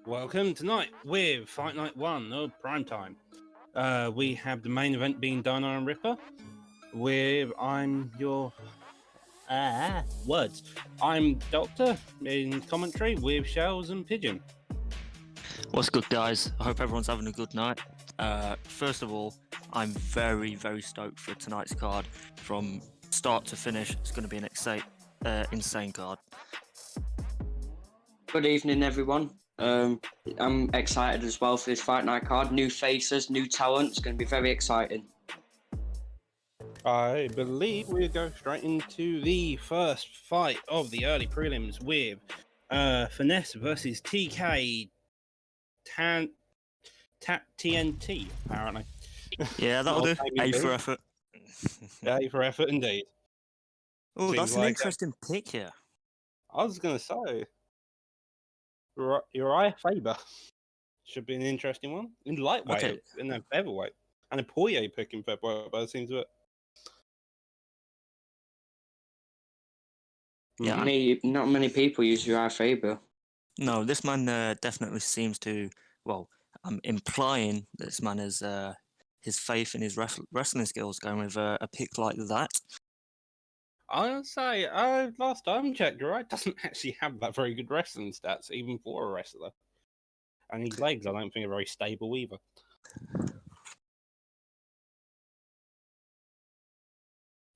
Welcome tonight with Fight Night 1 of Primetime. We have the main event being Dyno and Ripper. I'm your Words. I'm Doctor in commentary with Shells and Pigeon. What's good, guys? I hope everyone's having a good night. First of all, I'm very, very stoked for tonight's card. From start to finish, it's going to be an insane card. Good evening, everyone. I'm excited as well for this Fight Night card. New faces, new talent. It's going to be very exciting. I believe we'll go straight into the first fight of the early prelims with Finesse versus TK TNT, apparently. Yeah, that'll do. A for effort. A for effort, indeed. Oh, that's an interesting pick here. I was going to say, Uriah Faber should be an interesting one. In lightweight, in a featherweight. And a Poirier pick in featherweight, by the seems of it. Yeah, not many people use Uriah Faber. No, this man definitely seems to. Well, I'm implying that this man has his faith in his wrestling skills going with a pick like that. I'll say, last time checked, Uriah doesn't actually have that very good wrestling stats, even for a wrestler. And his legs, I don't think, are very stable either.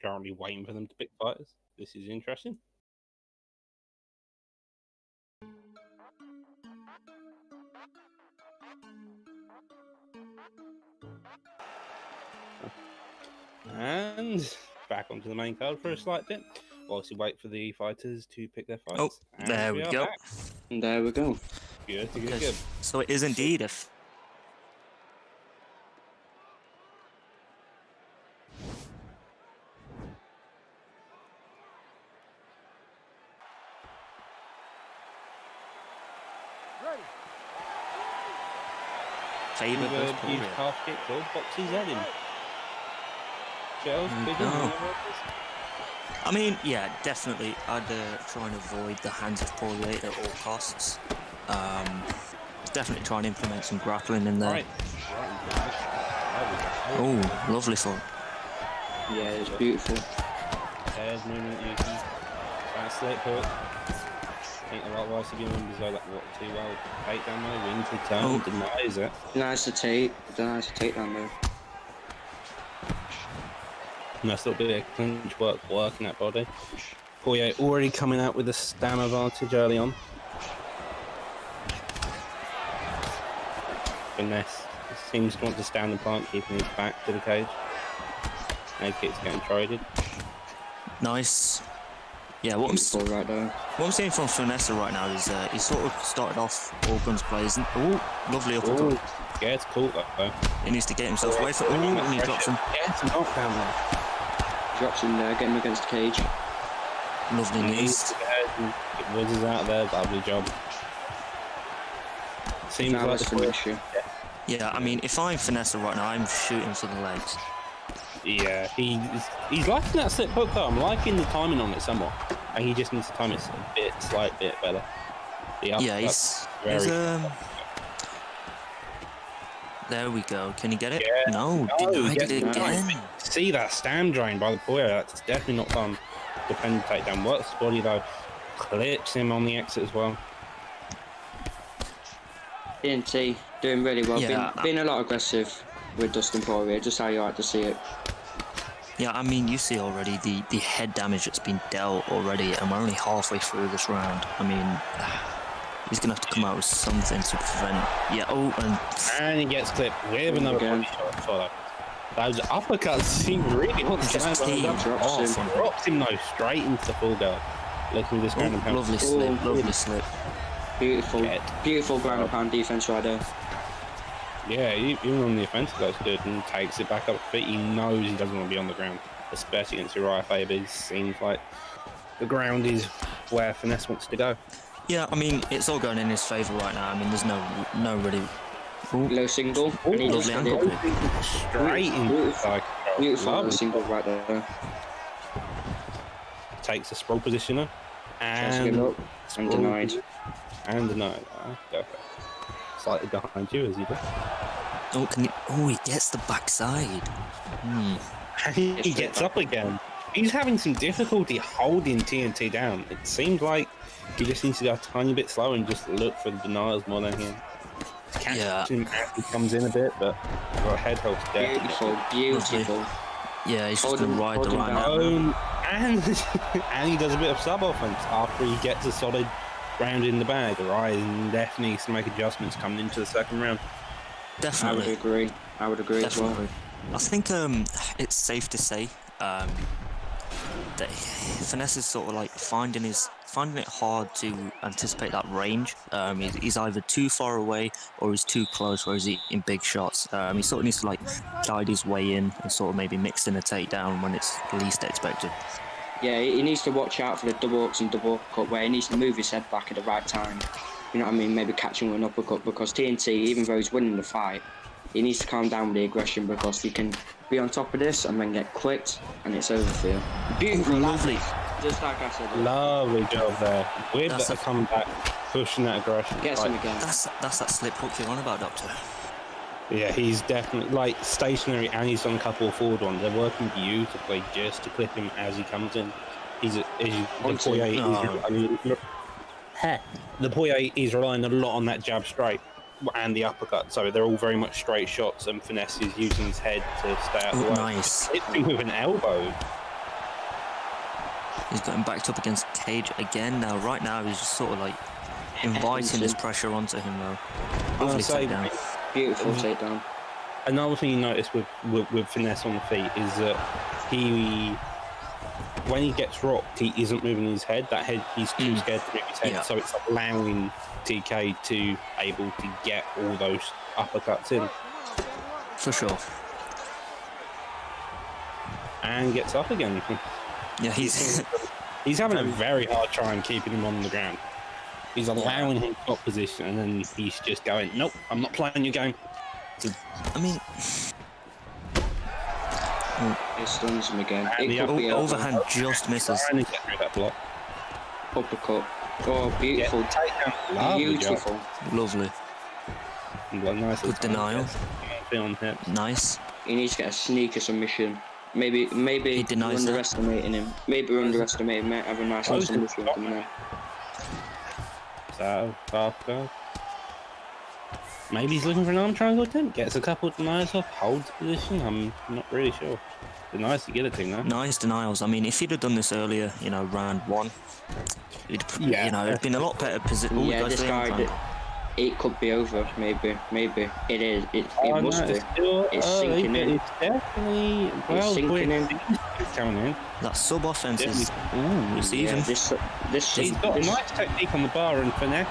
Currently waiting for them to pick fighters. This is interesting. And back onto the main card for a slight bit. Whilst we wait for the fighters to pick their fights. Oh, there we go. And there we go. Good. So it is indeed a... Faber versus Poirier. Half kick or box his head in. Shells, I mean, yeah, definitely. I'd try and avoid the hands of Poirier at all costs. Definitely try and implement some grappling in there. Right. Oh, lovely thought. Yeah, it's beautiful. There's movement, Yuki. That slip hook. I think a lot of us are going to go like, what, too well. Take down there, wins the turn, denies it. Nice to take down there. Nice little bit of clinch work in that body. Poirier already coming out with a stam advantage early on. Finesse seems to want to stand and plant, keeping his back to the cage. Head kick's getting traded. Nice. Yeah, what I'm seeing from Finesse right now is he sort of started off all guns blazing. Oh, lovely uppercut. Yeah, it's cool though. He needs to get himself away from. Oh, and he drops him. Yeah, it's a knockdown there. Drops him there, getting him against the cage. Lovely knees. It whizzes out there, lovely job. Seems like the issue. Yeah, I mean, if I'm Finesse right now, I'm shooting for the legs. Yeah, he's liking that slip hook though. I'm liking the timing on it somewhat. And he just needs to time it a slight bit better. Yeah, he's there we go. Can he get it? Yeah. No, denied it again. See that stam drain by the Poirier. That's definitely not fun. Dependent takedown. Works the body though. Clips him on the exit as well. TNT doing really well. Yeah, been a lot aggressive with Dustin Poirier, just how you like to see it. Yeah, I mean, you see already the head damage that's been dealt already, and we're only halfway through this round. I mean, he's going to have to come out with something to prevent... Yeah, and he gets clipped with another body shot as well. Those uppercuts he really wants to drops him though, straight into the full guard. Looking with this ground and pound. Lovely slip. Beautiful ground and pound defense right there. Yeah, even on the offensive, that's good, and takes it back up. But he knows he doesn't want to be on the ground, especially against Uriah Faber. It seems like the ground is where Finesse wants to go. Yeah, I mean, it's all going in his favour right now. I mean, there's no really... Low single. Lovely ankle. Straight into beautiful low single right there. Takes a sprawl positioner. And denied. And denied. Perfect. Slightly behind you as he does. Oh, he gets the backside. He gets up again. he's having some difficulty holding TNT down. It seems like he just needs to go a tiny bit slower and just look for the denials more than him. Catch him as he comes in a bit, but head holds dead. Beautiful. Yeah, he's just going to ride the line out. And he does a bit of sub-offense after he gets a solid round in the bag. Rise definitely needs to make adjustments coming into the second round. Definitely. I would agree as well. I think it's safe to say that Finesse is sort of like finding it hard to anticipate that range. He's either too far away or he's too close where he's in big shots. He sort of needs to like guide his way in and sort of maybe mix in a takedown when it's least expected. Yeah, he needs to watch out for the double hooks and double uppercut where he needs to move his head back at the right time. You know what I mean? Maybe catch him with an uppercut, because TNT, even though he's winning the fight, he needs to calm down with the aggression, because he can be on top of this and then get clipped and it's over for you. Beautiful, lovely. Just like I said. Lovely job there. Weird that they're coming back, pushing that aggression. Gets him again. That's that slip hook you're on about, Doctor. Yeah, he's definitely like stationary, and he's done a couple of forward ones. They're working beautifully just to clip him as he comes in. The Poirier is relying a lot on that jab straight and the uppercut, so they're all very much straight shots, and Finesse is using his head to stay out of the way. Nice. Hits me with an elbow. He's got him backed up against Cage again. Now, right now, he's just sort of like inviting this pressure onto him, though. Lovely takedown. Beautiful takedown. Another thing you notice with Finesse on the feet is that when he gets rocked, he isn't moving his head. That head, he's too scared to move his head, so it's allowing TK to able to get all those uppercuts in. For sure. And gets up again. Yeah, he's having a very hard time keeping him on the ground. He's allowing him top position, and then he's just going, nope, I'm not playing your game. I mean, It stuns him again. And It could be overhand just misses. Trying to get through that block. uppercut. Oh, beautiful. Beautiful. Lovely. Nice. Good denial. On hips. Nice. He needs to get a sneaker submission. Maybe He we're denies that. underestimating him. Maybe we're underestimating him. Might have a nice little submission coming in. So, after. Maybe he's looking for an arm triangle attempt. Gets a couple of denials off, holds position. I'm not really sure. Denies to get a thing though. Nice denials. I mean, if he'd have done this earlier, you know, round one, it'd been a lot better position. Yeah, this guy, it could be over. Maybe it is. It must be. It's sinking in. It's definitely It's sinking in. Coming in. That sub offense is it's even. He's got a nice technique on the bar and Finesse,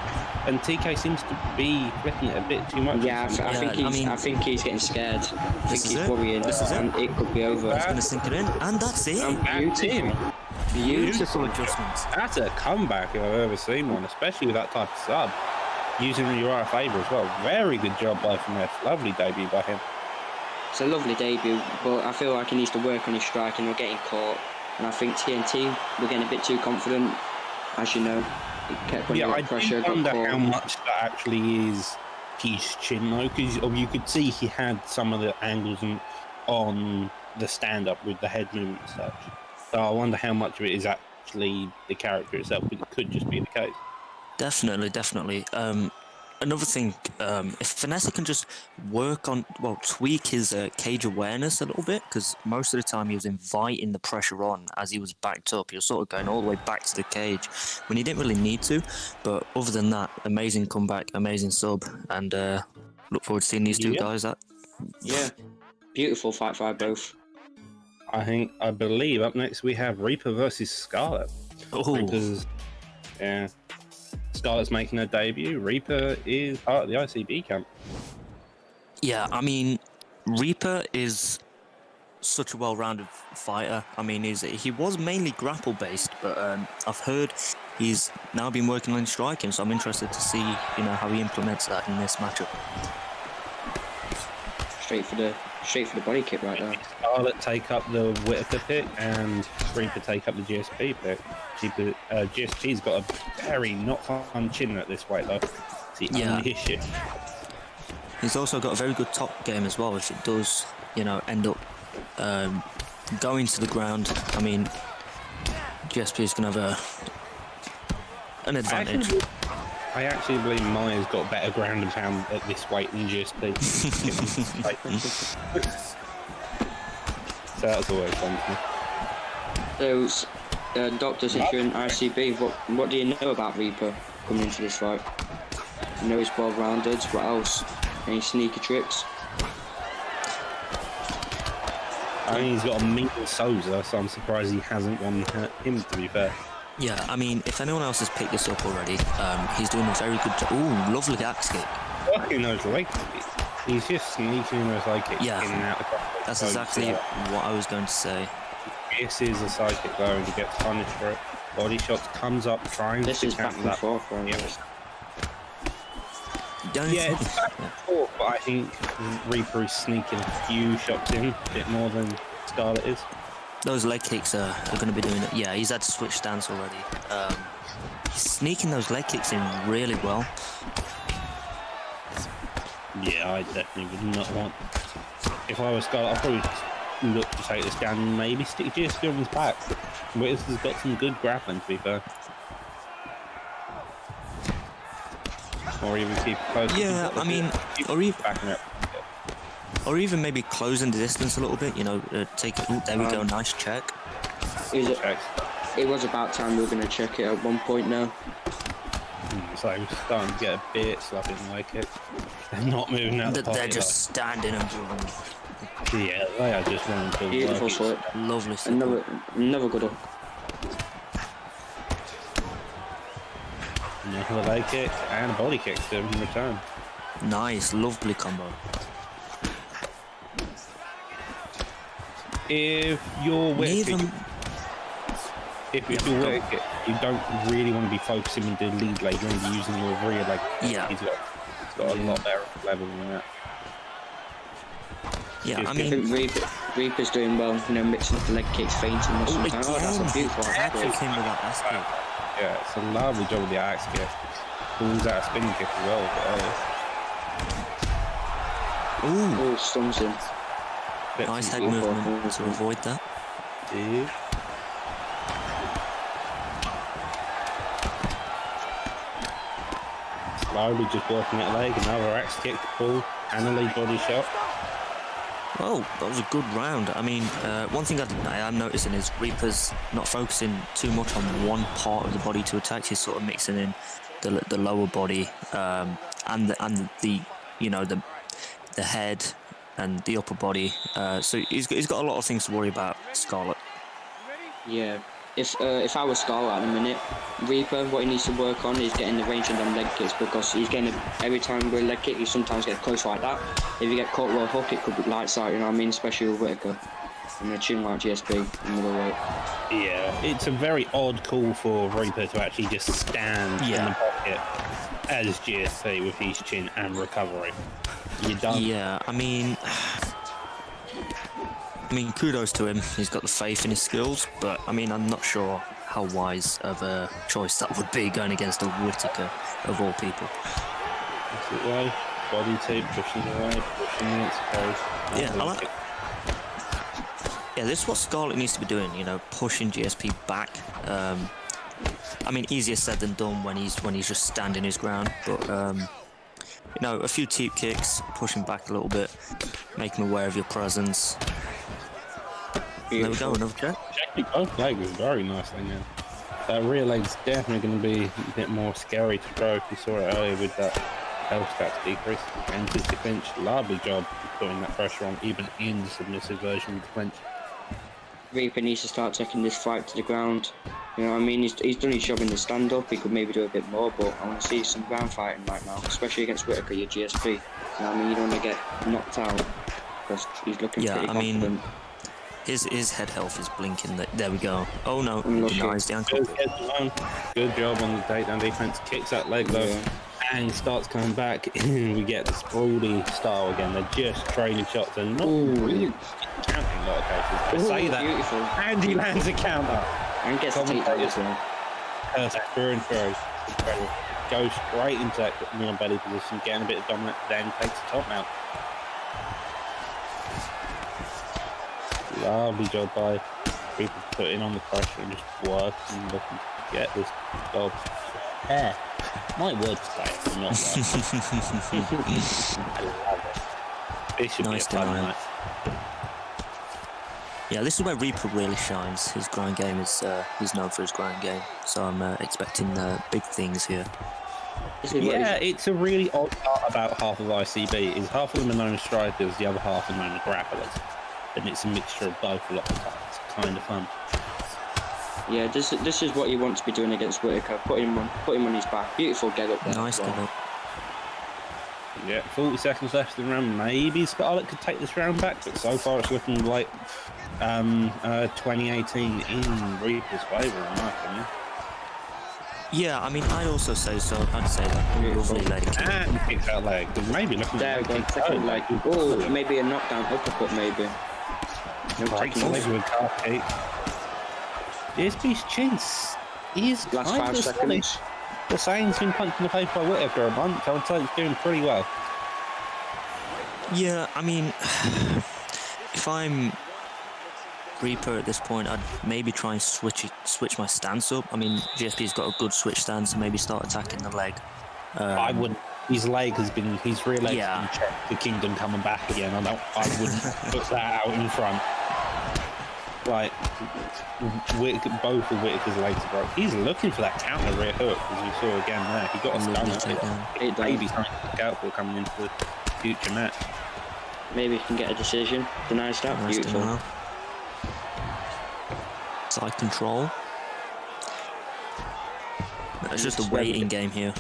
and TK seems to be flicking it a bit too much. Yeah, I think he's getting scared. I think he's worrying, and it could be over. It's going to sink it in, and that's it. Beautiful adjustments. That's a comeback if I've ever seen one, especially with that type of sub. Using Uriah Faber as well. Very good job by Finesse. Lovely debut by him. It's a lovely debut, but I feel like he needs to work on his striking. We're getting caught, and I think TNT, we're getting a bit too confident. As you know, he kept putting pressure. I wonder how much that actually is his chin though, because you could see he had some of the angles on the stand-up with the head movement and such. So I wonder how much of it is actually the character itself, because it could just be the case. Definitely. Another thing, if Finesse can just tweak his cage awareness a little bit, because most of the time he was inviting the pressure on as he was backed up. He was sort of going all the way back to the cage when he didn't really need to. But other than that, amazing comeback, amazing sub, and look forward to seeing these two guys. Yeah, beautiful fight by both. I believe up next we have Reaper versus Scarlett. Scarlett's making her debut. Reaper is part of the ICB camp. Yeah, I mean, Reaper is such a well-rounded fighter. I mean, he was mainly grapple-based, but I've heard he's now been working on striking, so I'm interested to see, how he implements that in this matchup. Straight for the body kick right there. Scarlett take up the Whitaker pick and Reaper take up the GSP pick. GSP's got a very not fun chin at this weight though. It's the only issue. He's also got a very good top game as well, if it does, end up going to the ground. I mean, GSP is going to have an advantage. I actually believe Maya's got better ground and pound at this weight than GSP. So that's always fun to me. So, Doctor, since you're in ICB, what do you know about Reaper coming into this fight? You know he's well-rounded. What else? Any sneaky tricks? I think he's got a mean Souza, so I'm surprised he hasn't won him, to be fair. Yeah, I mean, if anyone else has picked this up already, he's doing a very good job. Ooh, lovely axe kick. Fucking those leg kicks. He's just sneaking those leg kicks in and out of the That's exactly what I was going to say. This is a side kick though, and he gets punished for it. Body shots, comes up, trying This to is back counter and that. forth, right? Yeah, it's back and forth, but I think Reaper is sneaking a few shots in, a bit more than Scarlet is. Those leg kicks are going to be doing it. Yeah, he's had to switch stance already. He's sneaking those leg kicks in really well. Yeah, I definitely would not want. If I was Scarlet, I'd probably look to take this down and maybe stick GSP on his back. Witters has got some good grappling, to be fair. Or even keep close. Yeah, I mean, or even backing up. Or even maybe closing the distance a little bit, you know, take it. Ooh, there we go, nice check. It was about time we were going to check it at one point now. So I'm starting to get a bit sloppy in the leg kick. They're not moving out the pocket. They're just standing and doing. Yeah, they are just running to Beautiful slip. Lovely slip. Another good hook. Another leg kick and a body kick to him in return. Nice, lovely combo. If you're wicked, you don't really want to be focusing on the lead leg. You want to be using your rear leg. Yeah. He's got a lot better level than that. Yeah, I I mean, think Reaper's doing well, you know, mixing up the leg kicks, feinting them sometimes. Oh, that's a beautiful axe kick kick. him with that axe kick. Yeah, it's a lovely job with the axe kick. Pulls out a spin kick as well. But, Ooh, stuns him. nice head movement to avoid that. Yeah. Slowly just working that leg, another axe kick to pull, and a lead body shot. Oh, that was a good round. I mean, one thing I am noticing is Reaper's not focusing too much on one part of the body to attack. He's sort of mixing in the lower body and the you know the head and the upper body. So he's got a lot of things to worry about, Scarlet. Yeah. If I was Scarlet at the minute, Reaper, what he needs to work on is getting the range on them leg kicks, because he's getting every time with a leg kick, he sometimes gets close like that. If you get caught with a hook, it could be lights out, you know what I mean? Especially with Whittaker and a chin like GSP in middleweight. Yeah, it's a very odd call for Reaper to actually just stand in the pocket as GSP with his chin and recovery. You're done. Yeah, I mean, kudos to him. He's got the faith in his skills, but I mean, I'm not sure how wise of a choice that would be going against a Whittaker of all people. That's it, way. Body tape, pushing away, pushing it, suppose. Yeah, I like it. Yeah, this is what Scarlet needs to be doing, you know, pushing GSP back. I mean, easier said than done when he's just standing his ground, but you know, a few teep kicks, pushing back a little bit, make him aware of your presence. There we go, another check. Checking both legs is very nice thing, yeah. That rear leg's definitely going to be a bit more scary to throw. We saw it earlier with that health stats decrease. Enters the clinch. Lovely job putting that pressure on, even in the submissive version of the clinch. Reaper needs to start taking this fight to the ground. You know what I mean? He's done his job in the stand-up. He could maybe do a bit more, but I want to see some ground fighting right now, especially against Whittaker, your GSP. You know what I mean? You don't want to get knocked out, because he's looking pretty confident. Mean, his head health is blinking. There we go. Oh no, denies the ankle. Good job on the takedown defense. Kicks that leg though, and starts coming back. We get the sprawly style again. They're just trading shots and not really counting a lot of cases. But say that, beautiful. and he lands a counter. And gets the takedown as well. Perfect, through and through. Incredible. Goes straight into that knee on belly position, getting a bit of dominant, then takes the top mount. Lovely job by Reaper putting on the pressure and just working, looking to get this job. Yeah, my words today are not well. This should Nice be a fun denial. night. Yeah, this is where Reaper really shines. His grind game is he's known for his grind game, so I'm expecting big things here. Yeah, it's a really odd part about half of ICB is half of them are known as strikers, the other half are known as grapplers, and it's a mixture of both a lot of the time. It's kind of fun. Yeah, this is what you want to be doing against Whitaker. Put him on his back. Beautiful get up there. Nice as get well. up. Yeah, 40 seconds left in the round. Maybe Scarlett could take this round back, but so far it's looking like 2018 in Reaper's favour, in my opinion. Yeah, I mean, I'd also say so. I'd say that. Lovely leg. And picks out leg. Maybe looking There we go. Second leg. Oh, maybe a knockdown uppercut, maybe. No Takes taking the leg off. with a calf kick. This beast chins. He is Last kind 5 of seconds. solid. The saying's been punched in the face by Whitaker a bunch. I would say it's doing pretty well. Yeah, I mean, if I'm Reaper at this point, I'd maybe try and switch my stance up. I mean, GSP's got a good switch stance, and maybe start attacking the leg. I wouldn't. His leg has been, his rear leg's Yeah. been checked. The Kingdom coming back again. I wouldn't put that out in front. Like, both of Whitaker's legs are broke. He's looking for that counter rear hook, as you saw again there. He got a stun at it. Maybe something to look out for coming into the future match. Maybe he can get a decision. Denies that. Nice Beautiful. denial. Side control. It's just a waiting game here.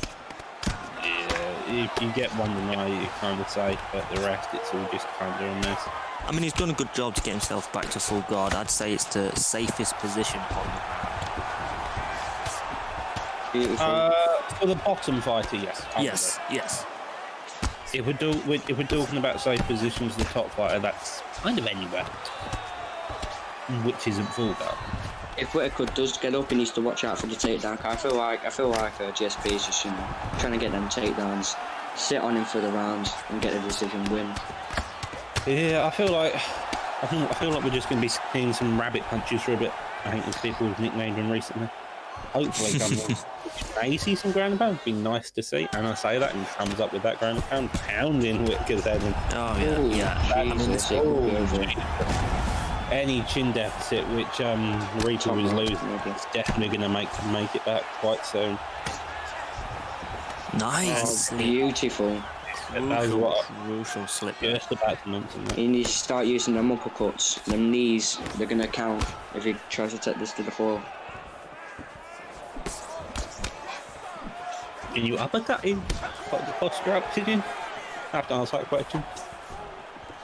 Yeah, if you get one deny, you kind of safe, but the rest, it's all just kind of a mess. I mean, he's done a good job to get himself back to full guard. I'd say it's the safest position on the ground. Beautiful. For the bottom fighter, yes. Yes, yes. If we're talking about safe positions, the top fighter, that's kind of anywhere, which isn't full guard. If Whitaker does get up, he needs to watch out for the takedown. I feel like GSP is just trying to get them takedowns, sit on him for the rounds, and get a decision win. Yeah, I feel like we're just going to be seeing some rabbit punches for a bit. I think as people have nicknamed him recently. Hopefully, may see some ground and pound. It'd be nice to see. And I say that, and he comes up with that ground and pound, pounding Whitaker's head. And Oh yeah, Ooh, yeah. I mean, Jesus, it could be over. any chin deficit which Reaper was losing, maybe. it's definitely going to make it back quite soon. Nice. Oh, beautiful. That was what Crucial slip. I was just about to mention. That. He needs to start using them uppercuts. Them knees, they're going to count if he tries to take this to the floor. Can you uppercut him? What the posture up, did you? I have to answer that question.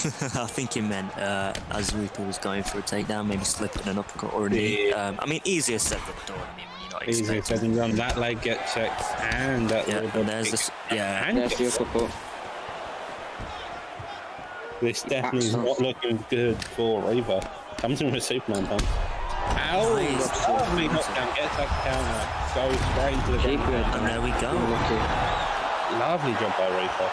I think he meant as Reaper was going for a takedown, maybe slipping an uppercut or a knee. Yeah. I mean, easier said than done. I mean, when you're not Easier expecting. said than done. That leg gets checked, and that Yeah, leg and there's gets this. Yeah, and There's the gets- uppercut. This definitely is not looking good for Reaper. Comes in with a Superman punch. Ow! Nice. Lovely knockdown. Gets that counter. Goes straight into the Keep ground. it. and there we go. Lucky. Lovely job by Reaper.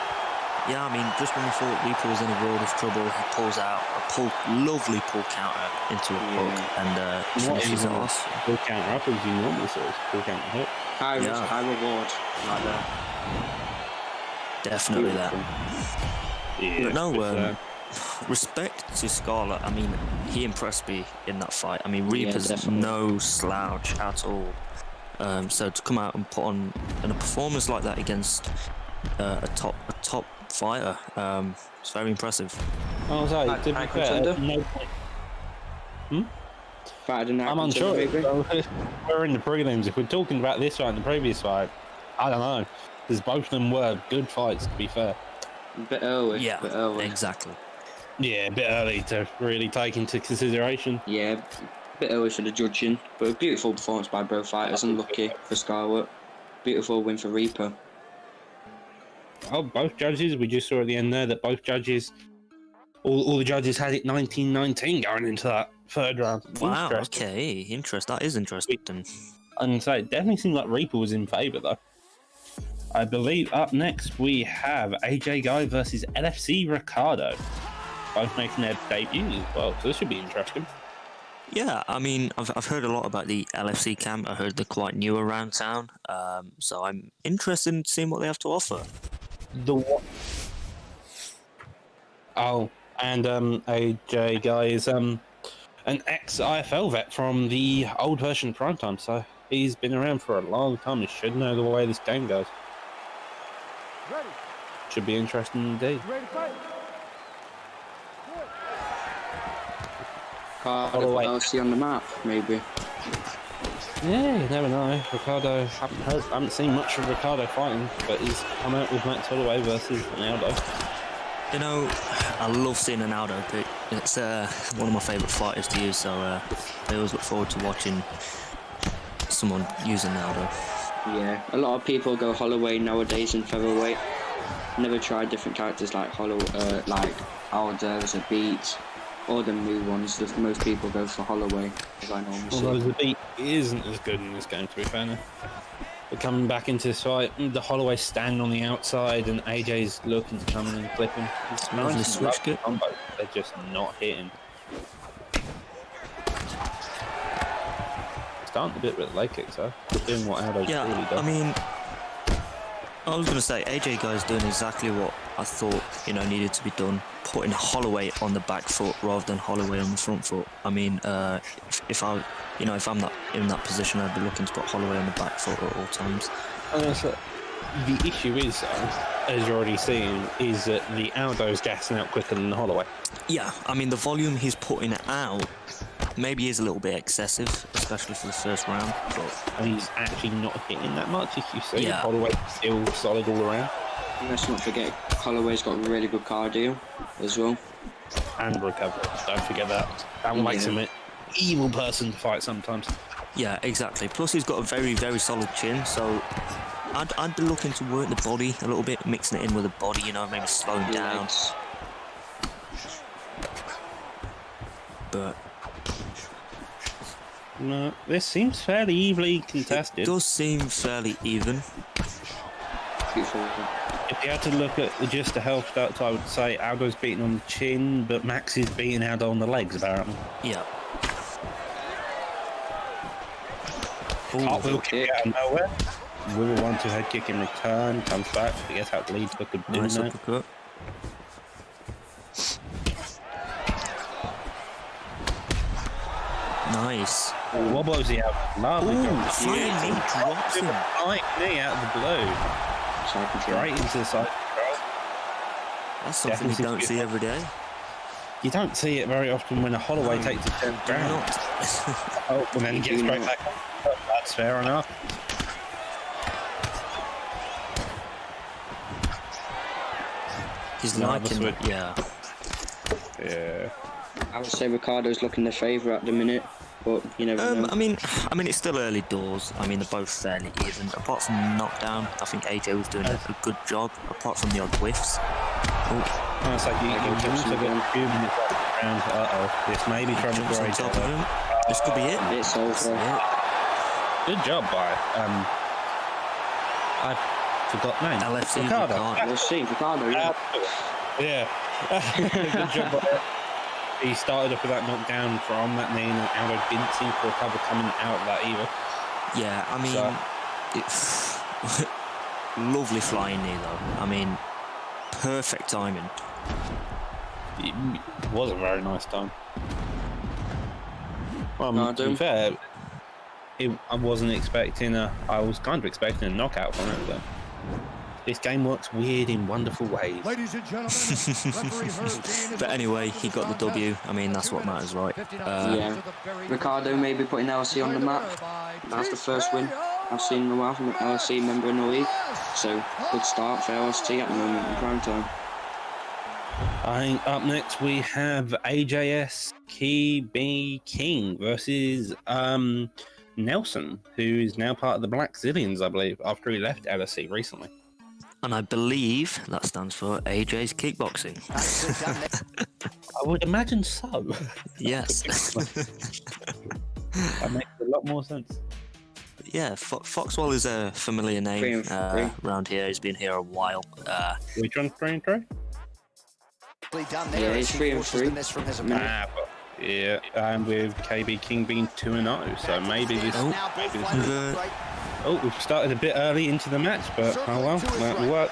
Yeah, I mean, just when we thought Reaper was in a world of trouble, he pulls out a lovely pull counter into a hook and finishes it off. Full counter up as you normally see. Full counter hook. High reward. Like that. Definitely that. Yeah. But no, it's, respect to Scarlett. I mean, he impressed me in that fight. I mean, Reaper's definitely. no slouch at all. So to come out and put on a performance like that against a top fighter, it's very impressive. I was like, to be I fair, contender? no point. Better than that. I'm unsure. We're in the prelims. If we're talking about this fight and the previous fight, I don't know. Because both of them were good fights, to be fair. A bit early. Yeah, Bit early. exactly. Yeah, a bit early to really take into consideration. Yeah, a bit early for the judging, but a beautiful performance by both fighters. Unlucky for Scarlett. Beautiful win for Reaper. Oh, both judges, we just saw at the end there that both judges, all the judges had it 19-19 going into that third round. Wow. Interesting. Okay. That is interesting. And so it definitely seemed like Reaper was in favour though. I believe up next we have AJ Guy versus LFC Ricardo. both making their debuts as well, so this should be interesting. Yeah, I mean, I've heard a lot about the LFC camp. I heard they're quite new around town, so I'm interested in seeing what they have to offer. The what? Oh, and AJ guy is an ex-IFL vet from the old version of PrimeTime, so he's been around for a long time. He should know the way this game goes. Ready. Should be interesting indeed. Ready to fight. Cardiff LFC on the map, maybe. Yeah, you never know. Ricardo, haven't seen much of Ricardo fighting, but he's come out with Max Holloway versus Ronaldo. You know, I love seeing an Aldo pick. It's one of my favourite fighters to use, so I always look forward to watching someone using Aldo. Yeah, a lot of people go Holloway nowadays in featherweight. Never tried different characters like like Aldo as a beat, or the new ones. Most people go for Holloway, as I normally see. Although the beat isn't as good in this game, to be fair now. But coming back into this fight, the Holloway stand on the outside and AJ's looking to come in and clip him. It's Lovely nice switch and kick. combo. They're just not hitting. Starting a bit with the leg kicks though. Doing what Aldo's Yeah, really done. I mean, I was going to say, AJ guy's doing exactly what I thought, needed to be done. Putting Holloway on the back foot rather than Holloway on the front foot. I mean, if I'm not in that position, I'd be looking to put Holloway on the back foot at all times. The issue is, as you're already seeing, is that the Aldo's gassing out quicker than the Holloway. Yeah, I mean, the volume he's putting out maybe is a little bit excessive, especially for the first round. But And he's actually not hitting that much, as you see. Yeah. Holloway's still solid all around. And let's not forget, Holloway's got really good cardio as well. And recover. Don't forget that. That makes him an evil person to fight sometimes. yeah, exactly. Plus, he's got a very, very solid chin, so I'd be looking to work the body a little bit, mixing it in with the body, maybe slowing down. Legs. But No, this seems fairly evenly contested. it does seem fairly even. Beautiful. If you had to look at just the health stats, I would say Aldo's beating on the chin, but Max is beating Aldo on the legs, apparently. Yeah. Cartwheel kick. kick out of nowhere. With a 1-2 head kick in return, comes back, forgets how to lead hook and do Nice that. uppercut. Nice. What blows he out? Lovely Ooh, drop. flying knee drops him. Flying knee out of the blue. Side control. Straight into the side control. That's something you Definitely don't see every day. You don't see it very often when a Holloway takes a 10th Do round. not. Oh, and then he gets straight back on. Oh, that's fair enough. He's Another liking switch. it, yeah. Yeah. I would say Ricardo's looking the favourite at the minute, but you never know. I mean, it's still early doors. I mean, they're both fairly even. Apart from the knockdown, I think AJ was doing a good job. Apart from the odd whiffs. Oh, It's like you can also get a few minutes left around. This may be trouble jumps for on top of AJ. him. This could be it. It's over. Yeah. Good job by I forgot name. LFC Ricardo. Ricardo. We'll see, Ricardo. Yeah. Yeah. Good job by him. He started off with that knockdown from that knee, and Aldo didn't seem to recover coming out of that either. Yeah, I mean, So- it's lovely flying knee though. I mean, perfect timing. It was a very nice time. Well, No, I to be don't. fair, I wasn't expecting I was kind of expecting a knockout from it, but this game works weird in wonderful ways. Ladies and gentlemen, referee Herb Dean is But anyway, he got the W. I mean, that's what matters, right? Yeah. Ricardo maybe putting LC on the map. That's the first win I've seen in a while from an LC member in the league. So, good start for LST at the moment in prime time. I think up next we have AJS KB King versus Nelson, who is now part of the Black Zillions, I believe, after he left LSC recently. And I believe that stands for AJ's Kickboxing. I would imagine so. Yes. That makes a lot more sense. Yeah, Foxwell is a familiar name 3 and 3. around here. He's been here a while. Which one's 3 and 3? Yeah, he's 3 and 3. Yeah, and with KB King being 2-0, so maybe this. Oh, we've started a bit early into the match, but oh well, that will work.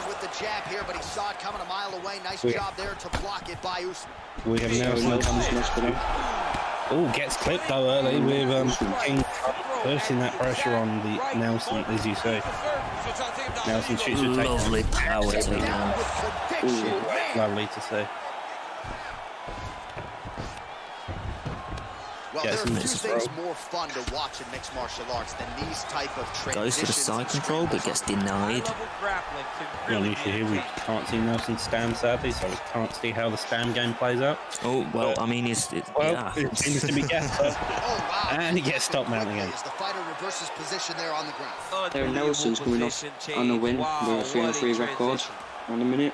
With the jab here, but he saw it coming a mile away. Nice job there to block it by Usman. We have Nelson. Oh, gets clipped though early with King pushing that pressure on the Nelson, as you say. Nelson shoots a takedown. Lovely power takedown. Lovely to see. Well, there are few things more fun to watch in mixed martial arts than these type of transitions. Goes for the side control, but gets denied. Yeah, usually here we can't see Nelson stand, sadly, so we can't see how the stand game plays out. Oh, well, I mean, it seems to be Gasper. And he gets stopped mount again. The fighter reverses position there on the ground. There, Nelson's coming off on a win with a 3 and 3 record on a minute.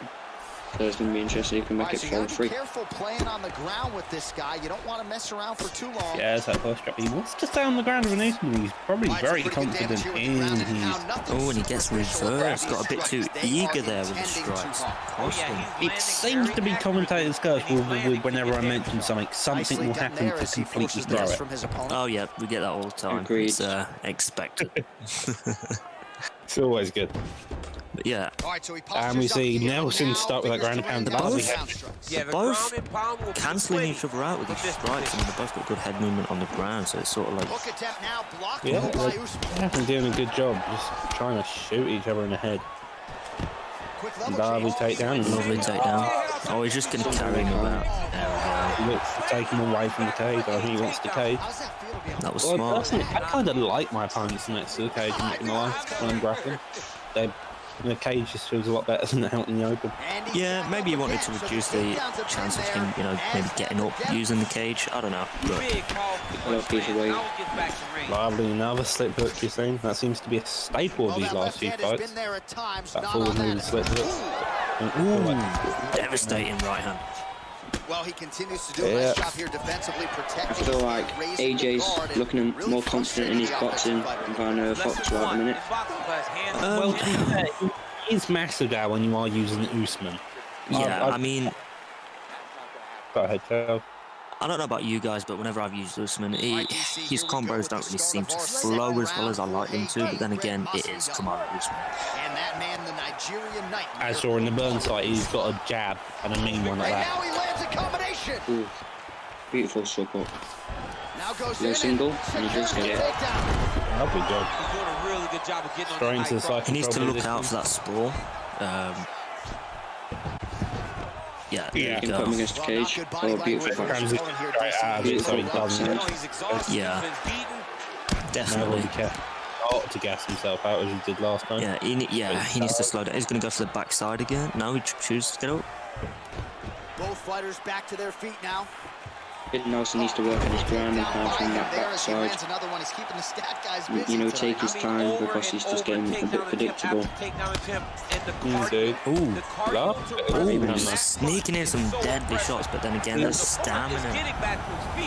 So it's going to be interesting. You can make it 4-3. Careful playing on the ground with this guy. You don't want to mess around for too long. Yeah, it's that first drop. He wants to stay on the ground with an Usman. He's probably very confident in his. Oh, and he gets reversed. Got a bit too eager there with the strikes. It seems to be commentators' curse whenever I mention something will happen to completely throw it. Oh yeah, we get that all the time. Agreed. It's expected. It's always good. But yeah, and we see Nelson start with that ground and pound. They're both cancelling each other out with these strikes. I mean, they've both got good head movement on the ground, so it's sort of like... Yeah, they're doing a good job, just trying to shoot each other in the head. Lovely takedown. Lovely takedown. Oh, he's just going to carry him about. There we go. Looks to take him away from the cage. I think he wants the cage. That was smart. I kind of like my opponents next to the cage, I'm not going to lie, when I'm grappling. The cage just feels a lot better than out in the open. Yeah, maybe he wanted to reduce the chance of him, maybe getting up using the cage. I don't know. Lovely, another slip hook, you see. That seems to be a staple of these last few fights. That forward moving slip hook. Ooh, devastating right hand. Well, he continues to do a nice job here defensively protecting. I feel like AJ's looking more confident in his boxing than Fox right at the minute. Well, he's massive now when you are using Usman. Yeah, I mean... Go ahead, Charles. I don't know about you guys, but whenever I've used Usman, his combos don't really seem to flow as well as I like them to, but then again, it is Kamaru Usman. And that man, the Nigerian Nightmare. As saw in the burn site, he's got a jab and a mean one like that. Now he lands a combination. Ooh, beautiful support. Now goes no single, and he just got it. Lovely job. Straight into the side. He needs to look out for that sprawl. Yeah, you can put him against the cage. Oh, beautiful box. Yeah, definitely. Not to gas himself out as he did last time. Yeah, he needs to slow down. He's going to go for the backside again. No, he chooses to get up. Both fighters back to their feet now. Nelson needs to work on his ground and pound from that backside. Take his time because he's just getting a bit predictable. Ooh, sneaking in some deadly shots, but then again, the stamina.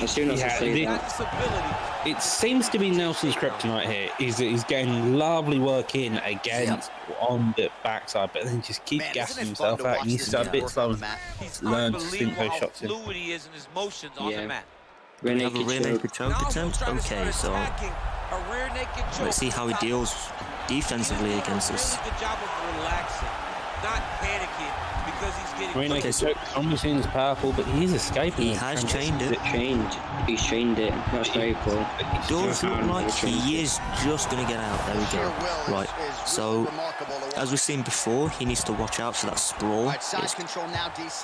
As soon as I say that, it seems to be Nelson's kryptonite here. Is that he's getting lovely work in against on the backside, but then just keeps gassing himself out. He needs to go a bit slow and learn to stint those shots in. We have a rear naked choke attempt. Okay, so let's see how he deals defensively against this. Rear naked choke almost seems powerful, but he's escaping. He has chained it. He's chained it. That's very cool. It does look like he is just going to get out. There we go. Right. So, as we've seen before, he needs to watch out for that sprawl.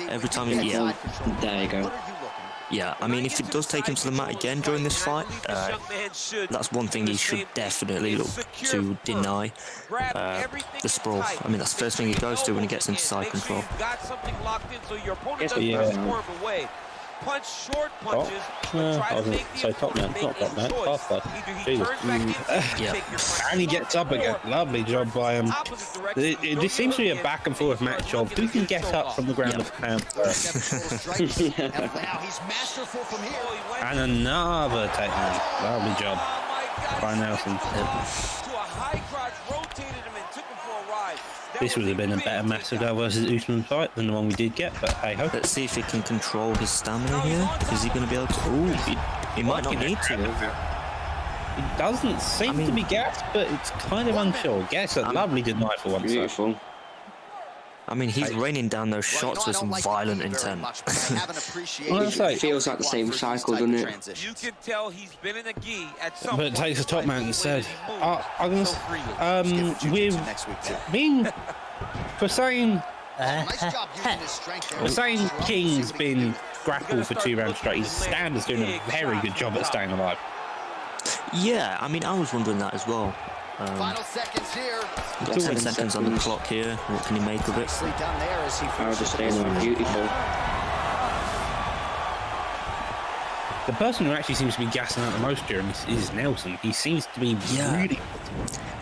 Every time he... Yeah. There you go. Yeah, I mean, if it does take him to the mat again during this fight, that's one thing he should definitely look to deny. The sprawl. I mean, that's the first thing he goes to when he gets into side control. Punch short punches. I was going to say top man, not top man, fast lad. Jesus. And he gets up again. Lovely job by him. This seems to be a back and forth match of who can get up from the ground of the pound first. And another takedown. Lovely job by Nelson. This would have been a better Masvidal versus Usman fight than the one we did get, but hey ho. Let's see if he can control his stamina here. Is he going to be able to? Oh, he might not need to. It doesn't seem to be gassed, but it's kind of unsure. Guess a lovely deny for once. Beautiful. I mean, he's raining down those shots with some violent intent. Well, It feels like the same cycle, doesn't it? You can tell he's been in a gi at some But it takes the top man instead. I'm gonna with being for saying King's been grappled for 2 rounds straight. His stand is doing a very good job at staying alive. Yeah, I mean, I was wondering that as well. Final seconds here. Got 10 seconds on the clock here. What can he make of it? Down there as he I'll just stay there. Beautiful. The person who actually seems to be gassing out the most during this is Nelson. He seems to be really.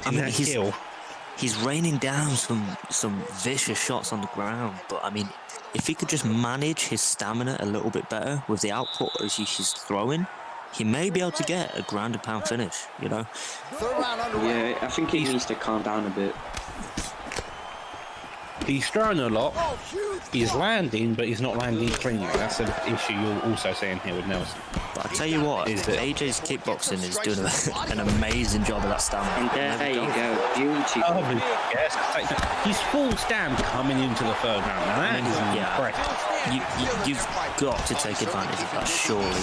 I mean, he's raining down some vicious shots on the ground, but I mean, if he could just manage his stamina a little bit better with the output as he's throwing, he may be able to get a ground and pound finish, you know? Yeah, I think he needs to calm down a bit. He's throwing a lot. He's landing, but he's not landing cleanly. That's an issue you're also seeing here with Nelson. But I tell you what, Is that- AJ's kickboxing is doing an amazing job of that stamina. And there you go. Beautiful. Oh, yes. He's full stand coming into the third round. Now that is impressive. You've got to take advantage of that, surely.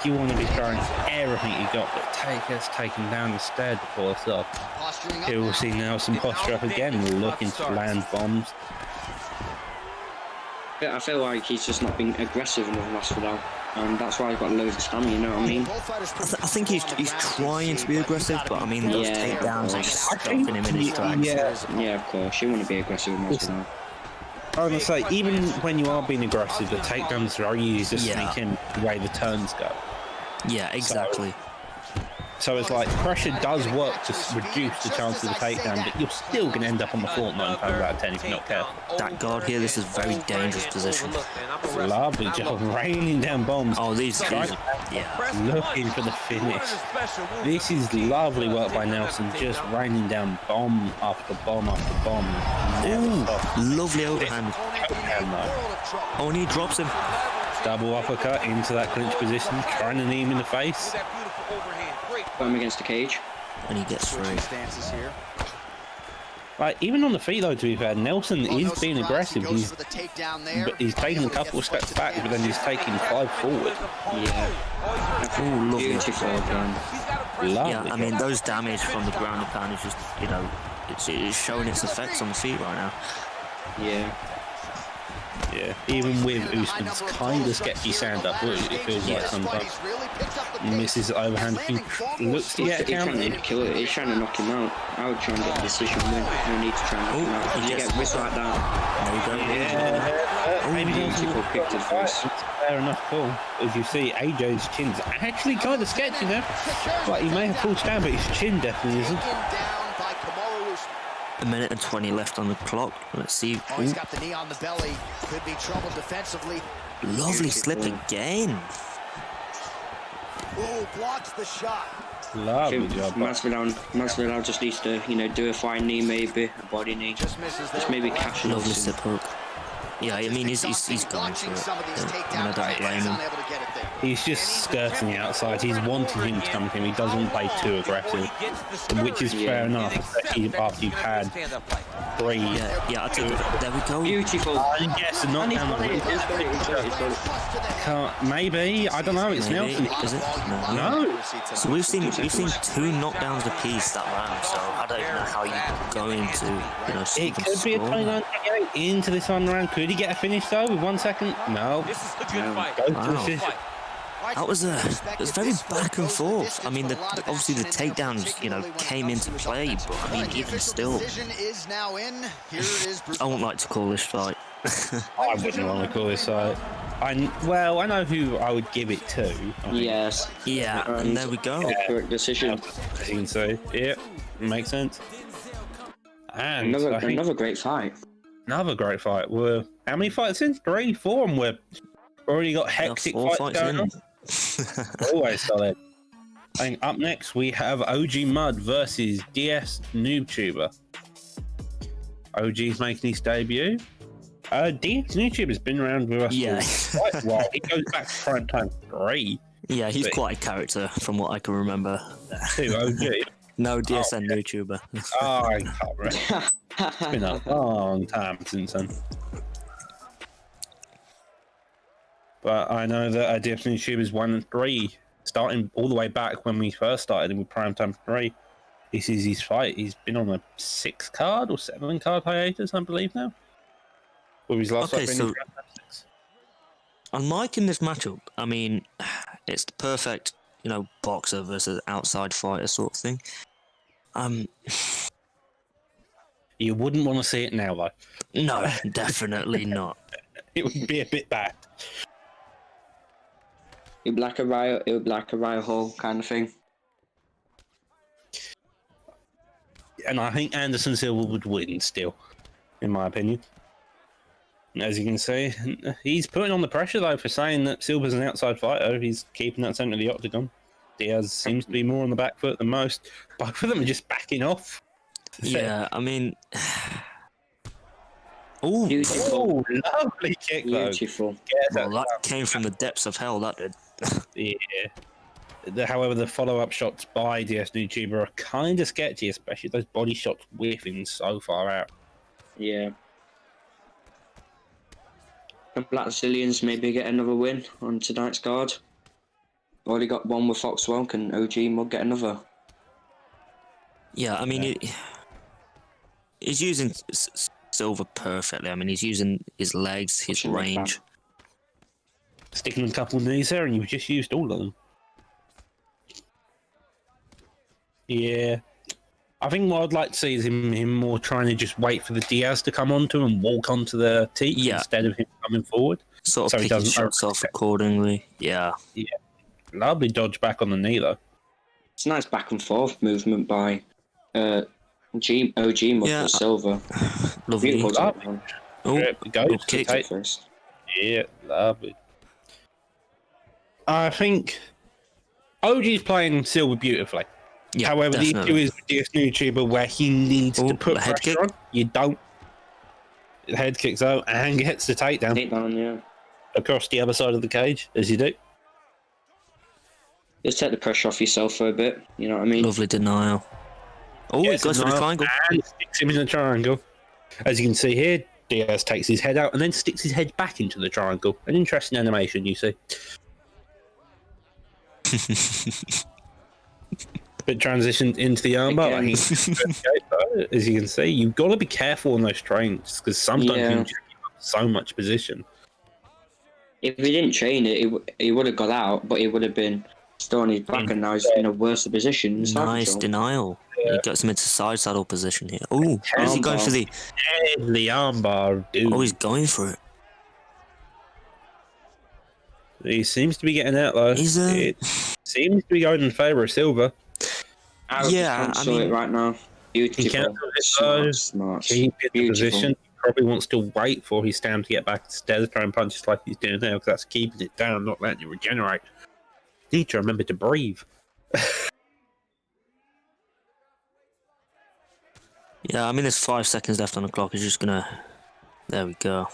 You want to be throwing everything you got, but has taken down instead before it's off. Here we'll see Nelson posture up again, looking to land bombs. I feel like he's just not been aggressive enough last Masvidal, and that's why he's got loads of stamina, you know what I mean? I think he's trying to be aggressive, but I mean, those takedowns are just stopping him in his tracks. Yeah, of course. You want to be aggressive with Masvidal. I was going to say, even when you are being aggressive, the takedowns are only used to sneak in the way the turns go. Yeah, exactly. So it's like pressure does work to reduce the chances of a takedown, but you're still going to end up on the floor 9 times out of 10 if you're not careful. That guard here, this is a very dangerous position. Lovely job raining down bombs. Oh, these guys, looking for the finish. This is lovely work by Nelson, just raining down bomb after bomb after bomb. Ooh, lovely overhand. Oh, and he drops him. Double uppercut into that clinch position, trying to knee him in the face. Put him against the cage. And he gets through. Like, even on the feet though, to be fair, Nelson is being aggressive. He's taking a couple of steps back, but then he's taking 5 forward. Yeah. Ooh, lovely. Beautiful again. Lovely. Yeah, I mean, those damage from the ground and pound is just, you know, it's showing its effects on the feet right now. Yeah. Yeah, even with Usman's kind of sketchy stand up, it feels like sometimes. Misses the overhand, he looks to get a count. He's trying to knock him out. I would try and get a decision win. No need to try and knock him out. If you get wrist like that, Maybe beautiful kick to the face. Fair enough call. As you see, AJ's chin's actually kind of sketchy there. But he may have pulled stand, but his chin definitely isn't. A minute and 20 left on the clock. Let's see. He's got the knee on the belly. Could be trouble defensively. Lovely slip again. Ooh, blocks the shot. Lovely job. Masvidal just needs to, you know, do a fine knee, maybe a body knee. Just maybe catch him. Lovely slip hook. Yeah, I mean, he's going for it. And I don't blame him. He's just skirting the outside. He's wanting him to come to him. He doesn't play too aggressive, which is fair enough, especially after you've had 3. Yeah, I think there we go. Beautiful. Yes, not down maybe, I don't know, it's Maybe. Nelson. Is it? No. So we've seen 2 knockdowns apiece that round, so I don't even know how you're going to, you know, It could be a 29-28 into this one round. Could he get a finish though with 1 second? No. Go to decision. That was it was very back and forth. I mean, obviously the takedowns, you know, came into play, but I mean, even still, I wouldn't like to call this fight. I wouldn't want to call this fight. I know who I would give it to. Yes. Yeah, and there we go. Correct decision. As you can see, yeah, makes sense. And Another great fight. Another great fight. We're how many fights in? 3, 4, and we've already got hectic 4 fights going on. Always solid. And up next we have OG Mud versus DS NoobTuber. OG's making his debut. YouTube has been around with us for quite a while. He goes back to PrimeTime 3. Yeah, he's quite a character from what I can remember. Who, OG? No, DSN YouTuber. Oh, I can't remember. It's been a long time since then. But I know that DSN YouTubers 1 and 3, starting all the way back when we first started with PrimeTime 3, this is his fight. He's been on a 6-card or 7-card hiatus, I believe now. With his last fight being in PrimeTime 6. I'm liking this matchup. I mean, it's the perfect, boxer versus outside fighter sort of thing. You wouldn't want to see it now, though. No, definitely not. It would be a bit bad. It would be like a riot hall kind of thing. And I think Anderson Silva would win still, in my opinion. As you can see, he's putting on the pressure, though, for saying that Silva's an outside fighter. He's keeping that centre of the octagon. Diaz seems to be more on the back foot than most. Both of them are just backing off. Yeah, I mean... Oh, Beautiful. Lovely kick, though. Beautiful. Well, that came from the depths of hell, that did. Yeah. However, the follow-up shots by DS YouTuber are kind of sketchy, especially those body shots whiffing so far out. Yeah. Can Black Zillions maybe get another win on tonight's card? Already got one with Foxwell. Can OG Mug get another? Yeah, I mean, he's using Silva perfectly. I mean, he's using his legs, his range. Sticking a couple of knees there, and you've just used all of them. Yeah. I think what I'd like to see is him more trying to just wait for the Diaz to come onto and walk onto the teeth instead of him coming forward. Sort of picking shots off accordingly. Yeah. Yeah. Lovely dodge back on the knee, though. It's a nice back and forth movement by OG Mug Silva. Lovely. Beautiful. Goes kick to first. Yeah, lovely. I think OG's playing Silva beautifully. Yeah, however, definitely. the issue is with this YouTuber where he needs to put head pressure kick. on. You don't. The head kicks out and gets the takedown Takedown, yeah. across the other side of the cage, as you do. Just take the pressure off yourself for a bit. You know what I mean? Lovely denial. Oh, he goes for the triangle. And sticks him in the triangle. As you can see here, Diaz takes his head out and then sticks his head back into the triangle. An interesting animation, you see. Bit transitioned into the armbar. As you can see, you've got to be careful on those trains because sometimes you can check up so much position. If he didn't train it, he would have got out, but he would have been still on his back, and now he's in a worse position. Nice denial. He gets him into side saddle position here. Oh, is he going for the armbar, dude? Oh, he's going for it. He seems to be getting out though. It seems to be going in favour of Silva. Yeah, I mean, it right now. Beautiful. He can't do it though. Smart. Keep in the position. He probably wants to wait for his stamina to get back instead of trying to punch just like he's doing now, because that's keeping it down, not letting it regenerate. Need to remember to breathe. Yeah, I mean, there's 5 seconds left on the clock. He's just gonna. There we go.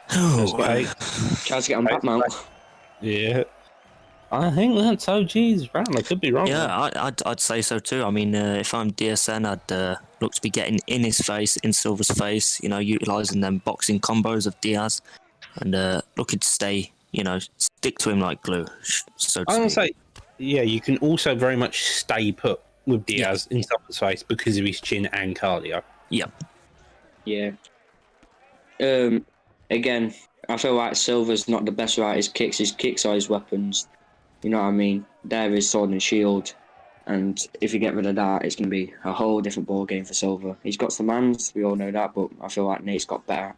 Tries to get on back mount. Yeah. I think that's OG's round. I could be wrong. Yeah, I'd say so too. I mean, if I'm DSN, I'd look to be getting in his face, in Silva's face, utilising them boxing combos of Diaz, and looking to stay, stick to him like glue, so to I would speak. say, yeah, you can also very much stay put with Diaz in Silva's face because of his chin and cardio. Yep. Yeah. Again, I feel like Silva's not the best at his kicks. His kicks are his weapons. You know what I mean? There is sword and shield. And if you get rid of that, it's going to be a whole different ball game for Silva. He's got some hands, we all know that, but I feel like Nick's got better.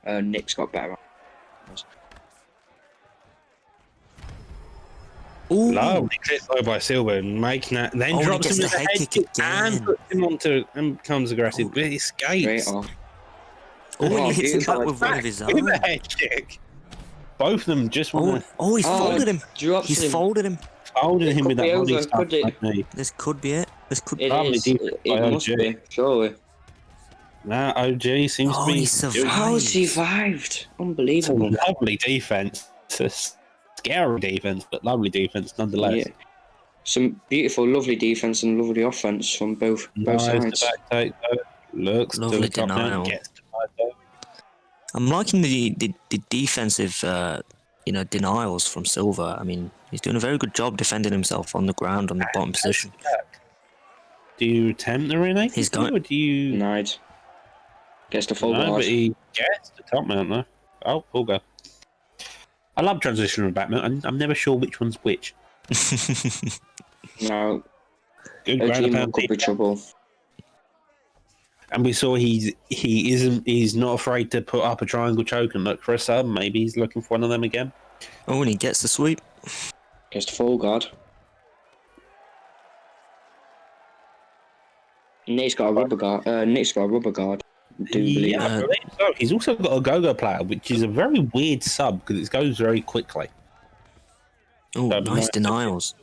Ooh. Lovely clip though by Silva, making that, then he drops gets him with the the head head kick kick and again. puts him onto and becomes aggressive, but he escapes. Straight off. Oh, he hits him beautiful. back with one of his With own. the head kick. Both of them just want Oh, he's folded him. Drops He's him. folded him. holding him with could that be body over, stuff. could it? Like me. This could be it. This could It Probably is. deep It by must OG. be, surely. Nah, OG seems to be. he survived. How survived? It's a Unbelievable. lovely defense. It's a scary defense, but lovely defense nonetheless. Yeah. Some beautiful, lovely defense and lovely offense from both Nice sides. to back take though. Looks Lovely to the top denial. man, gets denied though. I'm liking the defensive, denials from Silva. I mean, he's doing a very good job defending himself on the ground on the bottom position. Do you attempt the renake? He's going- Or do you? Denied. Gets the full No, guard. but he gets the top mount though. Oh, full go. I love transitional backmount. I'm never sure which one's which. No, Good ground and OG pound could be defense. trouble. And we saw he's not afraid to put up a triangle choke and look for a sub. Maybe he's looking for one of them again. Oh, and he gets the sweep. Gets the full guard. Nate's got a rubber guard. Nate's got a rubber guard. I do believe. Yeah, I believe so. He's also got a go-go player, which is a very weird sub because it goes very quickly. Oh, So, nice denials.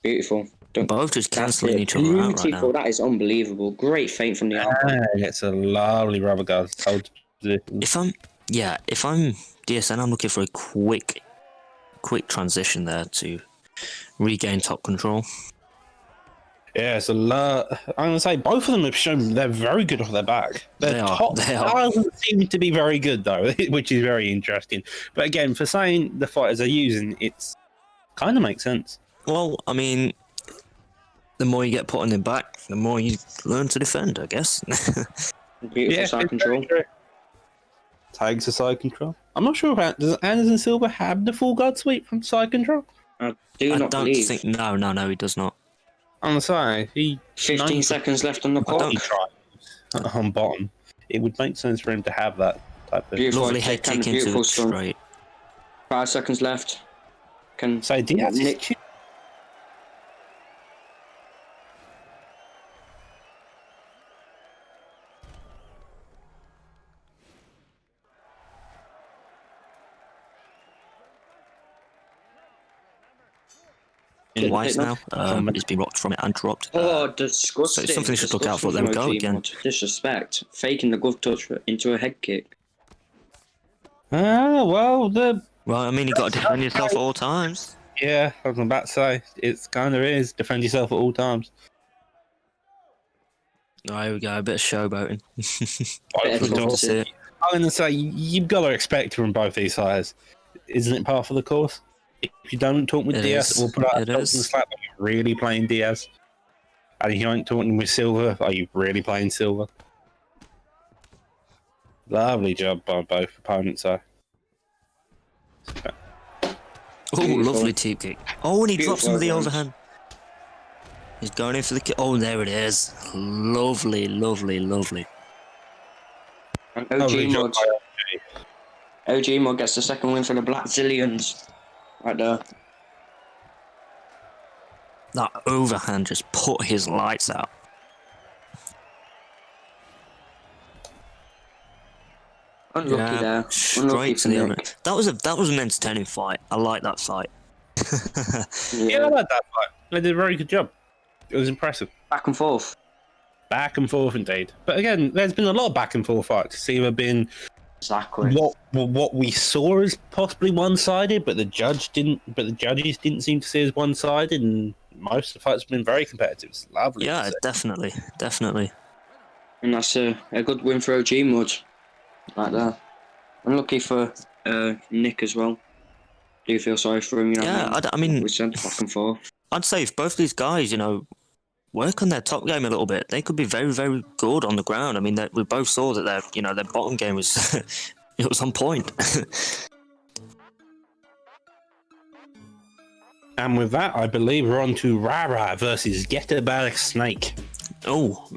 Beautiful. Both just That's cancelling each other out right beautiful. now. That is unbelievable. Great feint from the arm. It's a lovely rubber guard. Hold position. If I'm DSN, I'm looking for a quick transition there to regain top control. Yeah, it's a lot. I'm gonna say both of them have shown they're very good off their back. Their They are, top they are. doesn't seem to be very good though, which is very interesting. But again, for saying the fighters are using, it's kind of makes sense. Well, I mean, the more you get put on the back, the more you learn to defend, I guess. Beautiful side it's control. very true. Tags to side control. I'm not sure if does Anderson Silva have the full guard sweep from side control. I do I not don't believe. think. No, he does not. On the side, he 15 seconds left on the clock. he tried on bottom. It would make sense for him to have that type of. Beautiful Lovely head kick and kick a into beautiful it stun. straight. 5 seconds left. Can So Diaz is Nick- In Weiss hit now, he's been rocked from it and dropped. Oh, disgusting. so it's something you should look out for. There we go again. Disrespect. Faking the glove touch into a head kick. Well, Well, I mean, you got to defend yourself at all times. yeah, I was about to say it's kind of is defend yourself at all times. Oh, here we go, a bit of showboating. Bit of Love to see it. I'm going to say you've got to expect from both these sides, isn't it? Part of the course. If you don't talk with It Diaz, is. we'll put out It a top is. and slap. Are you really playing Diaz? And if you ain't talking with Silva, are you really playing Silva? Lovely job by both opponents. So. Oh, Beautiful. lovely teep kick. Oh, and he drops Beautiful him with the runs. overhand. He's going in for the kick. Oh, there it is. Lovely, lovely, lovely. And Lovely OG job Mod. by OG. OG Mod gets the second win for the Black Zillions. Right there. That overhand just put his lights out. Unlucky there. Unlucky straight to for the Nick. overhand. That was an entertaining fight. I like that fight. Yeah, I like that fight. They did a very good job. It was impressive. Back and forth. Back and forth, indeed. But again, there's been a lot of back and forth fights. It's either been Exactly. what we saw as possibly one-sided, but the judges didn't seem to see as one-sided, and most of the fights have been very competitive. It's lovely. to Yeah, see. definitely, definitely. And that's a good win for OG Mod. Right there. Unlucky for Nick as well. Do you feel sorry for him? You know Yeah, what I mean, we said back and forth. I'd say if both these guys, work on their top game a little bit, they could be very, very good on the ground. I mean, we both saw that their bottom game was it was on point. And with that, I believe we're on to Rara versus Get a Bad Snake. Oh,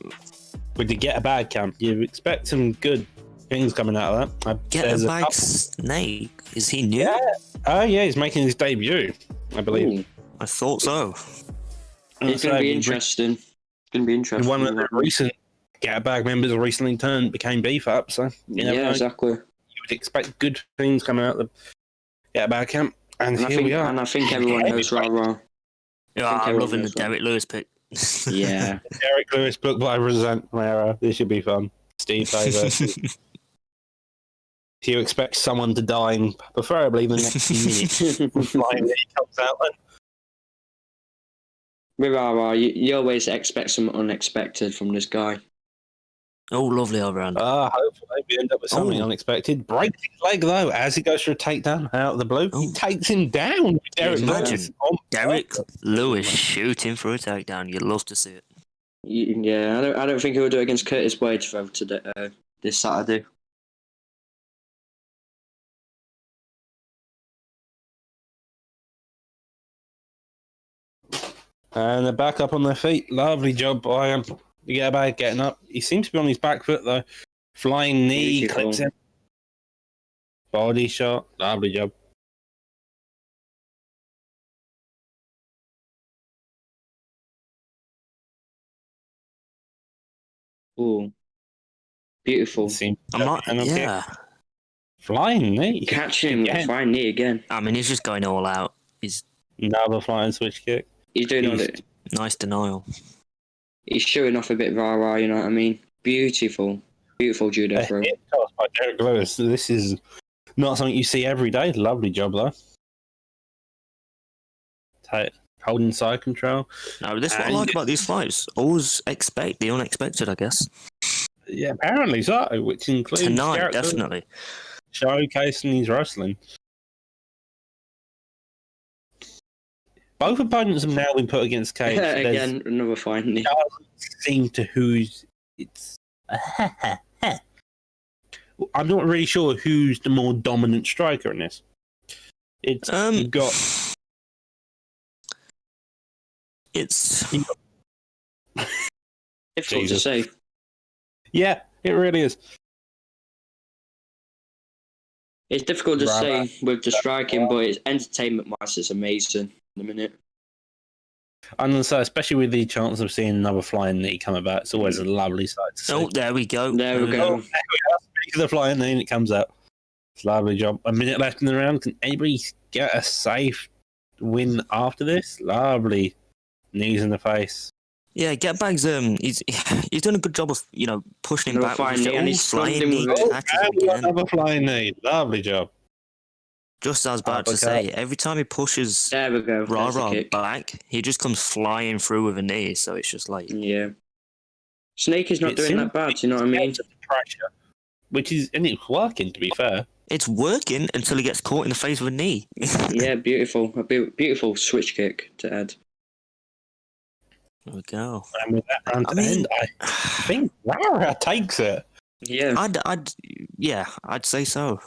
With the Get a Bad camp, you expect some good things coming out of that. get There's a couple- bag snake. Is he new? Yeah. Oh, yeah, he's making his debut, I believe. Ooh, I thought so. it's going to be interesting. It's going to be interesting. One of the recent Get a Bag members recently became beef up, so you never Yeah, know. exactly. You would expect good things coming out of the Get a Bag camp. And And here we are. I think everyone knows Rara. Yeah, think I'm everyone loving the knows that. Derek Lewis pick. Yeah. Derek Lewis booked by Resent Romero. This should be fun. Steve versus. If you expect someone to die in preferably the next minute, flying that he comes out. With RR, you always expect something unexpected from this guy. Oh, lovely overhand. Hopefully we end up with something unexpected. Breaks his leg though as he goes for a takedown out of the blue. He takes him down. Derek Imagine Lewis. Derek Lewis shooting for a takedown. You'd love to see it. Yeah, I don't think he'll do it against Curtis Wade for today, this Saturday. And they're back up on their feet. Lovely job by him. You get about getting up. He seems to be on his back foot though. Flying knee, Beautiful. clips him. Body shot. Lovely job. Ooh. Beautiful. I'm not. Yeah. Flying knee. Catching him with a flying knee again. I mean, he's just going all out. He's Another flying switch kick. He's doing all it. nice denial. He's showing off a bit of rah-rah, you know what I mean? Beautiful. Beautiful judo throw. Hit toss by Derek Lewis. This is not something you see every day. Lovely job though. Holding side control. No, this is what I like about these fights. Always expect the unexpected, I guess. Yeah, apparently so, which includes Tonight, Derek definitely. Lewis showcasing his wrestling. Both opponents have now been put against cage. Again, another flying knee. Doesn't seem to who's it's. I'm not really sure who's the more dominant striker in this. It's you've got. It's Difficult to say. Yeah, it really is. It's difficult to say with the striking, but it's entertainment-wise, it's amazing in a minute. And so, especially with the chance of seeing another flying knee come about, it's always a lovely sight to see. oh, there we go. There we go. Speaking of the flying knee, and it comes out. It's a lovely job. A minute left in the round. Can anybody get a safe win after this? Lovely knees in the face. Yeah, Getbag's he's done a good job of pushing him Another back. flying knee, and he's flying slugged him knee with it. catches him again. Another flying knee. Lovely job. Just as I was about to say, every time he pushes There we go. There's the Rara kick. back, he just comes flying through with a knee. So it's just like, Yeah. Snake is not It doing seems that bad, you know what I mean? to the pressure, and it's working, to be fair. it's working until he gets caught in the face with a knee. Yeah, beautiful. A beautiful switch kick to add. There we go. And with that round to end, I think Rara takes it. Yeah. I'd say so.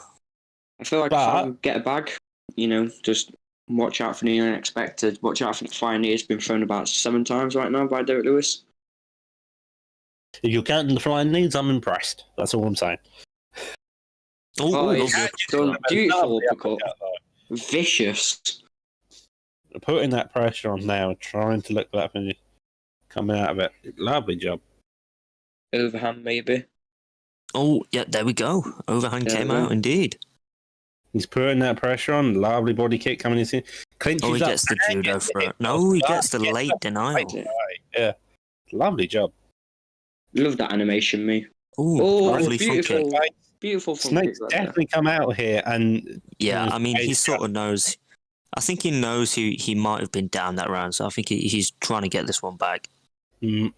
I feel like if I get a bag, just watch out for the unexpected. Watch out for the flying knee. It's been thrown about 7 times right now by Derek Lewis. If you're counting the flying knees, I'm impressed. That's all I'm saying. Oh, lovely. he's done beautiful uppercut. Vicious. Putting that pressure on now, trying to look for that finish, coming out of it. Lovely job. Overhand, maybe. Oh, yeah, there we go. Overhand There came we go. out, indeed. He's putting that pressure on. Lovely body kick coming in. Clinches Oh, he up. gets the judo for it. No, he gets the late denial. Right, yeah. Lovely job. Love that animation, me. Oh, lovely front beautiful. kick. Beautiful front Snake's kick right there. definitely come out here and... Yeah, I mean, he sort of knows. I think he knows he might have been down that round, so I think he's trying to get this one back. If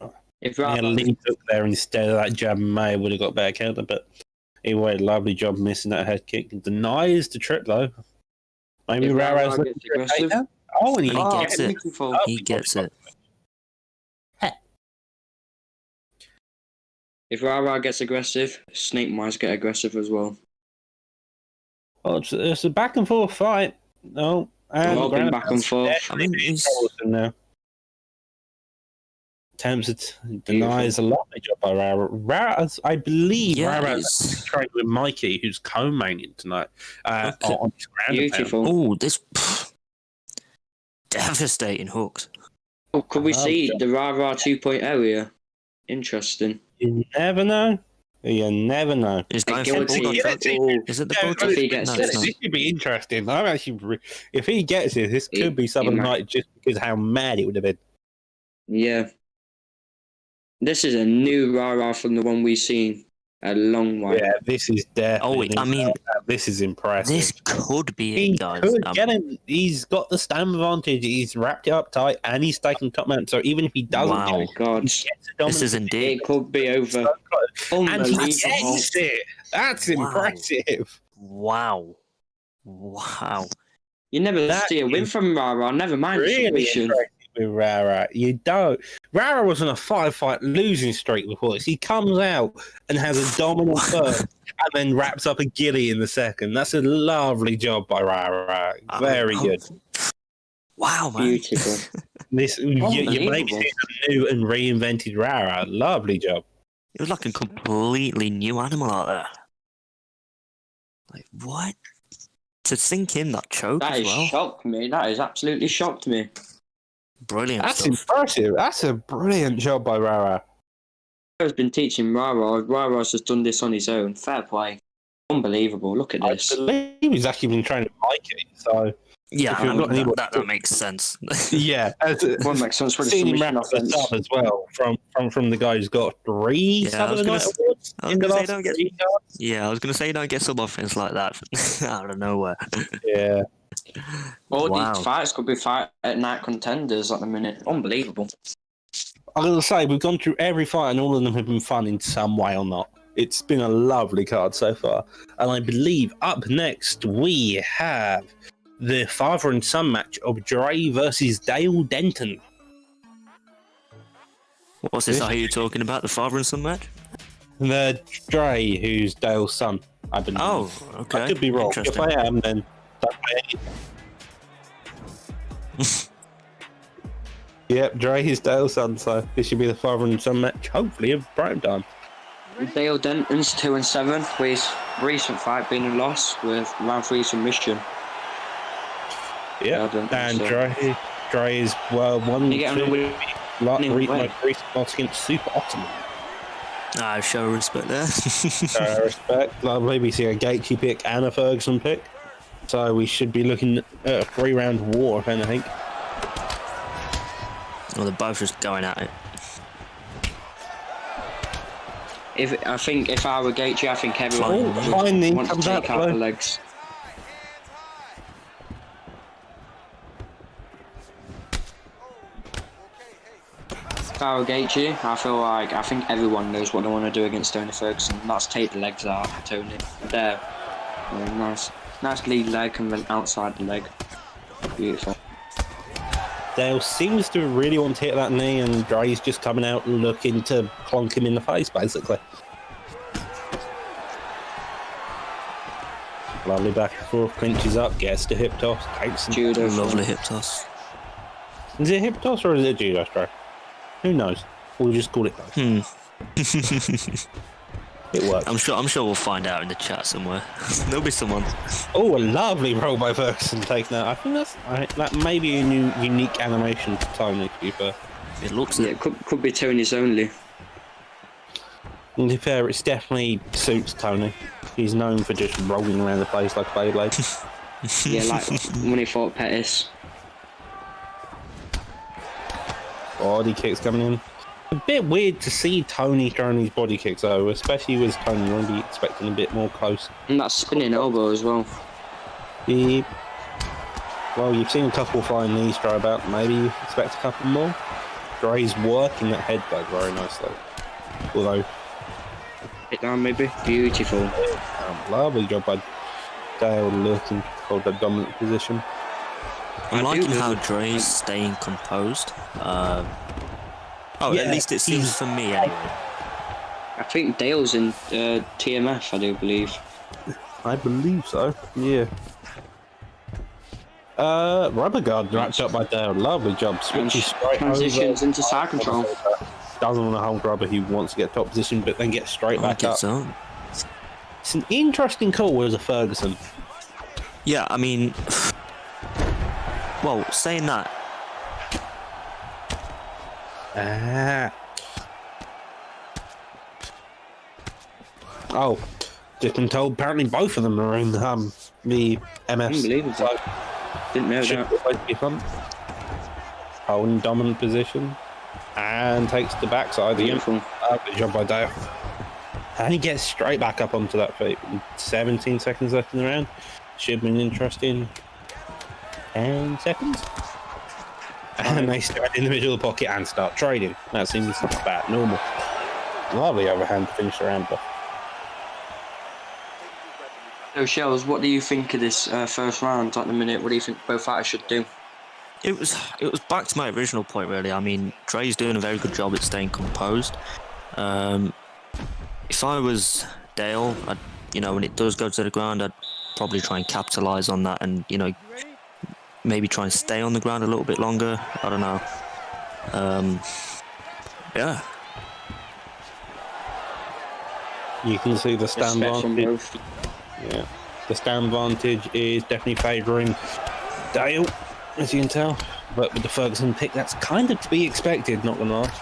Yeah, Rara, Lee took there instead of that jab. May would have got better counter, but anyway, lovely job missing that head kick. Denies the trip though. Maybe If Rara Rara's looking gets for a aggressive. takedown. Oh, and he He gets gets it. it. beautiful. Oh, He gets it. If Rara gets aggressive, Snake might get aggressive as well. Oh, it's a back and forth fight. No, and Well, been back and forth. I mean, he's- now. Attempts it, denies a lovely job by Rara. Rara's, I believe, Yeah, Rara's it's- training with Mikey, who's co-maining tonight. Okay. On his ground and pound. Beautiful. Oh, this devastating hooks. Oh, could we I love see that. the Rara 2.0 here? Interesting. You never know. You never know. He's going for guillotine. bulldog Yeah, kick. Oh, Is it the Yeah, bulldog if he kick? gets No, it. it's not. This should be interesting. I'm actually, if he gets it, this He- could be Southern he might- Night just because how mad it would have been. yeah. This is a new Rara from the one we've seen a long while. Yeah, this is definitely. I mean, this is impressive. this could be He it, guys. could get him. He's got the stamina advantage. He's wrapped it up tight, and he's taking top man. So even if he doesn't, Wow. Oh my God. he gets a This dominant is indeed. It could be over. so close. And he Unbelievable. gets it. That's Wow. impressive. Wow. You never That see a win is from Rara. Never mind the Really submission. impressive with Rara. You don't. Rara was on a 5-fight losing streak before this. He comes out and has a dominant first, and then wraps up a gilly in the second. That's a lovely job by Rara. Very good. Wow, man. Beautiful. This you maybe Unbelievable. see a new and reinvented Rara. Lovely job. It was like a completely new animal out there. Like, what? To sink in that choke That as has well. shocked me. That has absolutely shocked me. Brilliant That's stuff. impressive. That's a brilliant job by Rara. Rara's been teaching Rara. Rara's just done this on his own. Fair play. Unbelievable. Look at I this. believe he's actually been training to like it. So Yeah, if I you've mean, got anybody- that makes sense. yeah, One makes sense for the seen him submission wrap up the offense. sub as well from the guy who's got 3 Yeah, I sub of was the gonna night s- awards. I was in the gonna say last don't get- 3 cards. Yeah, I was going to say you don't get some offense like that out of nowhere. All Wow. these fights could be fight at night contenders at the minute. Unbelievable. I'm going to say, we've gone through every fight and all of them have been fun in some way or not. It's been a lovely card so far. And I believe up next we have the father and son match of Dre versus Dale Denton. What's this I hear you talking about? The father and son match? The Dre, who's Dale's son, I believe. Oh, okay. I could be wrong. If Interesting. I am, then don't pay any. Yep, Dre is Dale's son, so this should be the father and son match, hopefully, of prime time. Dale Denton's 2-7, with his recent fight being a loss with round 3 submission. Yeah, I don't think and so. Dre is well one. You get on two, the win. like winning way. like recent loss against Super Ottoman. I show respect there. Respect. Lovely. We see a Gaethje pick and a Ferguson pick, so we should be looking at a 3-round war, if anything. Well, they're both just going at it. I think if I were Gaethje, I think everyone Oh, would finally want to comes out take out the play. legs. If I were Gaethje, I think everyone knows what they want to do against Tony Ferguson. And that's take the legs out of Tony. There. Yeah, nice lead leg and then outside the leg. Beautiful. Dale seems to really want to hit that knee, and Dre's just coming out looking to clonk him in the face, basically. Lovely back and forth, clinches up, gets the hip toss, takes him. Judo. Lovely hip toss. Is it a hip toss or is it a judo strike? Who knows? We'll just call it both. It works. I'm sure we'll find out in the chat somewhere. There'll be someone. Oh, a lovely roll by Ferguson taking that. I think that may be a new unique animation to Tony, to be fair. It looks Yeah, it. it could be Tony's only. And to be fair, it's definitely suits Tony. He's known for just rolling around the place like a Beyblade. Yeah, like when he fought Pettis. Body kicks coming in. A bit weird to see Tony throwing these body kicks though, especially with Tony. You're going to be expecting a bit more close. And that spinning elbow as well. Well, you've seen a couple flying knees throw about. Maybe you expect a couple more. Dre's working that headbutt very nicely. Although, Hit down maybe. Beautiful. lovely job by Dale looking to hold that dominant position. I'm I do liking how really- Dre's staying composed. Yeah, At least it seems for me anyway. I think Dale's in TMF, I do believe. I believe so, yeah. Rubber guard wrapped up by Dale. Lovely job. Switches straight Transitions over. into side control. Doesn't want to hold rubber. He wants to get top position, but then gets straight I back like up. it so. It's an interesting call as a Ferguson. Yeah, I mean, well, saying that, Oh, just been told apparently both of them are in the MS. Unbelievable. So Didn't know should that. both be fun. Holding dominant position. And takes the backside again. Beautiful. Good job by Dale. And he gets straight back up onto that feet. 17 seconds left in the round. Should have been interesting. 10 seconds. And they stand in the middle of the pocket and start trading. That seems about normal. Lovely overhand to finish the round off. So, Shells, what do you think of this first round at the minute? What do you think both fighters should do? It was back to my original point, really. I mean, Dre's doing a very good job at staying composed. If I was Dale, when it does go to the ground, I'd probably try and capitalise on that and, maybe try and stay on the ground a little bit longer. I don't know. Yeah. You can see the stand Respect from vantage. both. Yeah, the stand vantage is definitely favouring Dale, as you can tell. But with the Ferguson pick, that's kind of to be expected, not gonna lie.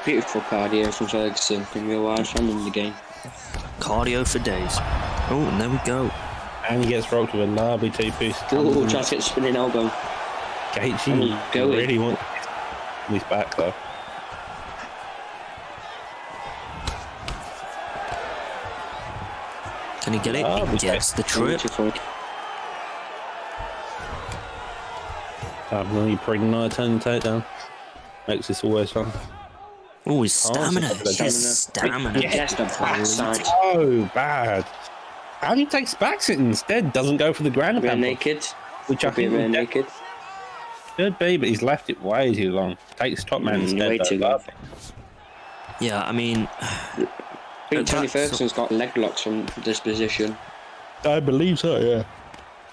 Beautiful cardio from Ferguson in real life and in the game. Cardio for days. Oh, and there we go. And he gets rocked with a lovely two-piece. Oh, tries to get spinning elbow. Gaethje going. really wants his back though. Can he get it? Oh, He gets the trip. Beautiful. Really pretty nice turn takedown. Makes this always fun. Oh, his stamina. it's a His stamina. Yes, the backside. So bad. And he takes backs it instead, doesn't go for the ground Rear pound, naked. which I Be think rear would naked. could be, but he's left it way too long. Takes top man instead. way though, too long. Yeah, I mean, I think Tony That's- Ferguson's got leg locks from this position. I believe so, yeah.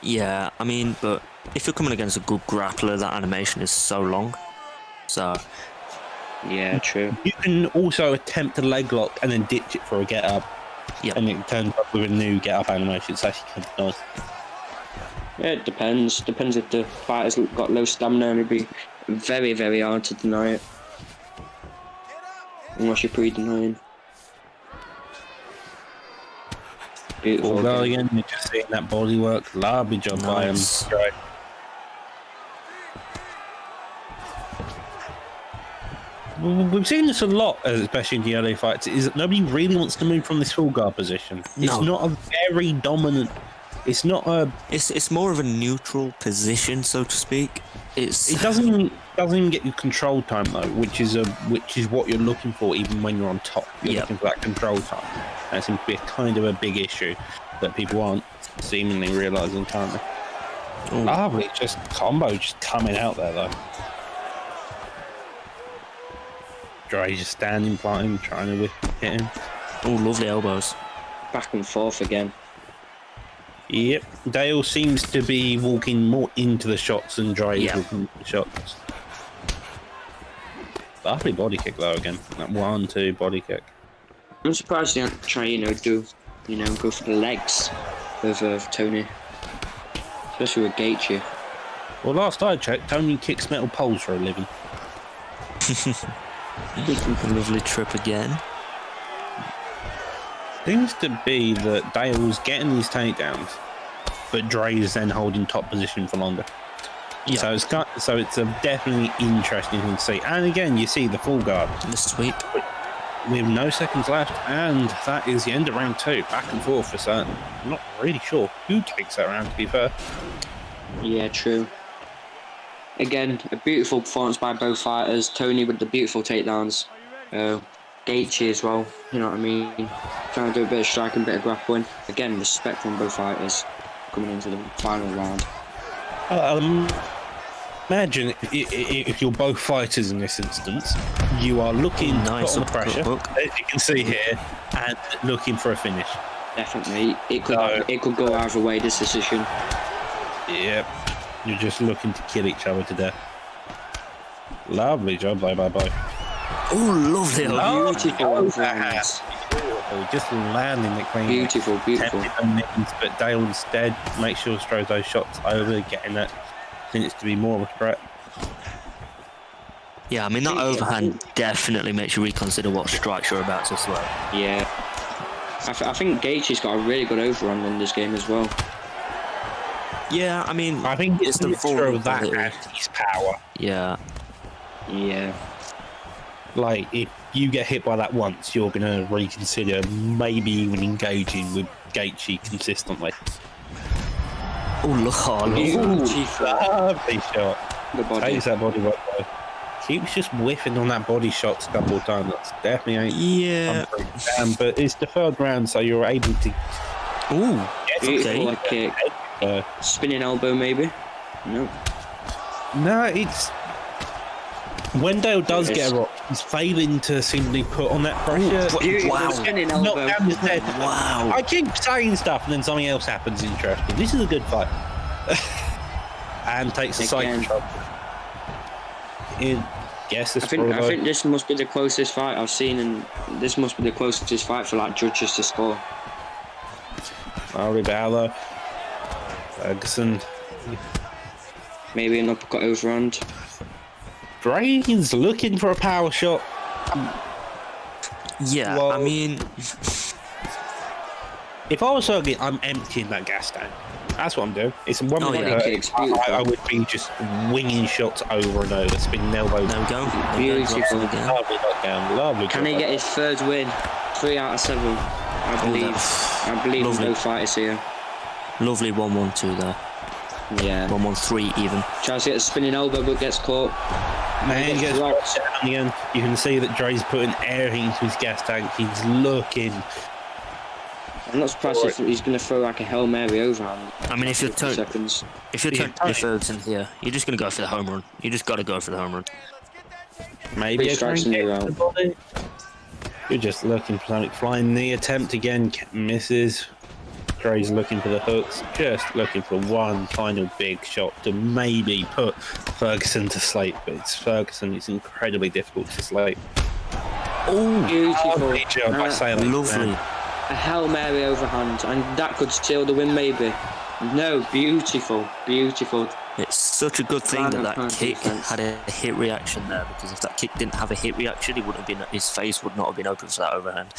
yeah, I mean, but if you're coming against a good grappler, that animation is so long. So, Yeah, true. You can also attempt a leg lock and then ditch it for a get up. yeah. And it turns up with a new get up animation. It's actually kind of nice. Yeah, it depends. Depends if the fighter's got low stamina, and it'd be very, very hard to deny it. Unless you're pre-denying. Beautiful. Although game. again, you're just seeing that body work. Lovely job by him. Nice. Right. We've seen this a lot, especially in the early fights, is that nobody really wants to move from this full guard position. It's No. not a very dominant. It's not a. It's more of a neutral position, so to speak. It doesn't even get you control time though, which is what you're looking for even when you're on top. You're Yep. looking for that control time. That seems to be a kind of a big issue that people aren't seemingly realising currently. Ooh. Lovely, just combo just coming out there though. Dre just standing by him, trying to hit him. Oh, lovely elbows. Back and forth again. Yep, Dale seems to be walking more into the shots than Dre Yeah. walking into the shots. Lovely body kick though again. That 1-2 body kick. I'm surprised they don't try, go for the legs of Tony. Especially with Gaethje. Well, last I checked, Tony kicks metal poles for a living. A lovely trip again. Seems to be that Dale's getting these takedowns, but Dre is then holding top position for longer. Yeah. So it's a definitely interesting thing to see. And again, you see the full guard The sweep. with no seconds left, and that is the end of round 2. Back and forth for certain. I'm not really sure who takes that round, to be fair. Yeah, true. Again, a beautiful performance by both fighters. Tony with the beautiful takedowns. Gaethje as well, you know what I mean? Trying to do a bit of striking, a bit of grappling. Again, respect from both fighters coming into the final round. Imagine if you're both fighters in this instance, you are looking Nice put on the pressure, uppercut hook. as you can see here, and looking for a finish. Definitely. It No. could go either way, this decision. Yep, you're just looking to kill each other to death. Lovely job though by both. Oh, lovely. Oh, Beautiful overhands. Oh, just landing it clean. Beautiful, beautiful. Tempted on knees, but Dale instead makes sure to throw those shots over, getting that thinks to be more of a threat. Yeah, I mean, that overhand definitely makes you reconsider what strikes you're about to throw. Yeah. I think Gaethje's got a really good overhand in this game as well. Yeah, I mean, I think it's the full mixture of that ability. and his power. Yeah. Yeah. Like, if you get hit by that once, you're going to reconsider maybe even engaging with Gaethje consistently. Oh, look, Lovely shot. The body. Takes that body right though. Keeps just whiffing on that body shots a couple of times. That's definitely ain't yeah. but it's the third round, so you're able to Ooh, get Beautiful leg kick. Spinning elbow, maybe? No. No, it's when Dale does get a rock, he's failing to simply put on that pressure. Wow. Spinning elbow. Knock down his head. Wow. I keep saying stuff and then something else happens interesting. This is a good fight. And takes the side Again. control. Yes, I think this must be the closest fight I've seen, and this must be the closest fight for like judges to score. Ari Balor, Ferguson. Maybe an uppercut overhand. Drane's looking for a power shot. Yeah, Well, I mean, if I was Fergie, I'm emptying that gas tank. That's what I'm doing. It's one Oh, minute. yeah. Kicks, I would be just winging shots over and over, spinning elbows. there we go. Beautiful. Lovely knockdown. Lovely. Can he get his third win? 3 out of 7. I believe in lovely. both fighters here. Lovely 1-1-2 there. Yeah. 1-1-3 even. Tries to get a spinning elbow but gets caught. Man, he gets rocked. down again. You can see that Dre's putting air into his gas tank. He's looking. I'm not surprised if he's going to throw like a Hail Mary overhand. I mean, if you're 50 seconds. Tony Ferguson here, you're just going to go for the home run. You just got to go for the home run. Maybe 3 a strikes crank and you're kick to the body. You're just looking for something. Flying knee attempt again. Misses. Dre's looking for the hooks. Just looking for one final big shot to maybe put Ferguson to sleep. But it's Ferguson. It's incredibly difficult to sleep. Oh, Beautiful. Lovely job by Salem. lovely. A Hail Mary overhand, and that could seal the win maybe. No, beautiful, beautiful. It's such a good thing that Prime kick defense. had a hit reaction there, because if that kick didn't have a hit reaction, he wouldn't have been. His face would not have been open for that overhand.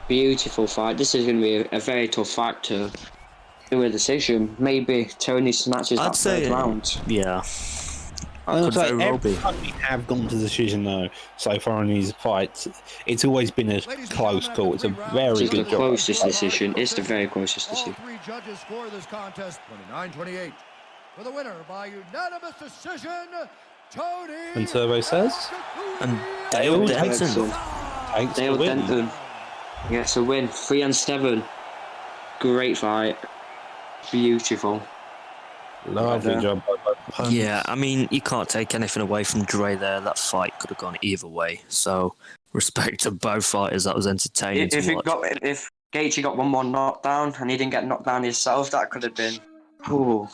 Beautiful fight. This is going to be a very tough fight to do a decision. Maybe Tony snatches I'd that say- third round. Yeah. I would Could say very well every be. time we have gone to decision though so far in these fights, it's always been a close call. It's a very It's the good job. closest decision. It's the very closest All decision. 3 judges score this contest 29-28. For the winner by unanimous decision, Tony. And Turbo says, And Dale Denton. Ferguson. takes the Dale win. Denton gets a win. 3-7. Great fight. Beautiful. Lovely Yeah. job by both opponents. Yeah, I mean, you can't take anything away from Dre there. That fight could have gone either way. So, respect to both fighters. That was entertaining to watch. If Gaethje got one more knockdown and he didn't get knocked down himself, that could have been. Ooh.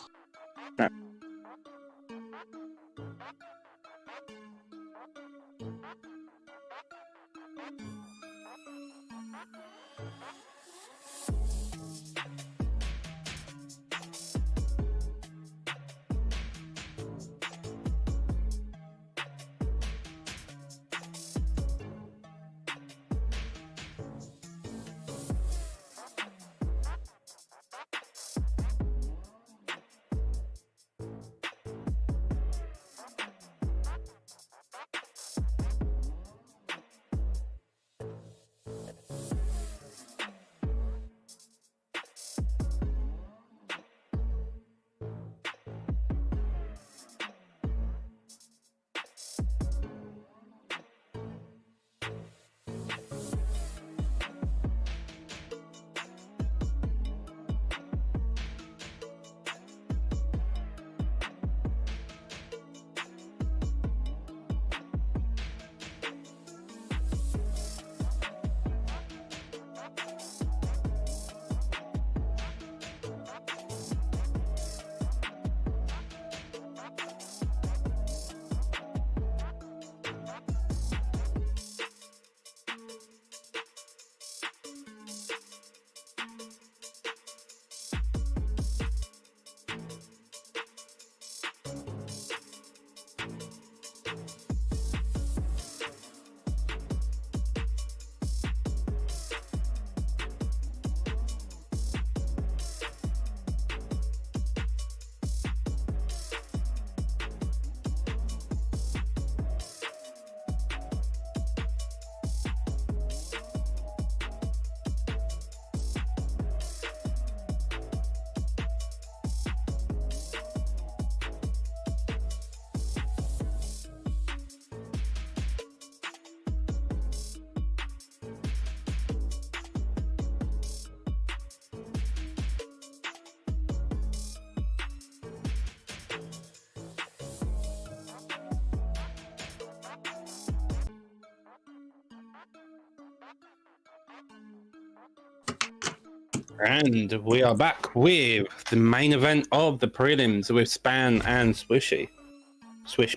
And we are back with the main event of the prelims with Span and Swish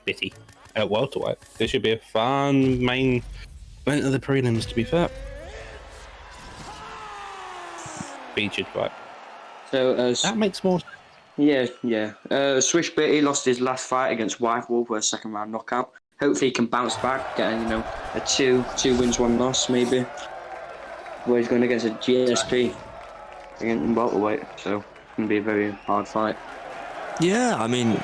Bitty at welterweight. This should be a fun main event of the prelims, to be fair. Featured fight. So, That makes more sense. yeah. Swish Bitty lost his last fight against White Wolf with a second round knockout. Hopefully he can bounce back, get a two wins, one loss maybe. Where he's going against a GSP in welterweight, so it's going to be a very hard fight. Yeah, I mean,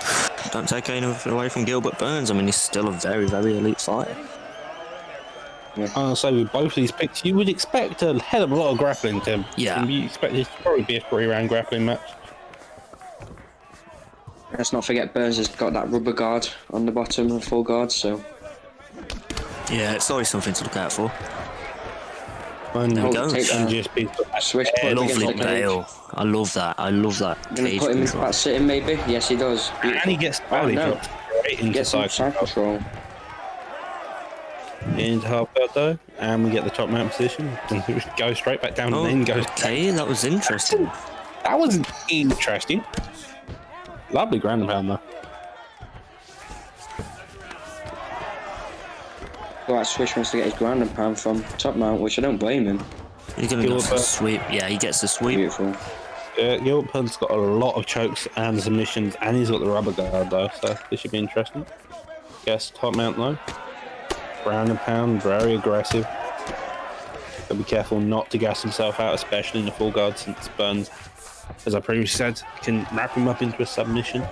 don't take anything away from Gilbert Burns. I mean, he's still a very, very elite fighter. I'll say with both of these picks, you would expect a hell of a lot of grappling to be expected to probably be a 3-round grappling match. Let's not forget Burns has got that rubber guard on the bottom of full guard, so... Yeah, it's always something to look out for. And There we go. Swish put him against Lovely the cage. bail. I love that. I love that. Gonna Cage put him in control. back sitting maybe? Yes, he does. And he gets body dropped straight into Get some side side control. into half guard though, and we get the top mount position. And we go straight back down and then goes. Okay, that was interesting. That was interesting. Lovely ground and pound though. Well, Swish wants to get his ground and pound from top mount, which I don't blame him. He's going to go for the sweep. Yeah, he gets the sweep. Beautiful. Gilbert Burns got a lot of chokes and submissions, and he's got the rubber guard though, so this should be interesting. Guess top mount though. Ground and pound, very aggressive. Gotta be careful not to gas himself out, especially in the full guard, since Burns, as I previously said, can wrap him up into a submission.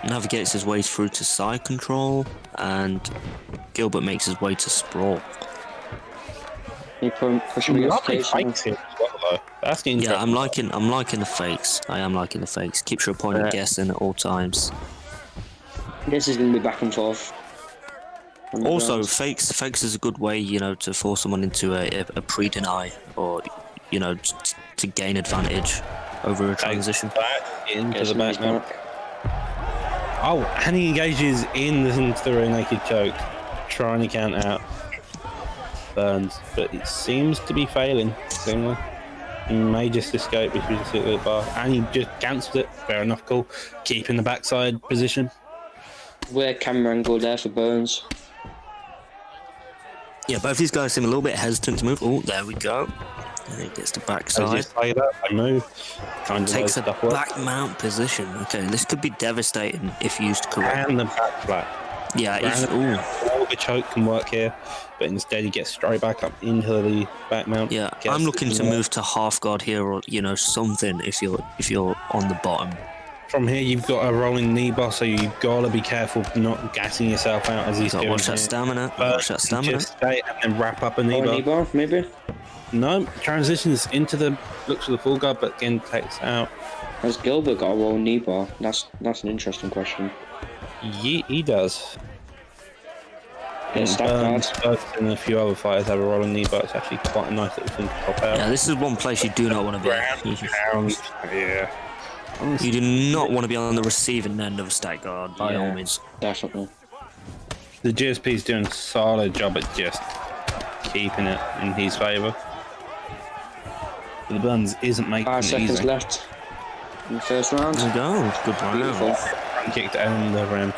Navigates his way through to side control, and Gilbert makes his way to sprawl. You push him against the Lovely cage. fakes here as well though. That's the interesting. Yeah, I'm liking the fakes. I am liking the fakes. Keeps your opponent guessing at all times. This is going to be back and forth. Also, fakes is a good way, to force someone into a pre-deny, or to gain advantage over a transition. Back into the back now. Oh, and he engages into the rear naked choke, trying to count out Burns, but it seems to be failing. Seemingly, he may just escape if you just hit the bar, and he just cancelled it. Fair enough, cool. Keeping the backside position. Weird camera angle there for Burns. Yeah, both these guys seem a little bit hesitant to move. Oh, there we go. And he gets the I backside. just play that, I move. Takes a back mount position. Okay, this could be devastating if used correctly. And the back flat. Yeah, All the choke can work here, but instead he gets straight back up into the back mount. yeah. Gets I'm looking to the- move to half guard here, or something if you're on the bottom. From here, you've got a rolling knee bar, so you've got to be careful not gassing yourself out as he's Gotta doing watch that here. stamina. But Watch that stamina. Just stay and then wrap up a knee Or bar. knee bar, maybe? No, transitions into the looks for the full guard, but again takes out. Has Gilbert got a roll knee bar? That's an interesting question. He does. Yeah, stack Burns, guard. and a few other fighters have a rolling knee bar. It's actually quite a nice little thing to pop out. Yeah, this is one place you do not want to be. Pound, yeah. You do not want to be on the receiving end of a stack guard, by all means. Definitely. The GSP's doing a solid job at just keeping it in his favour. The Burns isn't making 5 it seconds easy. left in the first round. There we go. Good Beautiful. round. Front kick to end the round.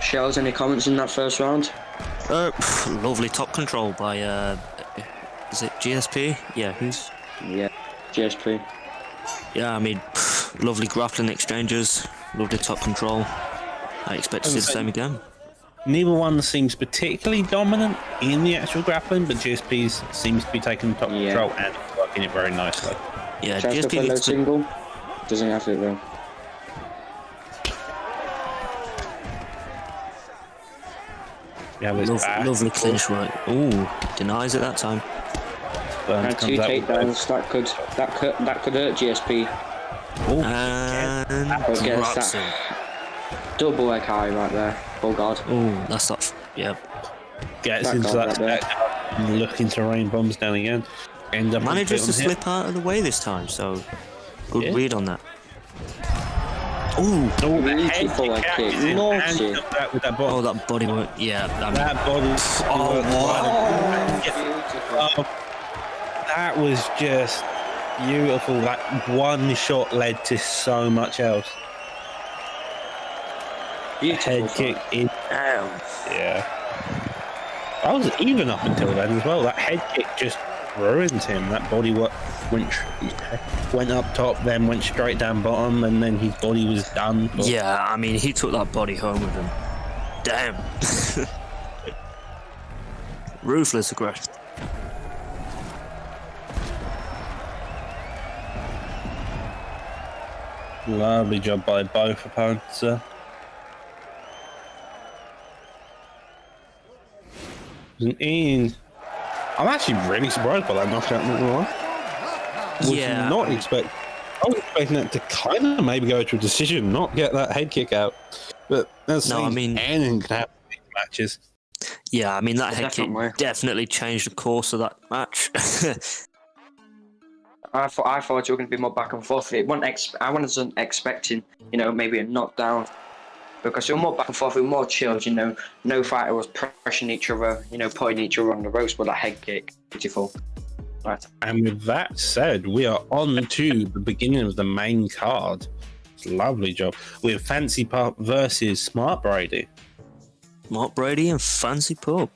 Shells, any comments in that first round? Lovely top control by, is it GSP? Yeah, who's... Yeah, GSP. Yeah, I mean, lovely grappling exchanges, lovely top control. I expect to see the same again. Neither one seems particularly dominant in the actual grappling, but GSP seems to be taking top control and working it very nicely. Yeah, Tries to GSP play low needs to... single. Doesn't have it though. Yeah, his back. Lovely clinch work. Ooh, denies it that time. Burns Had comes 2 out with takedowns. That could hurt GSP. And But gets drops that it. double leg high right there. Oh god. Ooh, that's not... Yeah. gets Back into on that right there. stack and looking to rain bombs down again. End up Manages to on hit. slip out of the way this time, so good Yeah. read on that. Ooh, Oh, the Really head full leg kick kick. is in Naughty. hand of that with that oh, body. that body work. Yeah, I mean, That body. Oh, Beautiful. Oh, that was just Beautiful. That one shot led to so much else. Head kick in. Yeah. That was even up until then as well. That head kick just ruined him. That body went up top, then went straight down bottom, and then his body was done. Yeah, I mean, he took that body home with him. Damn. Ruthless aggression. Lovely job by both opponents, sir. I'm actually really surprised by that knockout. Yeah. I was expecting that to kind of maybe go to a decision, not get that head kick out. But that's anything can happen in these matches. Yeah, I mean, that head kick Definitely. definitely changed the course of that match. I thought it was going to be more back and forth. I wasn't expecting, maybe a knockdown, because it was more back and forth, it was more chilled. No fighter was pressuring each other, putting each other on the ropes. But that head kick, beautiful. Right. And with that said, we are on to the beginning of the main card. It's a lovely job. We have Fancy Pup versus Smart Brady. Smart Brady and Fancy Pup.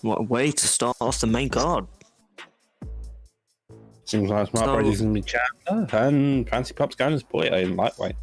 What a way to start off the main card. Seems like Smart Brady's going to be Chandler, and Fancy Pup's going as Boy in lightweight.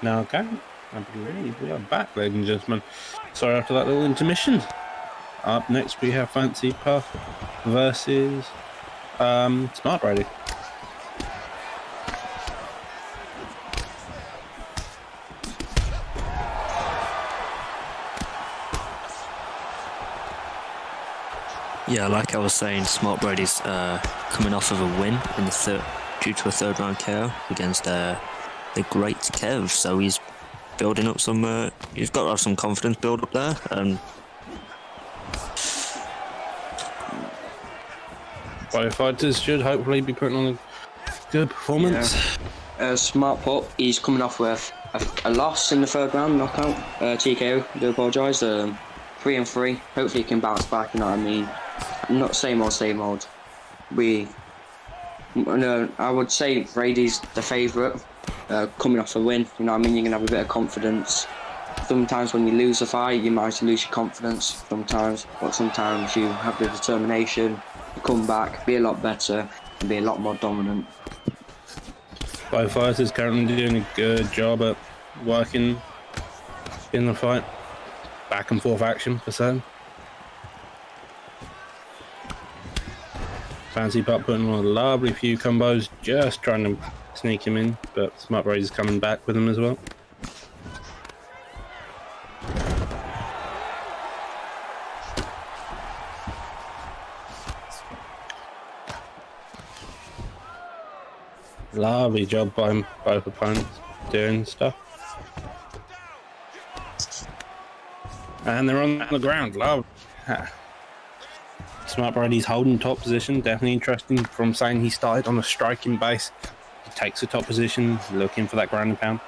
Now, okay, I believe we are back, ladies and gentlemen. Sorry after that little intermission. Up next, we have Fancy Puff versus Smart Brady. Yeah, like I was saying, Smart Brady's coming off of a win in the due to a third round KO against the great Kev. So he's building up some. He's got to have some confidence build up there. Both fighters should hopefully be putting on a good performance. Yeah. Smart Pup, he's coming off with a loss in the third round knockout. TKO, I do apologise. 3-3. Hopefully he can bounce back. You know what I mean? Not same old. I would say Brady's the favourite. Coming off a win, you know what I mean? You're gonna have a bit of confidence. Sometimes when you lose a fight, you might lose your confidence. Sometimes, but sometimes you have the determination to come back, be a lot better, and be a lot more dominant. Both fighters currently doing a good job at working in the fight. Back and forth action for certain. Fancy Pup putting on a lovely few combos, just trying to sneak him in, but Smart Brady's coming back with him as well. Lovely job by both opponents doing stuff. And they're on the ground. Love. Smart Brady's holding top position. Definitely interesting from saying he started on a striking base. He takes the top position, looking for that ground and pound.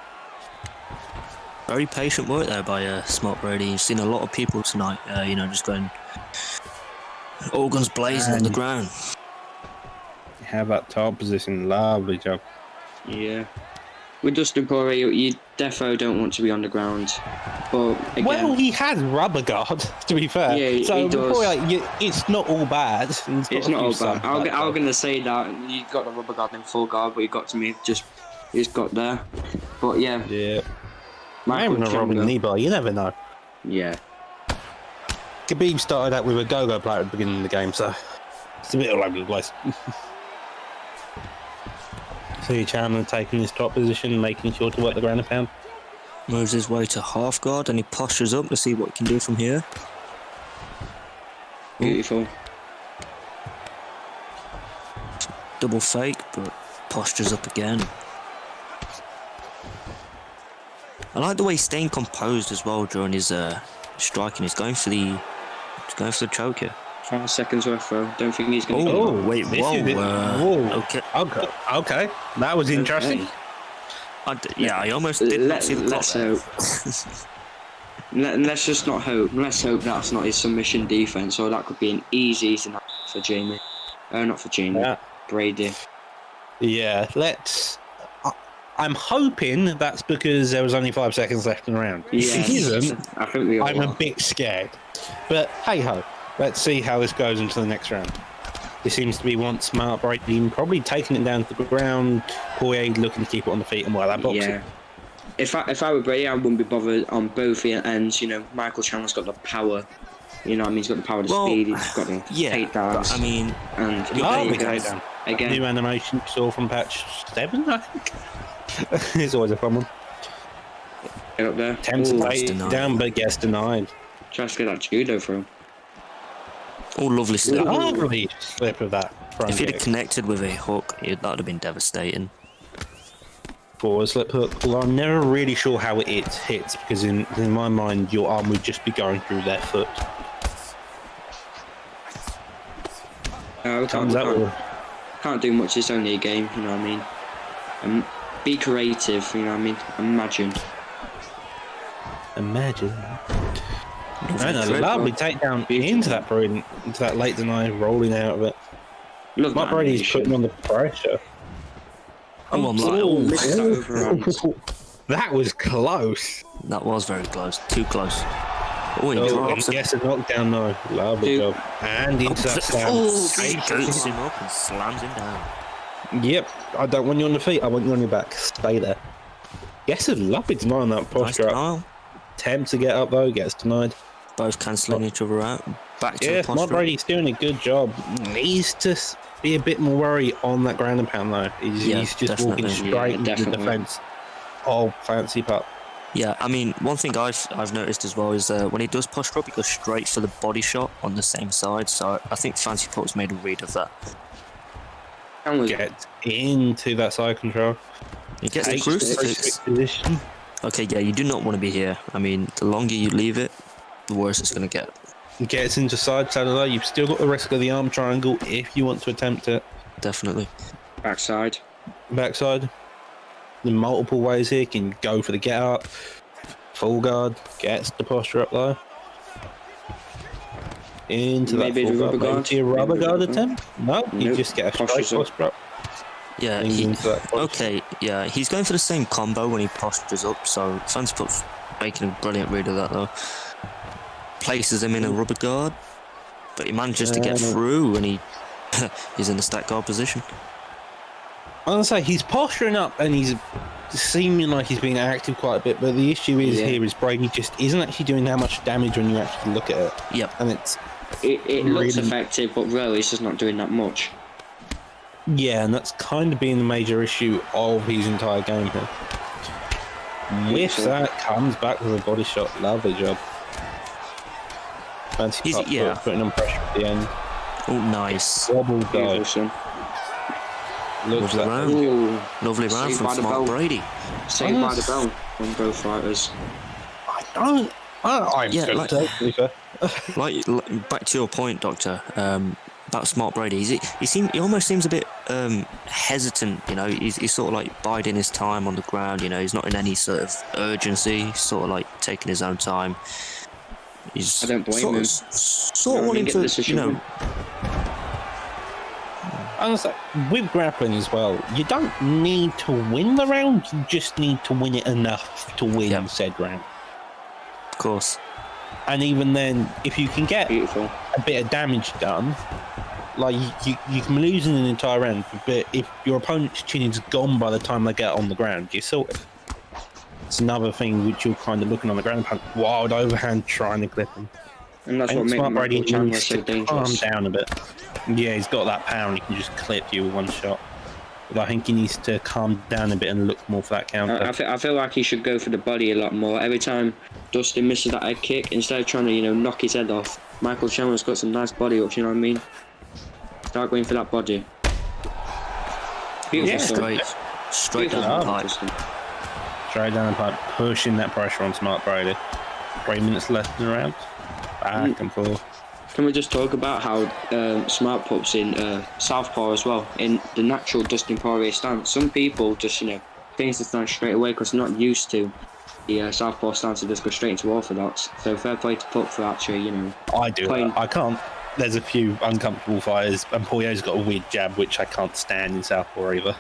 Very patient work there by Smart Brady. You've seen a lot of people tonight, just going all guns blazing on the ground. Have that top position. Lovely job. Yeah. With Dustin Poirier, you defo don't want to be on the ground. But again, Well, he has rubber guard, to be fair. Yeah, so he does. It's not all bad. it's not all bad. I was going to say that you got the rubber guard in full guard, but you got to me just got there. But yeah. Yeah. Michael Maybe not rubbing Chandler. knee bar. You never know. Yeah. Khabib started out with a go-go player at the beginning of the game, so it's a bit all over the place. See Chandler taking his top position, making sure to work the ground and pound. Moves his way to half guard and he postures up to see what he can do from here. Beautiful. Double fake, but postures up again. I like the way he's staying composed as well during his striking. He's going for the choke here. 5 seconds worth, though. Don't think he's going to Oh, wait, whoa. Okay. That was interesting. I almost did not see the clock Let's there. hope. Let's just not hope. Let's hope that's not his submission defense, or that could be an easy night for Jamie. Not for Jamie. Yeah. Brady. Yeah, I'm hoping that's because there was only 5 seconds left in the round. Yeah, If it isn't, I think we all I'm a are. bit scared. But hey-ho, let's see how this goes into the next round. This seems to be one Smart Brady probably taking it down to the ground. Poirier looking to keep it on the feet and while that boxing. Yeah. If I were Brady, I wouldn't be bothered on both ends. Michael Chandler's got the power. He's got the power, the speed. He's got the takedowns. I mean, and Lovely he goes takedown. again. New animation you saw from patch 7, I think. It's always a fun one. Get up there. Attempts to take it down, but gets denied. Try to get that judo through. all lovely stuff. Lovely slip of that front If he'd have kick. connected with a hook, that would have been devastating. Forward slip hook. Although I'm never really sure how it hits, because in my mind, your arm would just be going through their foot. Can't do much. It's only a game. You know what I mean? Be creative. You know what I mean? Imagine. And a lovely takedown into that late deny, rolling out of it. Love Mark that Brady's animation. putting on the pressure. Oh, I'm like, Missed that overhand. That was close. that was very close. Too close. Oh, he Oh, drops it. yes, a knockdown though. Lovely Dude. job. And into that slam. He goats him up and slams him down. Yep, I don't want you on the feet. I want you on your back. Stay there. Yes, a lovely deny on that Nice posture up. denial. Attempt to get up though, gets denied. Both cancelling each other out. Back to the Yes, Mark posture. Brady's doing a good job. Needs to be a bit more worried on that ground and pound though. He's just walking definitely. straight into the definitely. defence. Oh, fancy pup. Yeah, I mean, one thing I've noticed as well is when he does posture up, he goes straight for the body shot on the same side. So I think Fancy Pup's made a read of that. Get into that side control. He gets the Takes crucifix. position. Okay, yeah, you do not want to be here. I mean, the longer you leave it, the worse it's going to get. Gets into side saddle. You've still got the risk of the arm triangle if you want to attempt it. Definitely. Backside. Backside. In multiple ways here. Can go for the get up. Full guard. Gets the posture up though. Into Maybe that the full rubber guard. guard. Maybe a rubber Maybe the guard rubber guard. attempt. No, you Nope. just get a straight Postures up. posture up. Yeah, Into that posture. okay, yeah, he's going for the same combo when he postures up, so Fancy Pup's making a brilliant read of that though. Places him in a rubber guard, but he manages to get through, and he's in the stack guard position. I'm gonna say he's posturing up and he's seeming like he's being active quite a bit, but the issue is here is Brady just isn't actually doing that much damage when you actually look at it. Yep. And it looks effective, but really it's just not doing that much. Yeah, and that's kind of been the major issue of his entire game here. With that, comes back with a body shot. Lovely job. Fancy pop, putting on pressure at the end. Oh, nice. Wobble go. Looks Lovely round. Ooh. Lovely round from Smart Brady. Saved by the bell from both fighters. I'm like back to your point, Doctor, about Smart Brady. He almost seems a bit hesitant. You know, he's sort of like biding his time on the ground. You know, he's not in any sort of urgency. He's sort of like taking his own time. I don't blame him. Sort of wanting to, you know. Honestly, with grappling as well, you don't need to win the round. You just need to win it enough to win said round. Of course. And even then, if you can get Beautiful. a bit of damage done, like you can lose in an entire round, but if your opponent's chin is gone by the time they get on the ground, you're sorted. It's another thing which you're kind of looking on the ground, wild overhand trying to clip him. And that's what Smart makes Brady Chandler needs so to dangerous. calm down a bit. Yeah, he's got that power and he can just clip you with one shot. But I think he needs to calm down a bit and look more for that counter. I feel like he should go for the body a lot more. Every time Dustin misses that head kick, instead of trying to, you know, knock his head off, Michael Chandler's got some nice body ups, you know what I mean? Start going for that body. Beautiful. Yeah, straight down the pipe. Straight down the pipe, pushing that pressure on Smart Brady. 3 minutes left in the round. Back and forth. Can we just talk about how Smart puts in southpaw as well, in the natural Dustin Poirier stance? Some people just, you know, change the stance straight away because they're not used to the southpaw stance and just go straight into orthodox. So fair play to Puck for actually, you know. I do. I can't. There's a few uncomfortable fighters, and Poirier's got a weird jab which I can't stand in southpaw either.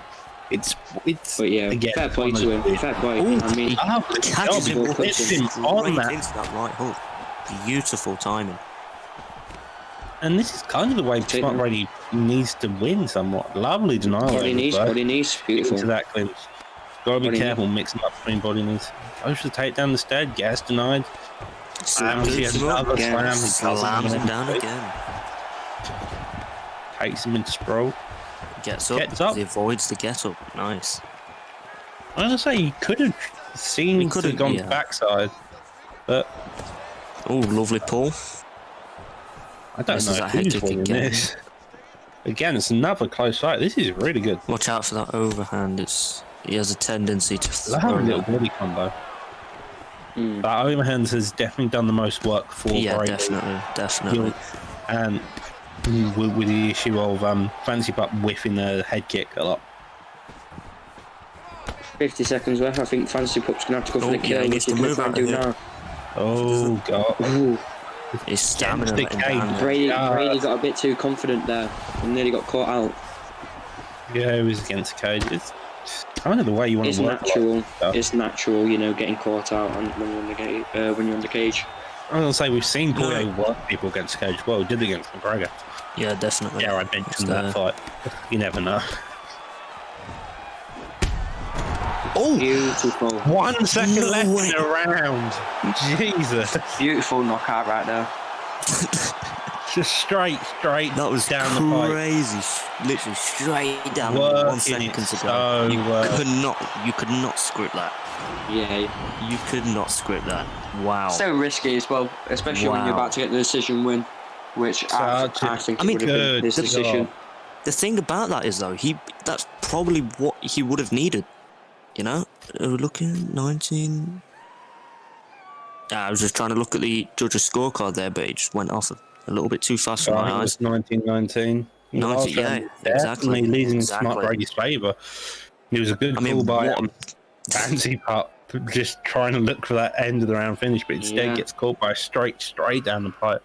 It's. But yeah, again, fair play to him. Fair play. Ooh, I mean, he catches him, puts him straight on that. into that right hook. Beautiful timing. And this is kind of the way Smart Brady needs to win somewhat. Lovely denial. Body knees, beautiful. Into that clinch. Got to be careful mixing up between body knees. Goes for the takedown instead. Gas denied. Slams him another slam. Slams him down again. Takes him into sprawl. Gets up. He avoids the get up. Nice. I was gonna say he could have seen to have gone backside, but oh, lovely pull. I don't know who's winning this. Again, it's another close fight. This is really good. Watch out for that overhand. He has a tendency to throw a little body combo. That overhand has definitely done the most work for Brady. Definitely. And with the issue of Fancy Pup whiffing the head kick a lot. 50 seconds left. I think Fancy Pup's going to have to go for the kill. He needs to move out of here. now. Oh, God. Ooh. His stamina. Brady got a bit too confident there and nearly got caught out. Yeah, it was against the cage. It's kind of the way you want to work. It's natural, you know, getting caught out when you're on the cage. I'm going to say we've seen Poirier work people against the cage. Well, he did against McGregor. Yeah, definitely. Yeah, I mentioned that fight. You never know. Oh, beautiful. 1 second left in the round. Jesus. Beautiful knockout right there. Just straight that was down the pipe. Crazy. Literally straight down. 1 second to go. You could not script that. Yeah. You could not script that. Wow. So risky as well, especially when you're about to get the decision win, which I think it would have been his decision. The thing about that is, though, that's probably what he would have needed. You know, we're looking 19. I was just trying to look at the judge's scorecard there, but it just went off a little bit too fast for my eyes. 19-19. 19, yeah, exactly. Leading in Smart Brady's favour. It was a good call by Fancy Pup, just trying to look for that end of the round finish, but instead gets caught by straight down the pipe.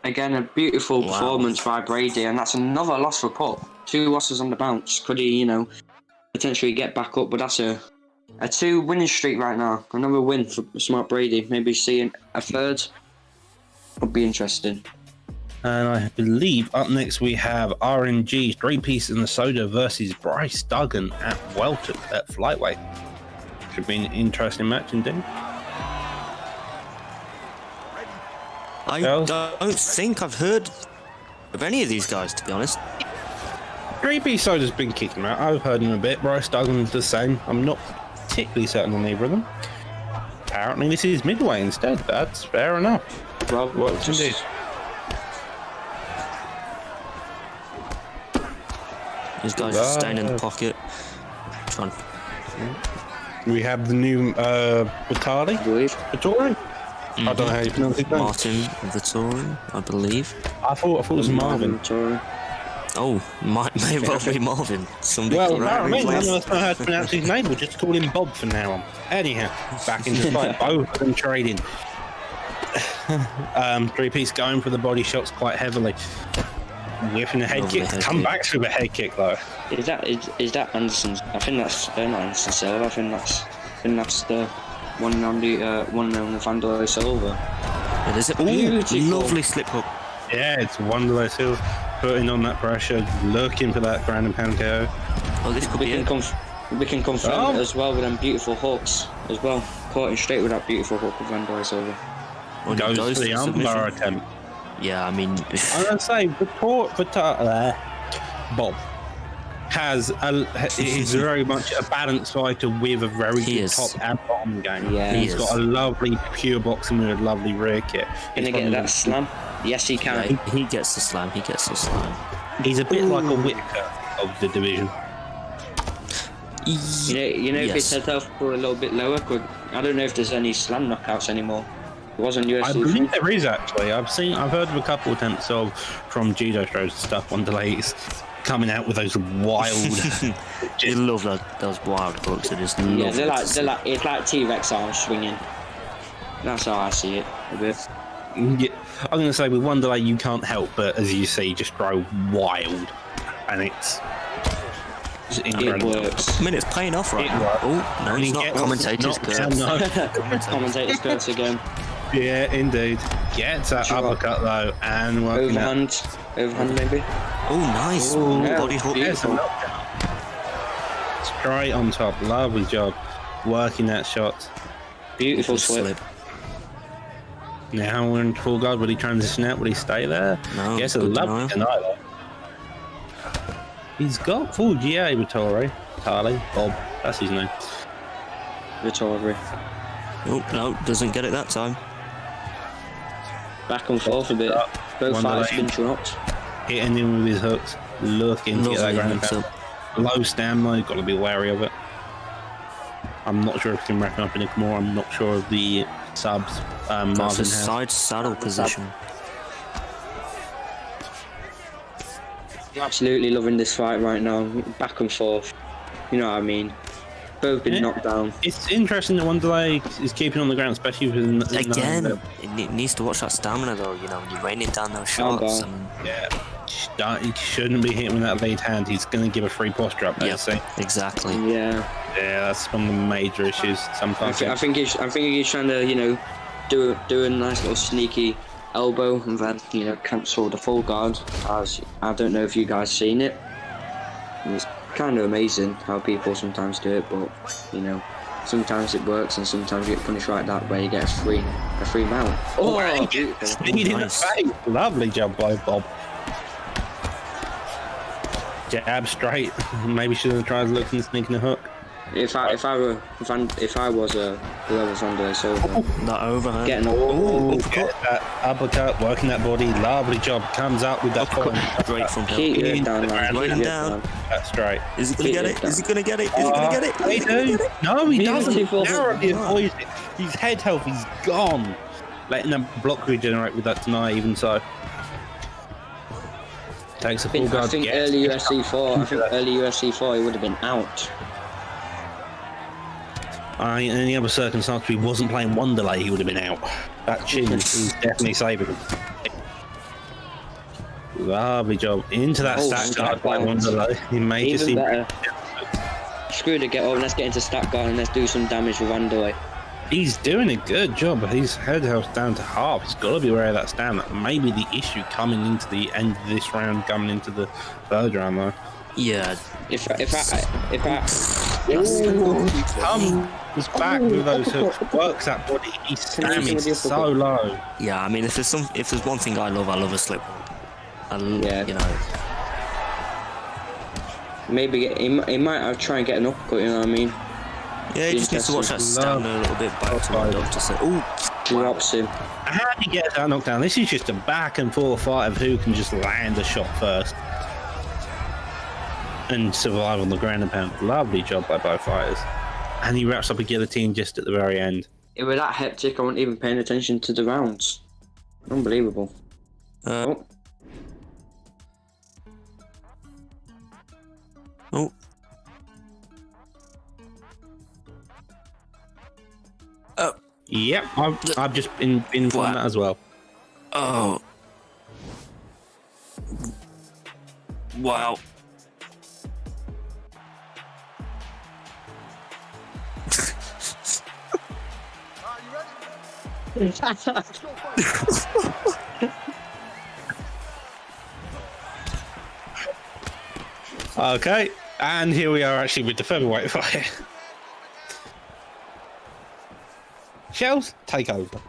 Again, a beautiful performance by Brady, and that's another loss for Pup. 2 losses on the bounce. Could he, you know, potentially get back up? But that's a A 2 winning streak right now. Another win for Smart Brady. Maybe seeing a third would be interesting. And I believe up next we have RNG, 3 pieces in the soda versus Bryce Duggan at welter at flyweight. Should be an interesting match indeed. I Girls? don't think I've heard of any of these guys, to be honest. 3-piece soda's been kicking out. I've heard him a bit. Bryce Duggan's the same. I'm not particularly certain on either of them. Apparently this is midway instead. That's fair enough. Well, What's indeed. These guys are staying in the pocket. Trying. We have the new Vitali. Vittori? I don't know how you pronounce his name. Martin Vittori, I believe. I thought it was Marvin. Oh, may well be Marvin. Somebody Well, correct me, apparently none of please. us know how to pronounce his name. We'll just call him Bob from now on. Anyhow, back into the fight. Both of them trading. 3-piece going for the body shots quite heavily. Whiffing the head Lovely kick. head Come kick. back with a head kick though. Is that Anderson's? I think that's not Anderson Silva. I think that's the one and only Vanderlei Silva. It is a Beautiful. lovely slip hook. Yeah, it's Wanderlei Hill putting on that pressure, looking for that ground and pound KO. Oh, this could We be can it. we can confirm Oh. it as well with them beautiful hooks as well. Caught him straight with that beautiful hook of Vanderlei Silva. Well, he Goes for the submission. armbar attempt. Yeah, I mean, I'm gonna say Bob is very much a balanced fighter with a very He good is. top and bottom game. Yeah. He He's is. got a lovely pure boxing with a lovely rear kick. Gonna get that slam? Yes, he yeah, can. he gets the slam. He gets the slam. He's a bit like a Whitaker of the division. You know, if his Yes. head health were a little bit lower, I don't know if there's any slam knockouts anymore. It wasn't I UFC. believe there is actually. I've heard of a couple attempts from judo shows and stuff. Wanderlei's coming out with those wild. You love those wild hooks. I just love Yeah, it. it's like T-Rex arms swinging. That's how I see it a bit. Yeah, I'm going to say with Wanderlei you can't help but, as you see, just grow wild, and it's It incredible. works. I mean, it's paying off right It now. works. Oh, no, And it's he not. gets Commentators knocked curse. down, no. Commentator's curse again. Yeah, indeed. Gets that Sure. uppercut though, and working out. Overhand maybe. Oh, nice. Ooh, yeah. Body hook. There's a knockdown. Straight on top, lovely job working that shot. Beautiful Beautiful slip. Now we're in full guard. Will he transition out? Will he stay there? No, Yes, a good lovely denial. denial. He's got full GA Vittori. Bob, that's his name. Vittori. Oh, no, doesn't get it that time. Back and forth a bit. Both Wanderlei. fighters been dropped. Hitting him with his hooks, looking to get that Lovely ground and mix pound. up. Low stamina, you've got to be wary of it. I'm not sure if he can wrap up in more. I'm not sure of the subs That's Marvin a has. side saddle position. I'm absolutely loving this fight right now. Back and forth. You know what I mean? Both been Yeah. knocked down. It's interesting that Wanderlei is keeping on the ground, especially with Again, it needs to watch that stamina though, you know, when you're raining down those shots. God. And He shouldn't be hitting with that lead hand. He's going to give a free posture up there. Yep. So exactly. Yeah. yeah, that's one of the major issues I sometimes. think he's trying to, you know, do a nice little sneaky elbow and then, you know, cancel the full guard. As I don't know if you guys seen it. It's kind of amazing how people sometimes do it, but you know, sometimes it works and sometimes you get punished like that where you get a free mount. Oh, beautiful. Speed in the Nice. face. Lovely job by Bob. Jab straight. Maybe should have tried looking sneaking a hook. If I was whoever Vanderlei Silva, That overhand. getting a Ooh, get that uppercut, working that body. Lovely job. Comes out with that point. Great from keep him. your head down, man. Waiting Keep your head down. That's straight. Is he gonna Keep get it it? Is he gonna get it? Is he gonna get it? They Is he gonna do. get it? No, he doesn't. Beautiful. Narrowly avoids it. His head health is gone. Letting that block regenerate with that deny, even so. Takes a full I guard. think gets- early UFC 4, he would have been out. In any other circumstance, if he wasn't playing Wanderlei, he would have been out. That chin is definitely saving him. Lovely job. Into that Oh, stack guard by stack guard. Wanderlei. He made you see. Even better. screw the get up. Let's get into stack guard and let's do some damage with Andoi. He's doing a good job, but his head health down to half. He's got to be aware of that stamina. Maybe the issue coming into the end of this round, coming into the third round, though. Yeah. Comes back with those hooks, works that body. He's slamming so low. Yeah, I mean, if there's one thing I love a slip. Yeah. You know. Maybe he might try and get an uppercut. You know what I mean? Yeah, he just needs to watch that stamina a little bit back to my doctor. So, ooh, drops him. How do you get that knockdown? This is just a back and forth fight of who can just land a shot first and survive on the ground and pound. Lovely job by both fighters. And he wraps up a guillotine just at the very end. It was that hectic. I wasn't even paying attention to the rounds. Unbelievable. Oh. Yep, I've just been informed that as well. Oh. Wow. Okay, and here we are actually with the featherweight fight. Shells, take over.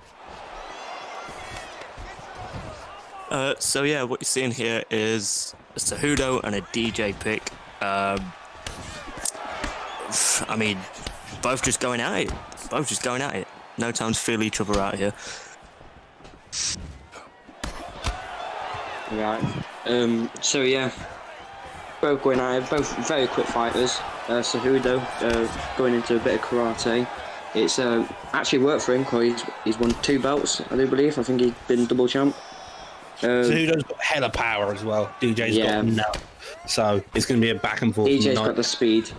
So yeah, what you're seeing here is a Cejudo and a DJ pick. I mean, both just going at it. No time to feel each other out here. Right. So yeah, both going at it. Both very quick fighters. Cejudo going into a bit of karate. It's actually worked for him because he's won 2 belts, I do believe. I think he's been double champ. Cejudo's got hella power as well. DJ's got no. So it's going to be a back and forth. DJ's got the speed.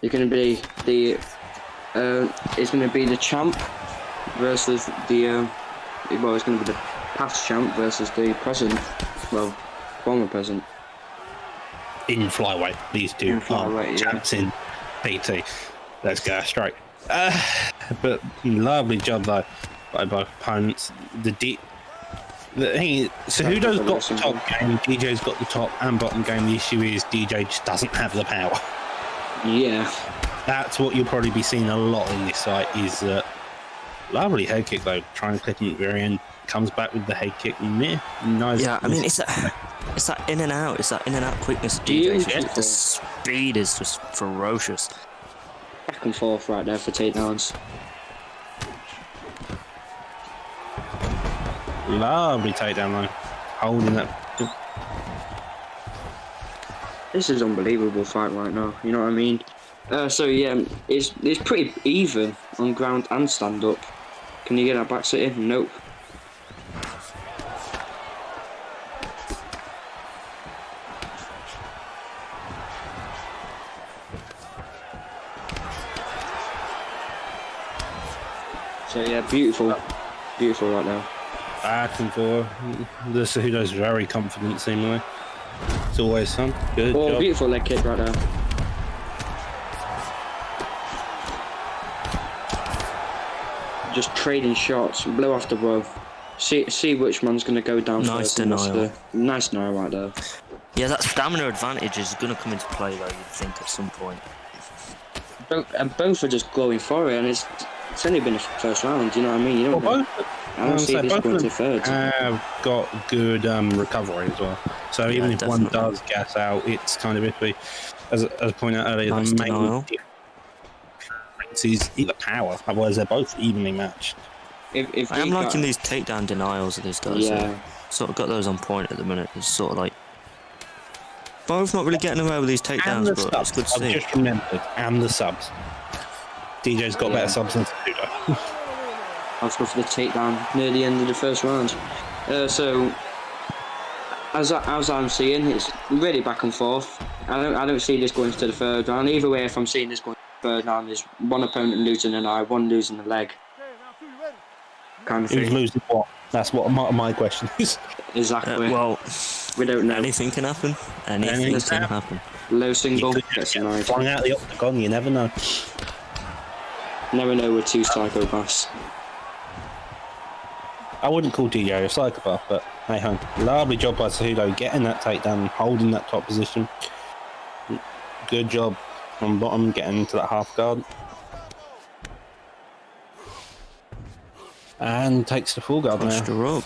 It's going to be the champ versus the it's going to be the past champ versus the present, former present. In flyweight, these two are champs in PT. Let's go straight. But lovely job though by both opponents. The thing is, Cejudo's got the top game, DJ's got the top and bottom game. The issue is DJ just doesn't have the power. Yeah. That's what you'll probably be seeing a lot in this fight is lovely head kick though, trying to clip him at the very end. Comes back with the head kick and nice. Yeah, I mean it's that in and out, quickness of DJ. The speed is just ferocious. Back and forth right there for takedowns. Lovely takedown though, holding that. This is unbelievable fight right now. You know what I mean? So yeah, it's pretty even on ground and stand up. Can you get that back sit in? Nope. So yeah, beautiful right now. Back and forth. The Cejudo's very confident seemingly. It's always fun. Good job. Beautiful leg kick right there. Just trading shots, blow after blow. See which one's going to go down nice first. Denial. Nice denial right there. Yeah, that stamina advantage is going to come into play though, you'd think, at some point. Both are just going for it, and it's only been the first round, you know what I mean? You don't I don't see this going to third. Have got good recovery as well. So even if one does gas out, it's kind of iffy. As I pointed out earlier, nice the main denial. difference is either power, otherwise they're both evenly matched. If I am liking these takedown denials of these guys. Yeah. Sort of got those on point at the minute. It's sort of like both not really getting away with these takedowns, but subs, it's good to see. I've just remembered, and the subs. DJ's got better subs than Cejudo. Let's go for the takedown near the end of the first round. So, as I'm seeing, it's really back and forth. I don't see this going to the third round. Either way, if I'm seeing this going to the third round, there's one opponent losing an eye, one losing a leg. Kind of Who's thing. losing what? That's what my question is. Exactly. Well, we don't know. anything can happen. Anything can happen. Low single You could gets get annoyed. flung out the octagon, you never know. Never know with two psychopaths. I wouldn't call DJ a psychopath, but hey ho. Lovely job by Cejudo getting that takedown, holding that top position. Good job on bottom, getting into that half guard. And takes the full guard Pushed now. her up.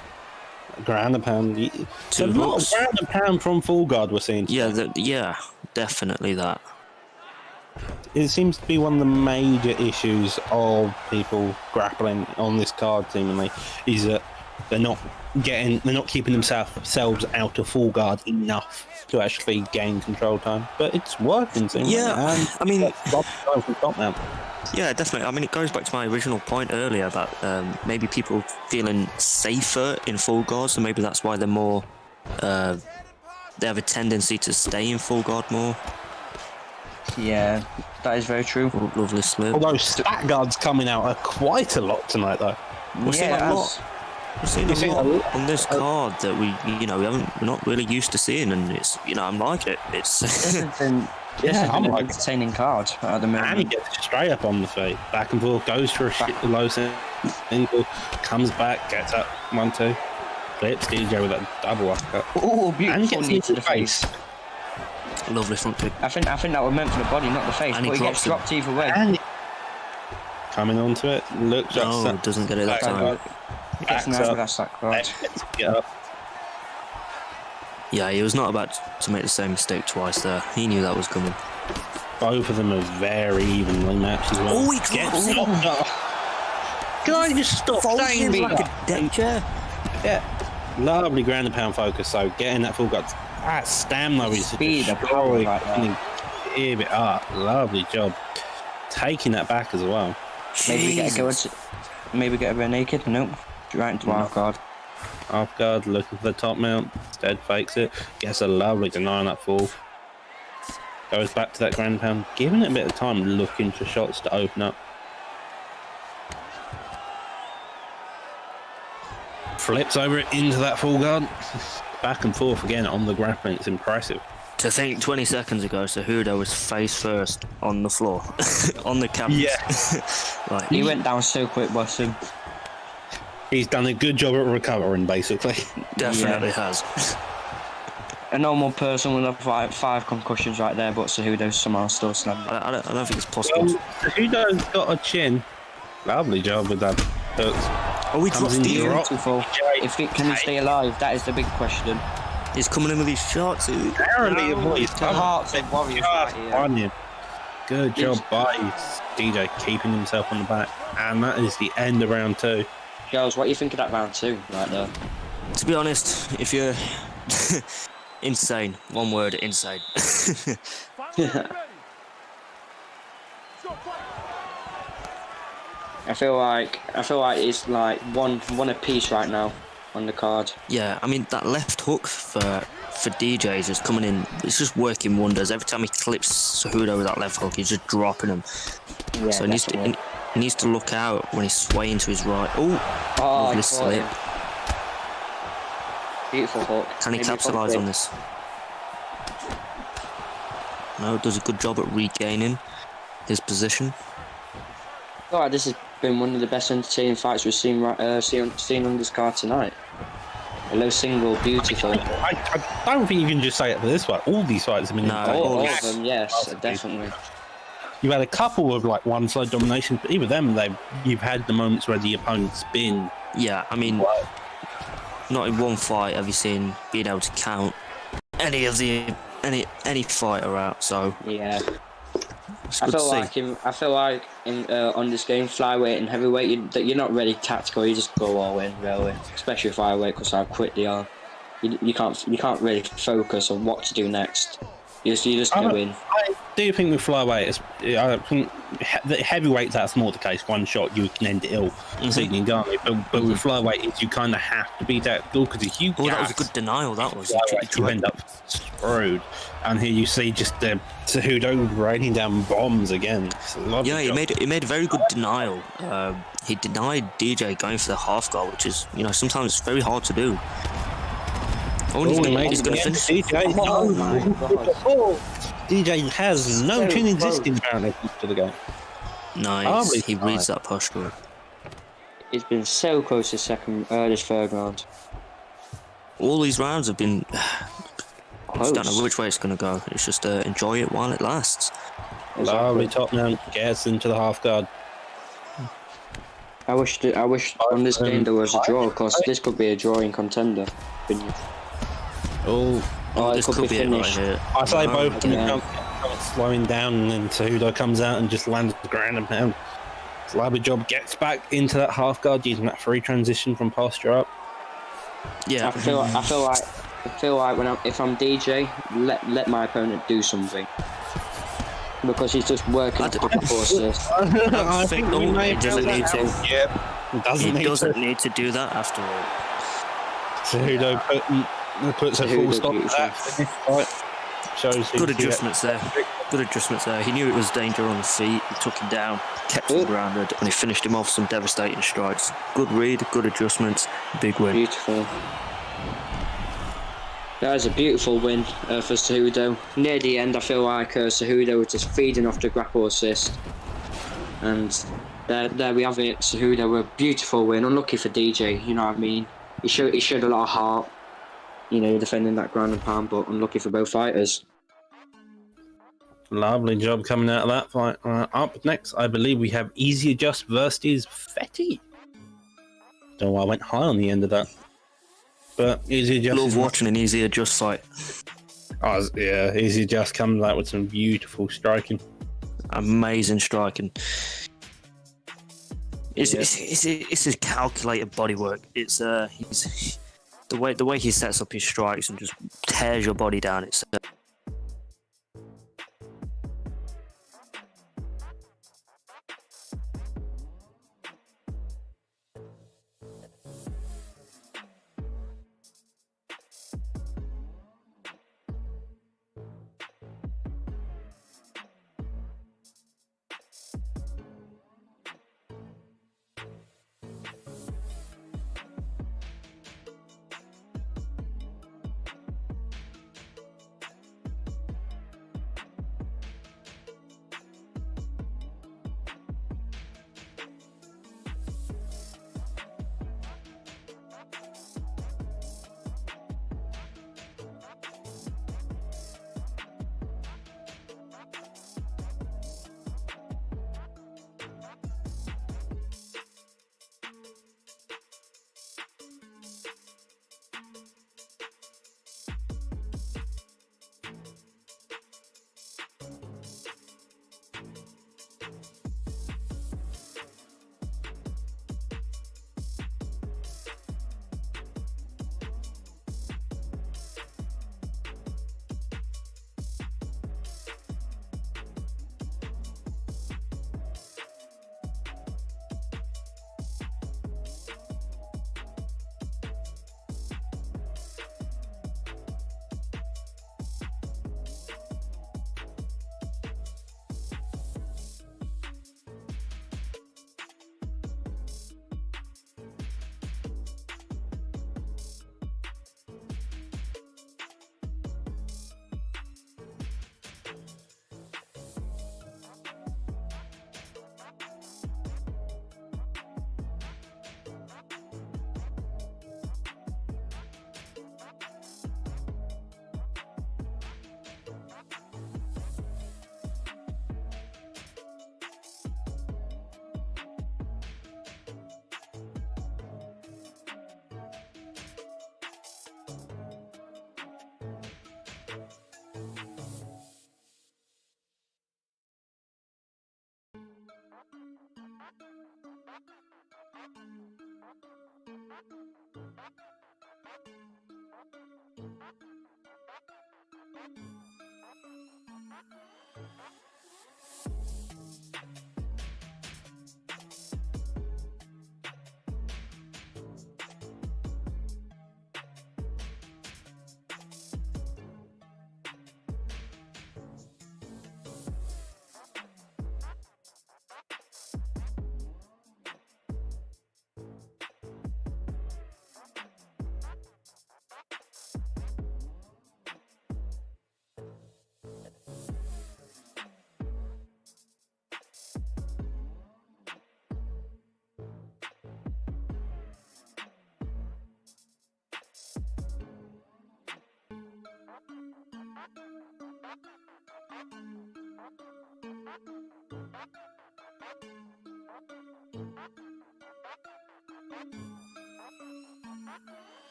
Ground and pound. Two A lot of hooks. ground and pound from full guard we're seeing. Yeah, yeah, definitely that. It seems to be one of the major issues of people grappling on this card, seemingly, is that they're not keeping themselves out of full guard enough to actually gain control time. But it's working, seemingly. Yeah, and I mean, from top now. yeah, definitely. I mean, it goes back to my original point earlier about maybe people feeling safer in full guard, so maybe that's why they're more. They have a tendency to stay in full guard more. Yeah, that is very true. Oh, lovely slip. Although stat guards coming out are quite a lot tonight, though. We're seeing a lot. We're seeing You're seeing a a lot lot. on this card that we're not really used to seeing, and it's I'm liking it. It's I'm an like, entertaining card at the moment. and he gets straight up on the feet, back and forth, goes for a low single, comes back, gets up 1-2, flips DJ with that double uppercut, Oh, and beautiful gets knee into to the face. lovely front kick. I think that was meant for the body, not the face. And But he he gets drops dropped either way. and coming onto it, looks No, up, doesn't get it that time. He gets backs nice up, with that sack guard. get up. Yeah, he was not about to make the same mistake twice there. He knew that was coming. Both of them are very evenly matched as well. Oh, he gets dropped knocked off. Can I just stop saying Folding like that? a deck chair. Yeah. Lovely ground and pound focus, so getting that full guard. That stamina is Speed of power destroyed. right there. Give it up. Lovely job. Taking that back as well. Maybe we get a go Jesus. maybe get a bit naked. Nope. Right into our guard. Half guard, looking for the top mount. Instead fakes it. Gets a lovely deny on that fall. Goes back to that ground and pound. Giving it a bit of time, looking for shots to open up. Flips over it into that full guard. Back and forth again on the grappling. It's impressive. To think 20 seconds ago, Cejudo was face first on the floor, on the canvas. Yeah. Like, He went down so quick, bless him. He's done a good job at recovering, basically. definitely has. A normal person would have like 5 concussions right there, but Cejudo's somehow still standing. I don't think it's possible. Cejudo's got a chin. Lovely job with that hooks. Oh, he Comes dropped in the drop. Beautiful. Can he stay alive? That is the big question. He's coming in with these shots. Apparently, he's The hearts of warriors right just here. on him. Good job by DJ keeping himself on the back. And that is the end of round 2. Girls, what do you think of that round 2 right there? To be honest, if you're insane, one word, insane. I feel like it's like one apiece right now on the card. Yeah, I mean that left hook for DJ is just coming in. It's just working wonders. Every time he clips Cejudo with that left hook, he's just dropping him. Yeah, So he needs to look out when he's swaying to his right. Oh, Lovely I slip. caught him. Beautiful hook. Can he Maybe capitalise front on this? No, does a good job at regaining his position. I feel like this has been one of the best entertaining fights we've seen on this card tonight. A low single, beautiful. I don't think you can just say it for this fight. All these fights have been No. All intense. of them, yes, definitely. You've had a couple of like one-side dominations, but even them, you've had the moments where the opponent's been. Yeah, I mean, not in one fight have you seen being able to count any fighter out. So Yeah. it's I good to feel see. like on this game, flyweight and heavyweight, you're not really tactical. You just go all in, really. Especially flyweight, because how quick they are. You can't really focus on what to do next. You just go in. do think with flyweight, I think the heavyweights, that's more the case. One shot, you can end it ill, Sydney and Garney. But with flyweight, you kind of have to be that good, because if you that was a good denial. That was. you end up screwed. And here you see just Cejudo raining down bombs again. Yeah, he made a very good denial. He denied DJ going for the half guard, which is, sometimes very hard to do. He's going to finish. DJ, Oh my God. DJ has no So chin close. existing apparently to the game. Nice. Hardly He reads that posture. He's been so close to this third round. All these rounds have been. Close. Don't know which way it's going to go. It's just enjoy it while it lasts. Lovely top man gets into the half guard. I wish on this game there was a draw, because this could be a drawing contender. Oh, It This could be it right finished. here. I say both of them yeah. come slowing down, and then Cejudo comes out and just lands the ground and pound. Lovely job, gets back into that half guard using that free transition from posture up. Yeah. I feel like if I'm DJ, let my opponent do something, because he's just working up the forces. I think we may he doesn't need to. Yeah, He doesn't need to do that after all. Cejudo puts a full Cejudo stop to beautiful. that finish fight. Shows Good adjustments there. Good adjustments there. He knew it was danger on the feet. He took him down, kept him grounded, and he finished him off some devastating strikes. Good read, good adjustments, big win. Beautiful. That was a beautiful win for Cejudo. Near the end, I feel like Cejudo was just feeding off the grapple assist. And there we have it. Cejudo, a beautiful win. Unlucky for DJ, you know what I mean? He showed a lot of heart, defending that ground and pound, but unlucky for both fighters. Lovely job coming out of that fight. Up next, I believe we have Easy Adjust versus Fetty. Don't know why I went high on the end of that. But Easy Adjust. Love watching an easy adjust fight. Yeah, Easy Adjust comes out with some beautiful striking. Amazing striking. It's his calculated bodywork. It's he's the way he sets up his strikes and just tears your body down. It's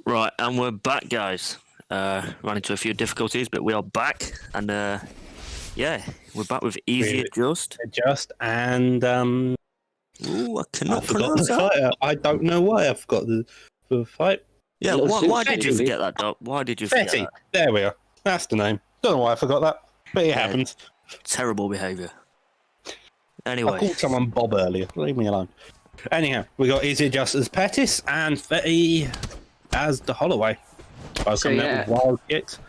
Right, and we're back, guys. Ran into a few difficulties, but we are back, and yeah, we're back with Easy Adjust. And Ooh, I I cannot forgot pronounce the that. fight. I don't know why I forgot the fight. Yeah, Little why suit did you maybe. forget that, Doc? Why did you forget Fetty. that? There we are. That's the name. Don't know why I forgot that, but it Yeah. happens. Terrible behaviour. I Anyway, called someone Bob earlier. Leave me alone. Anyhow, we got Easy Adjust as Pettis and Fetty as the Holloway. Both So, coming out yeah. with wild kicks.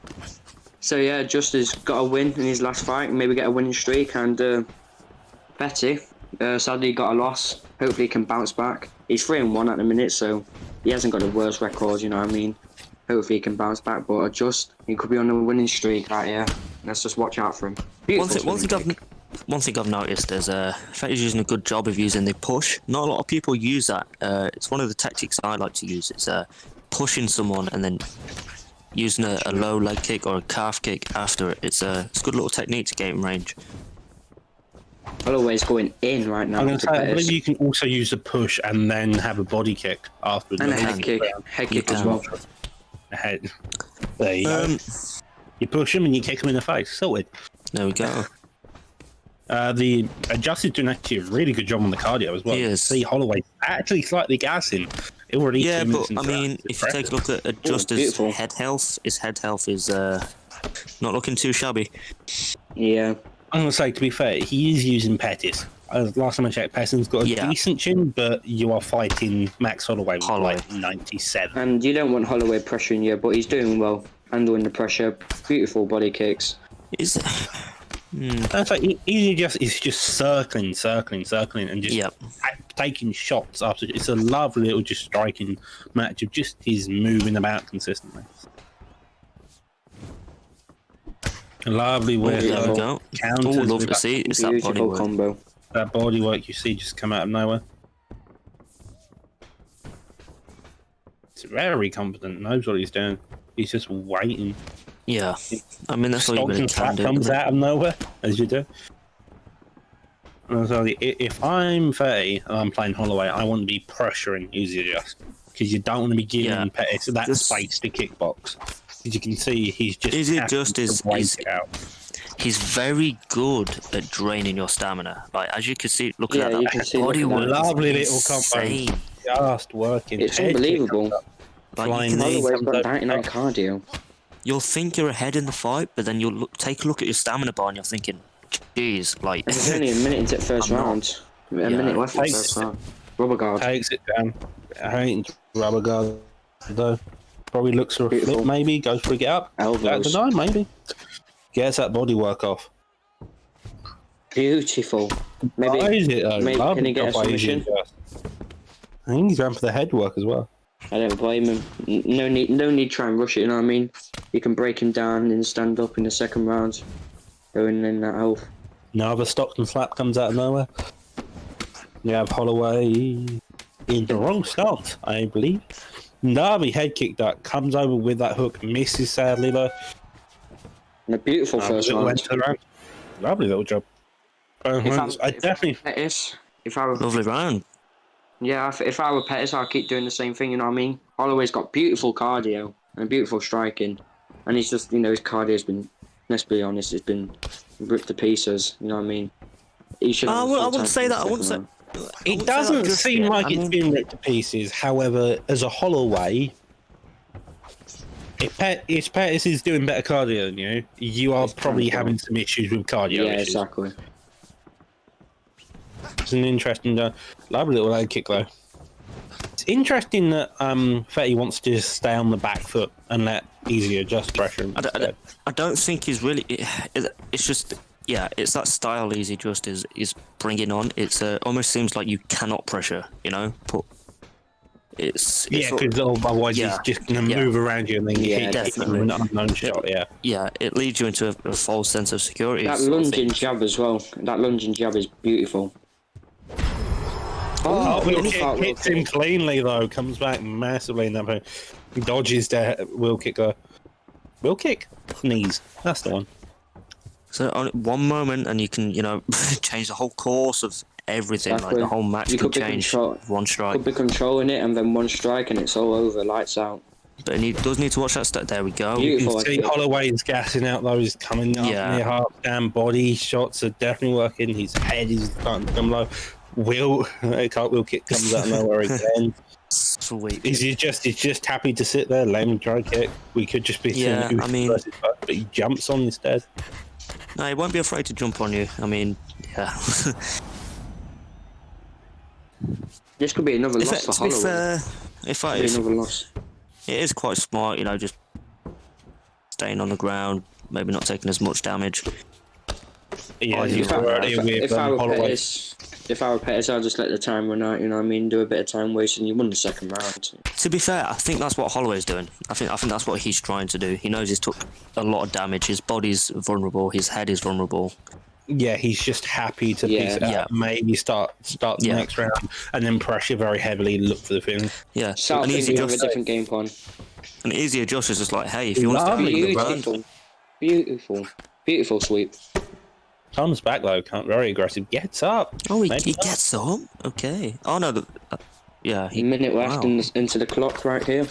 So yeah, Just has got a win in his last fight, maybe get a winning streak, and Betty sadly got a loss. Hopefully he can bounce back. He's 3-1 at the minute, so he hasn't got the worst record, you know what I mean? Hopefully he can bounce back, but Just, he could be on a winning streak right here. Let's just watch out for him. one thing I've noticed is Fetty's using a good job of using the push. Not a lot of people use that. It's one of the tactics I like to use. It's pushing someone and then using a low leg kick or a calf kick after it. It's a good little technique to get in range. Holloway's going in right now. I'm going to to say, I Pettis. believe you can also use a push and then have a body kick afterwards. And a Then head you kick. can- Head kick You as can. well. A head. There you go. You push him and you kick him in the face. Sorted. There we go. The Adjusted doing actually a really good job on the cardio as well. He You is. see Holloway actually slightly gassing. Already Yeah, 2 but minutes I into mean, that. if you take a look at Adjust's beautiful. head health, his head health is not looking too shabby. Yeah. I'm going to say, to be fair, he is using Pettis. Last time I checked, Pettis's got a Yeah. decent chin, but you are fighting Max Holloway with Holloway. like 97. And you don't want Holloway pressuring you, but he's doing well. Handling the pressure. Beautiful body kicks. Is That's like he's just circling, and just Yep. taking shots after. It's a lovely little just striking match of just his moving about consistently. A lovely way There we of go. counters Oh, love with to see it's that body Beautiful work. combo. that body work you see just come out of nowhere. He's very confident, knows what he's doing. He's just waiting. Yeah, I mean that's all you Stomp really and can slap do. comes isn't it? out of nowhere, as you do. And so if I'm 30 and I'm playing Holloway, I want to be pressuring Easy Adjust because you don't want to be giving Yeah. Pettis that Just- space to kickbox. As you can see, he's just Easy happy Adjust to is- wait is- it out. He's very good at draining your stamina. Like as you can see, looking Yeah, at you that can see, body look at work, that. Lovely is little combo. insane. Just working. It's Head kick unbelievable. comes up, Like, you flying can knee see- Holloway's comes got up. 99 cardio. You'll think you're ahead in the fight, but then you'll take a look at your stamina bar and you're thinking, "Geez, like." There's only a minute into the first I'm not- round. A minute left in the Takes first it. round. Rubber guard. Takes it down. I ain't rubber guard though. Probably looks for a Beautiful. flip, maybe goes for a get up. Elbows. Back to 9, maybe. Gets that body work off. Beautiful. Why Maybe, is it though? maybe can he get a Why is it submission? I think he's going for the head work as well. I don't blame him. No need to try and rush it, you know what I mean? You can break him down and stand up in the second round. Going in that health. Another Stockton slap comes out of nowhere. You have Holloway in the wrong stance, I believe. Darby head kick that comes over with that hook, misses sadly though. And a beautiful first round. Went to the round. Lovely little job. I definitely. If I were Lovely round. Yeah, if I were Pettis, I'd keep doing the same thing, you know what I mean? Holloway's got beautiful cardio and beautiful striking. And he's just, his cardio's been, let's be honest, it's been ripped to pieces, you know what I mean? He should. I wouldn't say that. I wouldn't say. It doesn't seem like it's been ripped to pieces. However, as a Holloway, if Pettis is doing better cardio than you, you are probably having some issues with cardio. Yeah, issues. exactly. It's an interesting, lovely little leg kick though. It's interesting that Fetty wants to just stay on the back foot and let Easy adjust pressure. I don't think he's really. It's just. Yeah, it's that style Easy just is bringing on. It's almost seems like you cannot pressure, but it's because otherwise he's just going to move around you and then hit definitely an unknown shot. Yeah, it leads you into a false sense of security. That lunging jab as well. That lunging jab is beautiful. Hits him cleanly though. Comes back massively in that point. Dodges the wheel kick. Wheel kick knees. That's the one. So on one moment, and you can, change the whole course of everything. Exactly. Like the whole match You could could be change one strike. Could be controlling it and then one strike and it's all over, lights out. But he does need to watch that step. There we go. Beautiful. You can see Holloway's gassing out though. He's coming up near half down. Body shots are definitely working. His head is starting to come low. Cartwheel kick comes out of nowhere again. Sweet. He's just happy to sit there. Lame dry kick. We could just be seeing but he jumps on instead. No, he won't be afraid to jump on you. I mean, yeah. This could be another loss for Holloway. Another loss. It is quite smart, just staying on the ground, maybe not taking as much damage. Yeah, if I were Pettis, I'd just let the time run out, you know what I mean? Do a bit of time wasting, you won the second round. To be fair, I think that's what Holloway's doing. I think that's what he's trying to do. He knows he's took a lot of damage. His body's vulnerable. His head is vulnerable. Yeah, he's just happy to piece it out. Maybe start the next round and then pressure very heavily. Look for the finish. Yeah, and Easy have a different game plan. An Easy adjust is just like, hey, if you want to stay in the round, beautiful sweep. Comes back though, very aggressive. Gets up. Oh, he gets up. Okay. Oh no, yeah. Minute left into the clock right here.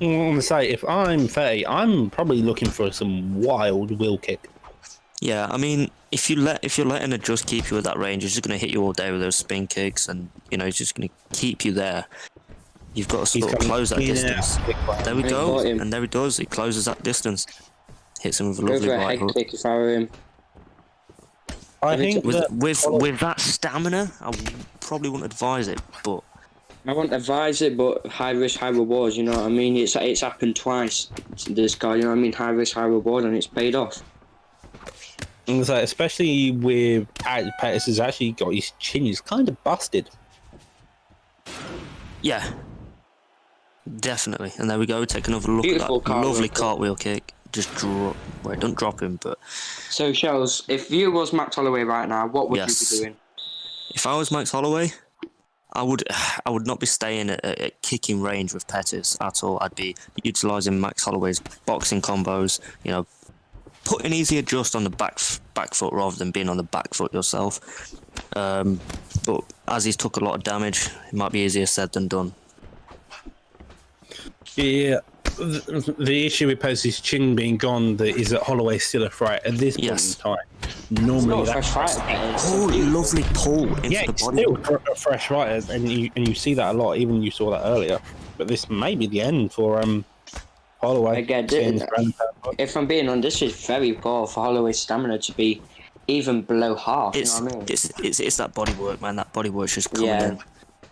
I want to say, if I'm Fetty, I'm probably looking for some wild wheel kick. Yeah, I mean, if you're letting it just keep you at that range, he's just going to hit you all day with those spin kicks, and he's just going to keep you there. You've got to sort of close that distance. There we go, and there he does. He closes that distance. Hits him with a lovely right hook. Kick if I were him. I think with that stamina, I probably wouldn't advise it, but I wouldn't advise it, but high risk, high rewards, you know what I mean? It's happened twice, this guy, you know what I mean? High risk, high reward, and it's paid off. And so, especially with Pettis has actually got his chin, he's kind of busted. Yeah. Definitely. And there we go, take another look Beautiful at that lovely cartwheel kick. Just drop, don't drop him, but... So, Shells, if you was Max Holloway right now, what would you be doing? If I was Max Holloway, I would not be staying at kicking range with Pettis at all. I'd be utilising Max Holloway's boxing combos, putting Easy adjust on the back foot rather than being on the back foot yourself. But as he's took a lot of damage, it might be easier said than done. Yeah, the issue with Pettis' chin being gone is that Holloway's still a threat at this point in time. Normally, that's fresh fight. Lovely pull into the body. It's still a fresh fight, and you see that a lot. Even you saw that earlier. But this may be the end for Holloway. Again, if I'm being honest, this is very poor for Holloway's stamina to be even below half. You know what I mean? It's that body work, man. That body work's just coming in.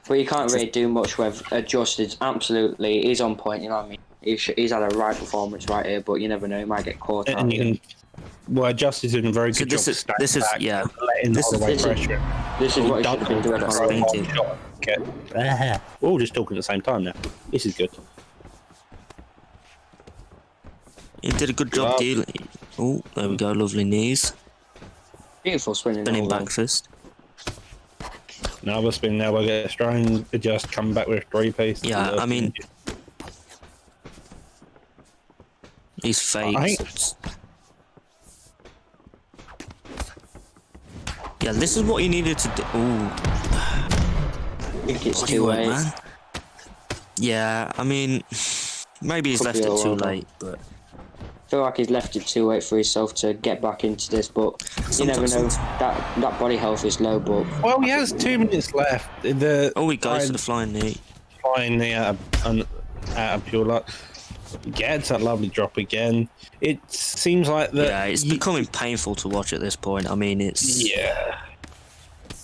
But you can't really do much with adjusted. Absolutely, he's on point. You know what I mean? He's had a right performance right here, but you never know. He might get caught out. Well, Justice is doing a very So good job. this is of this is staying yeah. back and letting This Holloway is pressure. This is what he should have been doing. That's Holloway. painting. Okay. We're all just talking at the same time now. This is good. He did a good job dealing. Oh, there we go. Lovely knees. Beautiful spinning. Spinning Holloway. back fist. Another spin now. We'll get strong. Just come back with 3-piece. Yeah, I mean, these I fakes. Yeah, this is what you needed to do. Ooh, I think it's bloody too word, late. man. Yeah, I mean, maybe he's Could left be it a too while late, but I feel like he's left it too late for himself to get back into this, but you never know. That body health is low, but well, he has 2 minutes left. he goes to the flying knee. flying knee out of pure luck. Gets that lovely drop again. It seems like that. Yeah, it's becoming painful to watch at this point. I mean, it's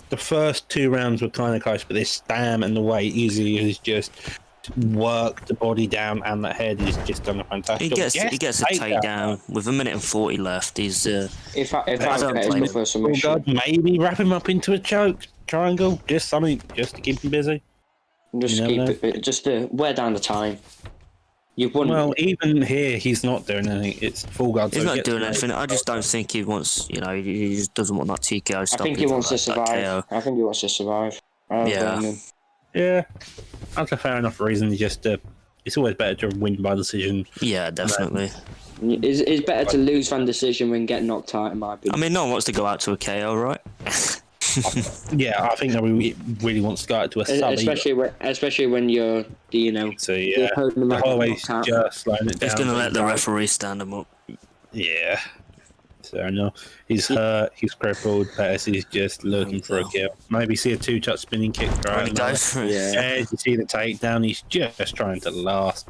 The first 2 rounds were kind of close, but this Stam and the way easy is just work the body down, and the head is just done a fantastic job. he gets a takedown with 1 minute and 40 left. He's if I don't bet blame his him. first submission, Maybe wrap him up into a choke triangle, just something, just to keep him busy. just You keep never it, just to wear down the time. You wouldn't. Well, even here, he's not doing anything. It's full guard. He's so not he gets doing away. anything. I just don't think he wants, he just doesn't want that TKO I stop. think he wants to survive. I think he wants to survive. I don't Yeah. blame him. Yeah, that's a fair enough reason. Just it's always better to win by decision. Yeah, definitely. It's better to lose than decision than get knocked out, in my I opinion. mean, no one wants to go out to a KO, right? Yeah, I think nobody really wants to go out to a sub. Especially when you're, So you're yeah, holding them the out, Holloway's knocked out. just slowing it down. He's going to let the referee stand him up. Yeah. So no, he's hurt. He's crippled. Pettis is just looking for a kill. Maybe see a 2-touch spinning kick. When he goes for it. Yeah. You see the takedown. He's just trying to last.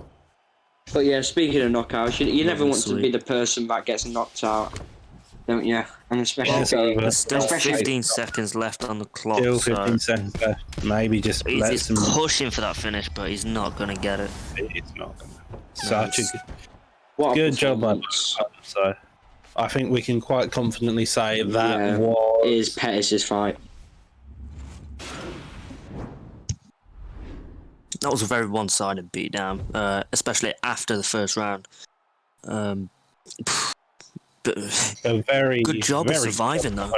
But yeah, speaking of knockouts, you never want to Sweet. be the person that gets knocked out, don't you? And especially, There's still especially 15 seconds left on the clock. Still so 15 seconds left. Maybe just let he's some. pushing for that finish, but he's not going to get it. It's not gonna. Such a what a good job by performance. So I think we can quite confidently say that Yeah, was is Pettis' fight. That was a very one-sided beatdown, especially after the first round. But a very good job of very surviving, though.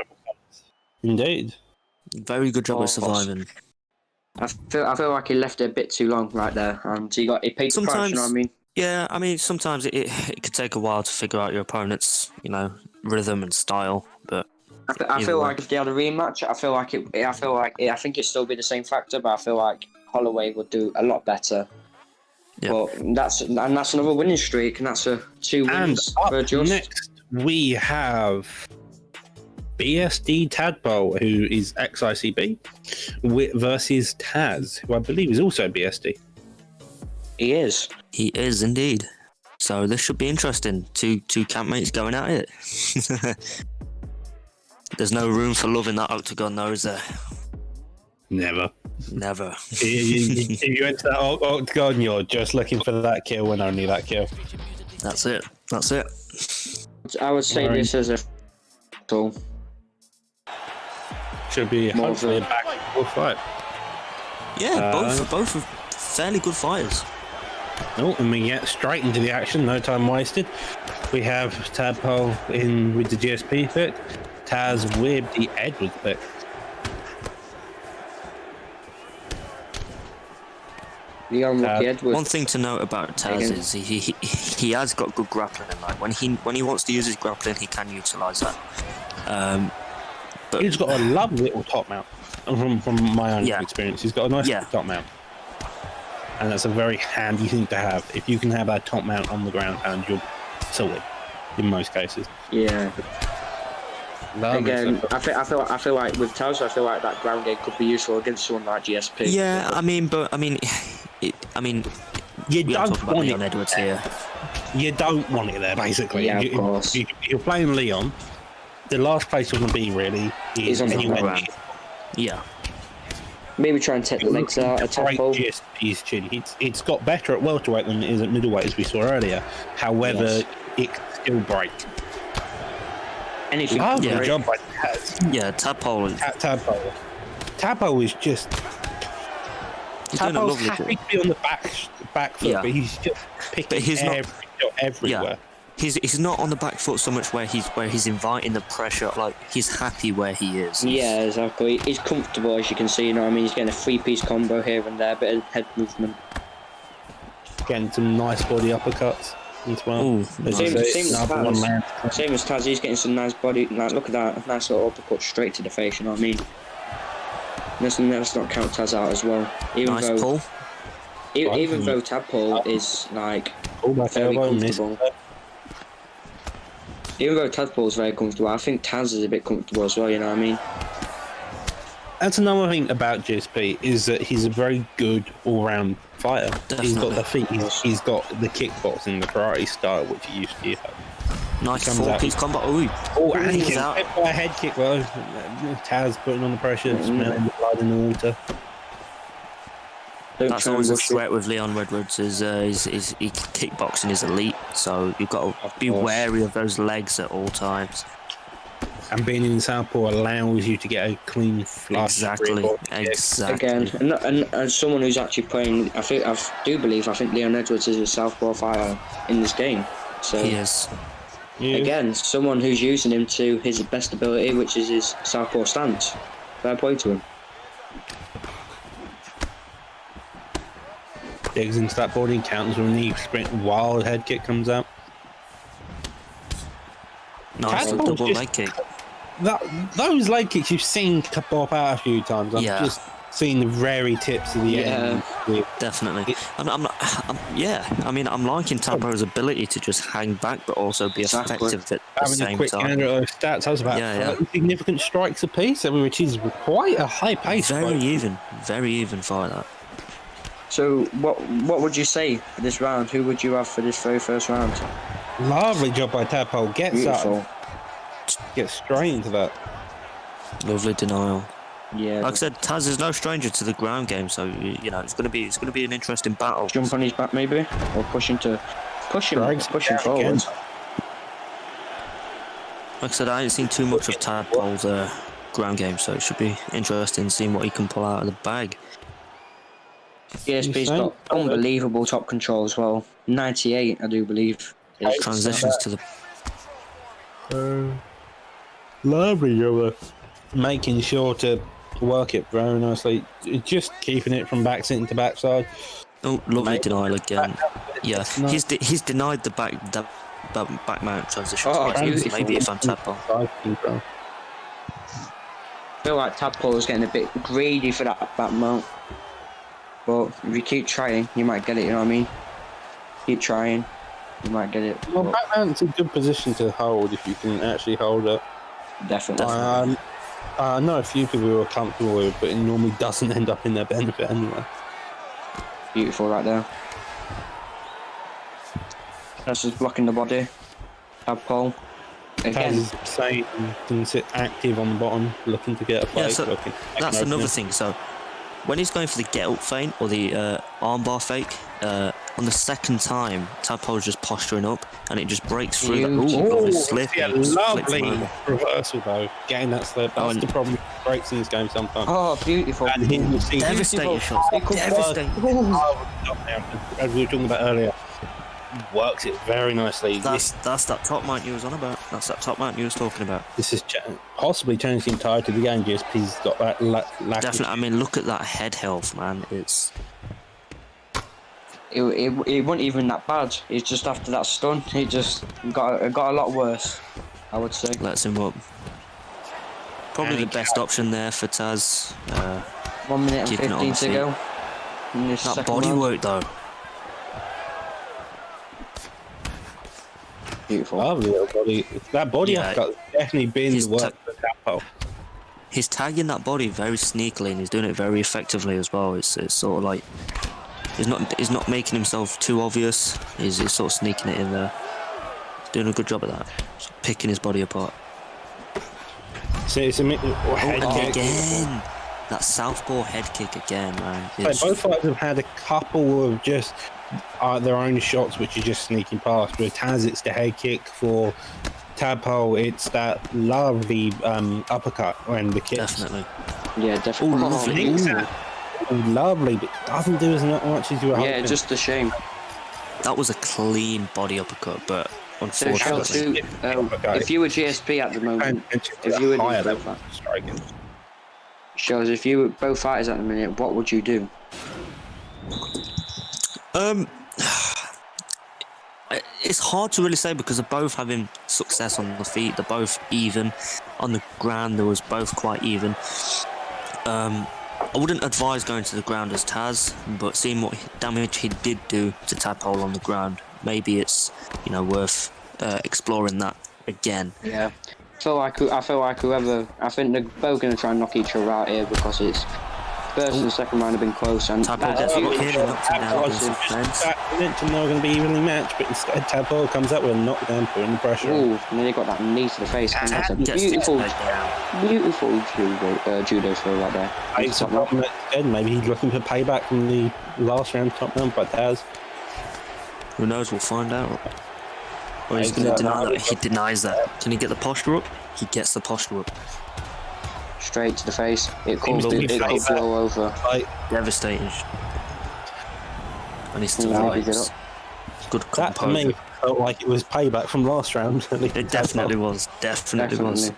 Indeed. Very good job of surviving. I feel like he left it a bit too long right there, and he paid the price. You know what I mean? Yeah, I mean, sometimes it could take a while to figure out your opponent's, rhythm and style. But I feel like if they had a rematch, I think it'd still be the same factor, but I feel like Holloway would do a lot better. Yeah. But that's another winning streak, and that's 2 And wins up for Just. next we have BSD Tadpole, who is ex-ICB, versus Taz, who I believe is also BSD. He is. He is indeed. So this should be interesting. Two campmates going at it. There's no room for love in that octagon, though, is there? Never. Never. If you enter that octagon, you're just looking for that kill and only that kill. That's it. That's it. I would say this as a tool. Should be More hopefully a of a- back and forth fight. Yeah, both are fairly good fighters. Oh, and we get straight into the action, no time wasted. We have Tadpole in with the GSP pick, Taz with the Edwards pick. The unlucky Edwards. One thing to note about Taz is he has got good grappling, and like when he wants to use his grappling, he can utilize that. But He's got a lovely little top mount from my own Yeah. experience. He's got a nice Yeah. top mount. And that's a very handy thing to have. If you can have that top mount on the ground and you're sorted in most cases. Yeah. Lovely Again, stuff. I feel like with Taz, I feel like that ground game could be useful against someone like GSP. yeah, I mean, you we are don't talking about want Leon it. Edwards here. You don't want it there, basically. Yeah, of course. You're playing Leon. The last place you want to be, really, He's is on the anywhere ground. near. Yeah, Maybe try and take the legs out of Great Tempo. GSP's chin. It's got better at welterweight than it is at middleweight, as we saw earlier. However, Yes. it can still break. Anything. Lovely Yeah. job by Taz. Yeah, Tadpole. Tadpole. Tadpole is just. He's doing a Tadpole's lovely happy job. to be on the back foot, Yeah. but he's just picking But he's not- every shot everywhere. He's not on the back foot so much where he's inviting the pressure. Like, he's happy where he is. Yeah, exactly. He's comfortable, as you can see. You know what I mean? He's getting a 3-piece combo here and there, bit of head movement. Getting some nice body uppercuts as well. Ooh, There's nice. another one land. Same as Taz, he's getting some nice body. Like, look at that, nice little uppercut straight to the face. You know what I mean? Let's not count Taz out as well. Even Nice though, pull. even though Tadpole is like Pull back very elbow, miss. comfortable. Even though Tadpole is very comfortable, I think Taz is a bit comfortable as well. You know what I mean? That's another thing about GSP is that he's a very good all-round fighter. He's got the feet. He's got the kickboxing, the karate style, which he used to have. Nice Comes out. 4-piece combo. Ooh. Oh, and he He's gets out. hit by a head kick though. Taz putting on the pressure, smelling the blood in the water. Don't That's try and always a rush it. threat with Leon Redwoods. Is kickboxing is elite, so you've got to Of be course. wary of those legs at all times. And being in Southpaw allows you to get a clean flush. Exactly. Again, and someone who's actually playing, I think Leon Edwards is a southpaw fighter in this game. So He is. again, someone who's using him to his best ability, which is his southpaw stance. Fair play to him. Digs into that body, counters with a knee, sprint, wild head kick comes out. Nice Tadpole's double just- leg kick. Those leg kicks you've seen pop out a few times. I've Yeah. just seen the very tips of the end. Definitely. I'm liking Tadpole's ability to just hang back, but also be Exactly. effective at the Having a same quick time. gander at those stats, that was about Yeah, 30 significant strikes apiece, which is quite a high pace. Very even fight that. So what would you say for this round? Who would you have for this very first round? Lovely job by Tadpole. Beautiful. Gets straight into that. Lovely denial. Yeah. Like I said, Taz is no stranger to the ground game, so you know it's gonna be an interesting battle. Jump on his back maybe, or push him Drags forward. again. Like I said, I ain't seen too much of Tadpole's ground game, so it should be interesting seeing what he can pull out of the bag. GSP's got unbelievable top control as well. 98, I do believe. Transitions to the Lovely job. Making sure to work it very nicely. Just keeping it from back sitting to backside. oh, lovely denial again. Yeah, Nice. he's denied the back mount transition. Oh, twice, beautiful. maybe if I'm Tadpole. I feel like Tadpole is getting a bit greedy for that back mount. But if you keep trying, you might get it, you know what I mean? Keep trying, you might get it. Well, But back mount's a good position to hold if you can actually hold it. definitely. I know a few people who are comfortable with it, but it normally doesn't end up in their benefit anyway. Beautiful right there. That's just blocking the body. Tadpole. Again. Taz is saying can sit active on the bottom, looking to get a fight. so looking- That's opening. another thing. So when he's going for the get up feint or the armbar fake, on the second time, Tadpole's just posturing up and it just breaks through. Ooh, lovely slip. Yeah, and it just flicks him lovely over. reversal though. Getting that slip. That's and- the problem with breaks in this game sometimes. Oh, beautiful. And he will see Devastating shots. Devastating. as we were talking about earlier, works it very nicely. That's that top mount you was on about. That's that top mount you was talking about. This is possibly changed the entirety of the game. GSP's got that lack Definitely. I mean, look at that head health, man. It's It wasn't even that bad. It's just after that stun, it just got a lot worse, I would say. lets him up. Probably And the best option there for Taz. 1 minute and Keeping it on 15 the to feet. go. In this That second body round. work though. Beautiful. lovely little body. That body Yeah. uppercut has definitely been His the work for Tadpole. He's tagging that body very sneakily and he's doing it very effectively as well. It's sort of like he's not making himself too obvious. He's sort of sneaking it in there. He's doing a good job of that. Just picking his body apart. So it's a head And kick. again, that southpaw head kick again, man. So It's, both fighters have had a couple of just their own shots which are just sneaking past. With Taz, it's the head kick for Tadpole, it's that lovely uppercut and the kicks. Definitely. Yeah, definitely. Oh, lovely. Kicks that lovely, but doesn't do as much as you were Yeah, hoping. just a shame. That was a clean body uppercut, but So, Charles, unfortunately, if you were GSP at the moment, if you were higher both level striking. Charles, if you were both fighters at the minute, what would you do? it's hard to really say because they're both having success on the feet. They're both even on the ground. They was both quite even. I wouldn't advise going to the ground as Taz, but seeing what damage he did do to Tadpole on the ground, maybe it's worth exploring that again. Yeah, I feel like whoever. I think they're both going to try and knock each other out here because it's first and second round have been close, and Tadpole that's gets beautiful. knocked in and knocked him down against the fence. I mentioned they were going to be evenly matched, but instead Tadpole comes up with a knockdown, putting the pressure on. Ooh, and then he got that knee to the face. And that's a Gets beautiful, his head down. beautiful judo throw right there. Takes the bottom instead. Maybe he's looking for payback from the last round top round by Taz. Who knows? We'll find out. Or he's going to deny that. He denies that. Can he get the posture up? He gets the posture up. Straight to the face. It could blow over. Devastating. And he still Yeah, he fights. did Good That to composure. me felt like it was payback from last round. It definitely was. Definitely was.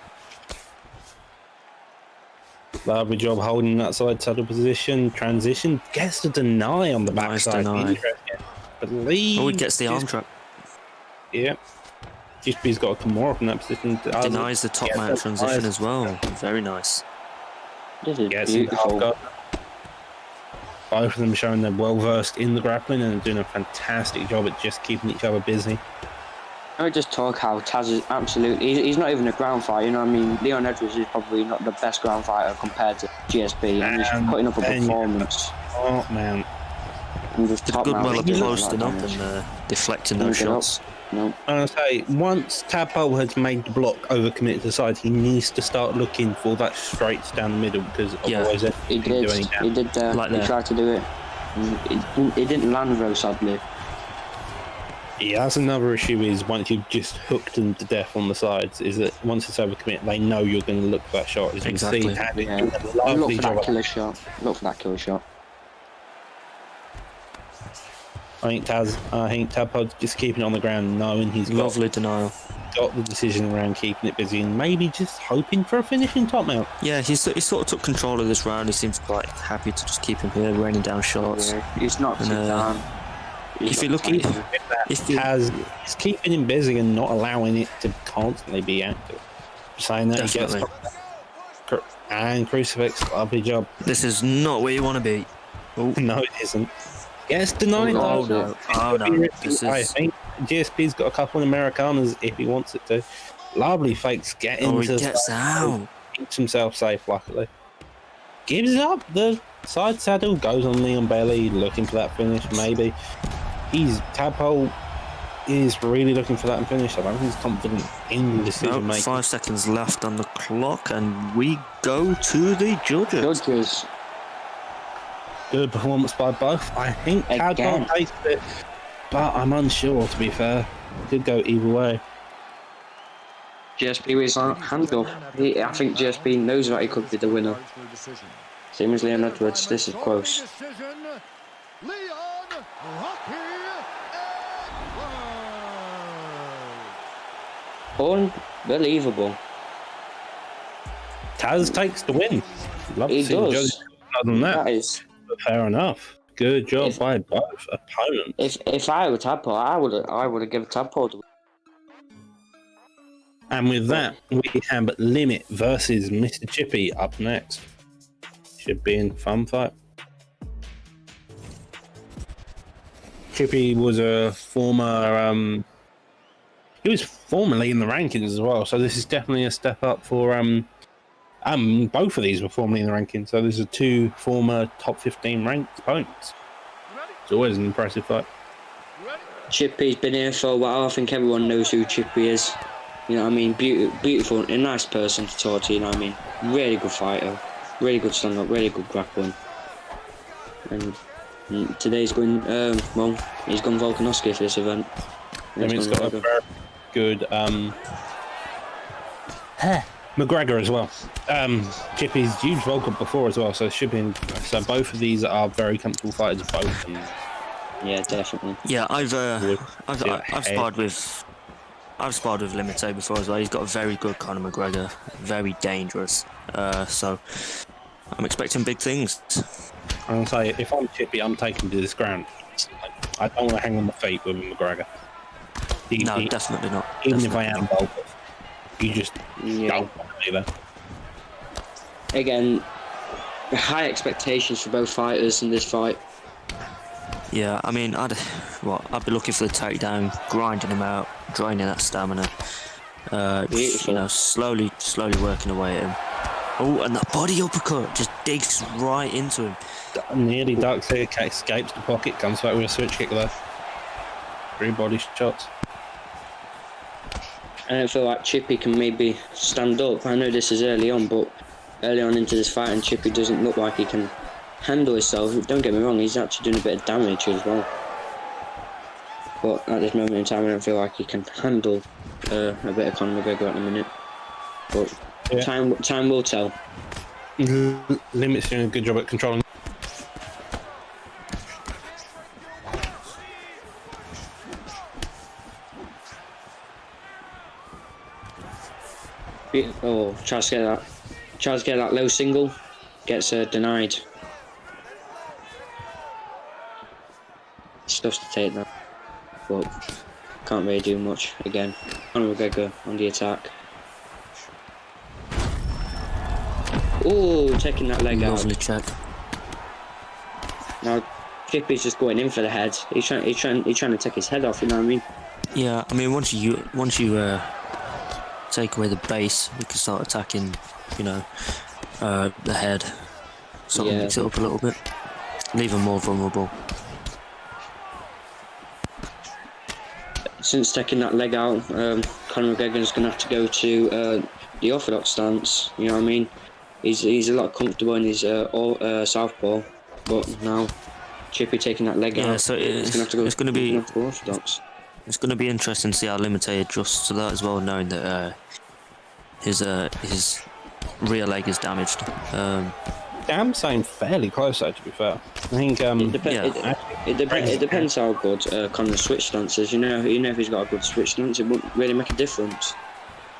Lovely job holding that side saddle position. Transition gets the deny on the Nice backside. deny. Believe. Oh, he gets the arm trap. Yeah. GSP's got to come more up in that position. Denies the top mount transition as well. Very nice. This is Gets in the half beautiful. guard. Both of them showing they're well versed in the grappling and doing a fantastic job at just keeping each other busy. I would just talk how Taz is absolutely. He's not even a ground fighter, you know what I mean? Leon Edwards is probably not the best ground fighter compared to GSP, and he's putting up a performance. Oh, man. And just Did top good mount, well up he's close not enough damaged. and deflecting those Didn't get up. shots. No. I say, once Tadpole has made the block overcommitted to the side, he needs to start looking for that straight down the middle because Yeah. otherwise He he can do any did. He damage. did. Like He that. tried to do it. It didn't land though, sadly. Yeah, that's another issue is once you've just hooked them to death on the sides, is that once it's overcommit, they know you're going to look for that shot. As you Exactly. can see, Tad is Yeah. doing a Look lovely for job. that killer shot. Look for that killer shot. I think Tadpole's just keeping it on the ground, knowing he's got Lovely denial. the decision around keeping it busy and maybe just hoping for a finishing top mount. Yeah, he sort of took control of this round. He seems quite happy to just keep him here, raining down shots. Yeah, he's not too And, down. If you look at if you, He's keeping him busy and not allowing it to constantly be active. Saying that Definitely. he gets and Crucifix, lovely job. this is not where you want to be. Oh, No, it isn't. Gets denied. oh no! Oh no! This I is. think GSP's got a couple of Americanas if he wants it to. Lovely fakes, get Oh, into he gets out. keeps himself safe, luckily. Gives it up. The side saddle goes on Leon Belly, looking for that finish, maybe. Tadpole is really looking for that finish. I don't think he's confident in the decision Nope, making. 5 seconds left on the clock, and we go to the judges. Judges. Good performance by both. I think Again. Tadpole takes it, but I'm unsure, to be fair. Could go either way. GSP with his hand up. I think GSP knows that he could be the winner. Same as Leon Edwards. This is close. Leon Rocky Edwards. Unbelievable. Taz takes the win. Love He to see the does. judges. Other than that, That is. but fair enough. Good job by both opponents. If I were Tadpole, I would have given Tadpole the win. And with that, we have Limit versus Mr. Chippy up next. Should be a fun fight. Chippy was a former. He was formerly in the rankings as well, so this is definitely a step up for. Both of these were formerly in the rankings, so these are two former top 15 ranked opponents. It's always an impressive fight. Chippy's been here for a while. I think everyone knows who Chippy is. You know what I mean? Beautiful, a nice person to talk to, you know what I mean? Really good fighter. Really good stand up, really good grappling. And today's going, he's gone Volkanovski for this event. I mean, it's got a very good McGregor as well. Chippy's used Volkov before as well, so it should be. So both of these are very comfortable fighters, both. And Yeah, definitely. Yeah, I've sparred with Limite before as well. He's got a very good Conor McGregor, very dangerous. So I'm expecting big things. I'll say, if I'm Chippy, I'm taking to this ground. I don't want to hang on my feet with McGregor. No, definitely not. Even Definitely if I am Volkov, you just don't want to be there. Again, high expectations for both fighters in this fight. Yeah, I mean, I'd be looking for the takedown, grinding him out, draining that stamina. Beautiful. You know, slowly working away at him. Oh, and that body uppercut just digs right into him. Nearly ducks it, escapes the pocket, comes back with a switch kick there. 3 body shots. I don't feel like Chippy can maybe stand up. I know this is early on, but early on into this fight, and Chippy doesn't look like he can handle himself. Don't get me wrong, he's actually doing a bit of damage as well. But at this moment in time, I don't feel like he can handle a bit of Conor McGregor at the minute. But Yeah. time will tell. Limit's doing a good job at controlling. Oh, tries to get that low single, gets denied. Stuffs to take that, but can't really do much. Again, Conor McGregor on the attack. Oh, taking that leg out. Lovely check. Now, Chippy's just going in for the head. He's trying to take his head off. You know what I mean? Yeah, I mean, once you take away the base, you can start attacking, you know, the head. Sort of mix it up a little bit, leave him more vulnerable. Since taking that leg out, Conor McGregor's going to have to go to the orthodox stance. You know what I mean? He's a lot comfortable in his southpaw, but now Chippy taking that leg out. Yeah, so he's going to have to go. It's going to be orthodox. It's going to be interesting to see how Limite adjusts to that as well, knowing that his rear leg is damaged. I'm saying fairly close though, to be fair. I think It depends how good Conor's switch stance is. You know if he's got a good switch stance, it won't really make a difference.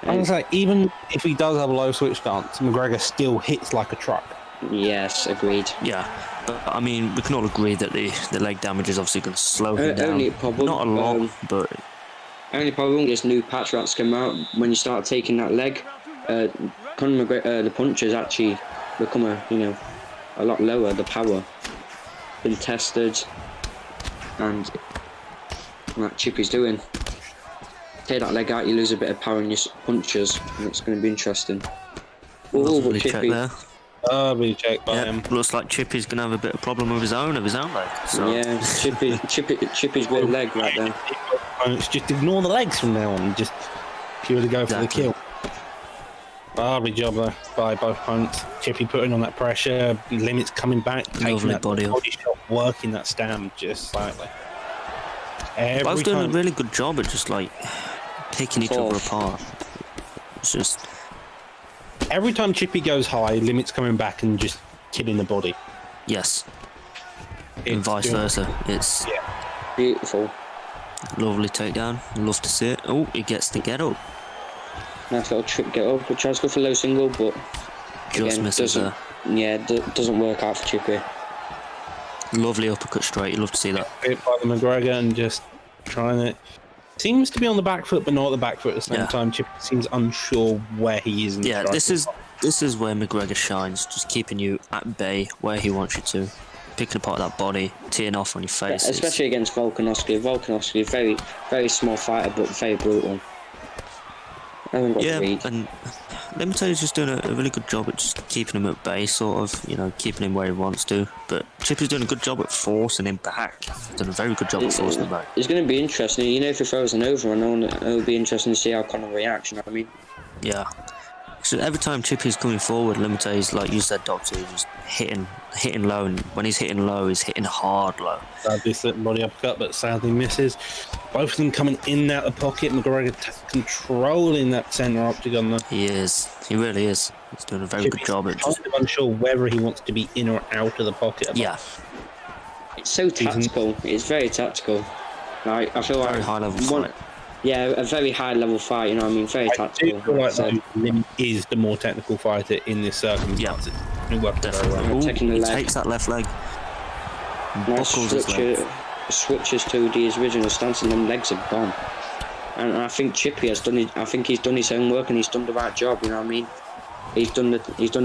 I was like, even if he does have a low switch stance, McGregor still hits like a truck. Yes, agreed. Yeah, but I mean, we can all agree that the leg damage is obviously going to slow him down. Only problem, not a lot, but only problem, this new patch that's come out, when you start taking that leg, Conor McGregor, the punches actually become a lot lower. The power been tested, and like Chippy's doing. Take that leg out, you lose a bit of power in your punches, and it's going to be interesting. Oh, but check Chippy. there. Be checked by him. Looks like Chippy's going to have a bit of problem with his own leg. So. Yeah, Chippy's good leg right there. Just ignore the legs from now on. Just purely go for the kill. Lovely job there by both opponents. Chippy putting on that pressure. Limit's coming back, taking that body shot, working that stam just slightly. Both doing a really good job at just like picking each other apart. It's just every time Chippy goes high, Limit's coming back and just killing the body. Yes. And vice versa. It's beautiful. Lovely takedown. Love to see it. Oh, he gets the get up. Nice little trick get up. Tries to go for low single, but just again, misses there. Yeah, doesn't work out for Chippy. Lovely uppercut straight. You love to see that. Hit by the McGregor and just trying it. Seems to be on the back foot, but not at the back foot at the same time. Chippy seems unsure where he is. This is where McGregor shines. Just keeping you at bay where he wants you to. Picking apart that body, teeing off on your face. Especially against Volkanovski. Volkanovski, very, very small fighter, but very brutal. And Limite is just doing a really good job at just keeping him at bay, sort of, keeping him where he wants to. But Chippy's doing a good job at forcing him back. He's done a very good job at forcing him back. It's going to be interesting. If he throws an over, it'll be interesting to see how Conor reacts. You know what I mean? Yeah. So every time Chippy's coming forward, Limite is, like you said, Doctor, just hitting hitting low, and when he's hitting low, he's hitting hard low. This body uppercut, but sadly misses. Both of them coming in and out of the pocket. McGregor controlling that centre octagon there. He is. He really is. He's doing a very good job. At I'm unsure whether he wants to be in or out of the pocket. Yeah. It's so tactical. It's very tactical. Like, I feel Very like high level fight. Yeah, a very high level fight. You know what I mean? Very I tactical. do feel like So, Lim is the more technical fighter in this circumstance. Yeah. It worked very Definitely. well. Ooh, Taking the he leg. takes that left leg. nice Buckles his leg. switches to his original stance, and them legs are gone. And I think Chippy has done his. I think he's done his own work, and he's done the right job. You know what I mean? He's done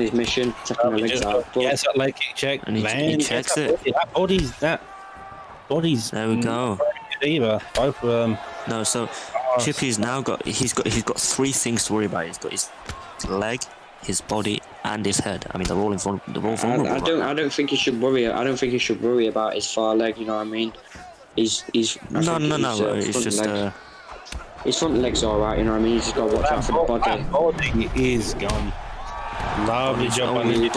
his mission, taking the legs out. But Yes, that leg kick check. And he checks it. That body's There we go. good either. Both of them. No, so Chippy's now got he's got three things to worry about. He's got his leg, his body, and his head. I mean, they're all vulnerable. I don't think he should worry. I don't think he should worry about his far leg. You know what I mean? He's. No. It's just his front leg's all right. You know what I mean? He's just got to watch out for the body. That body is gone. Lovely job by the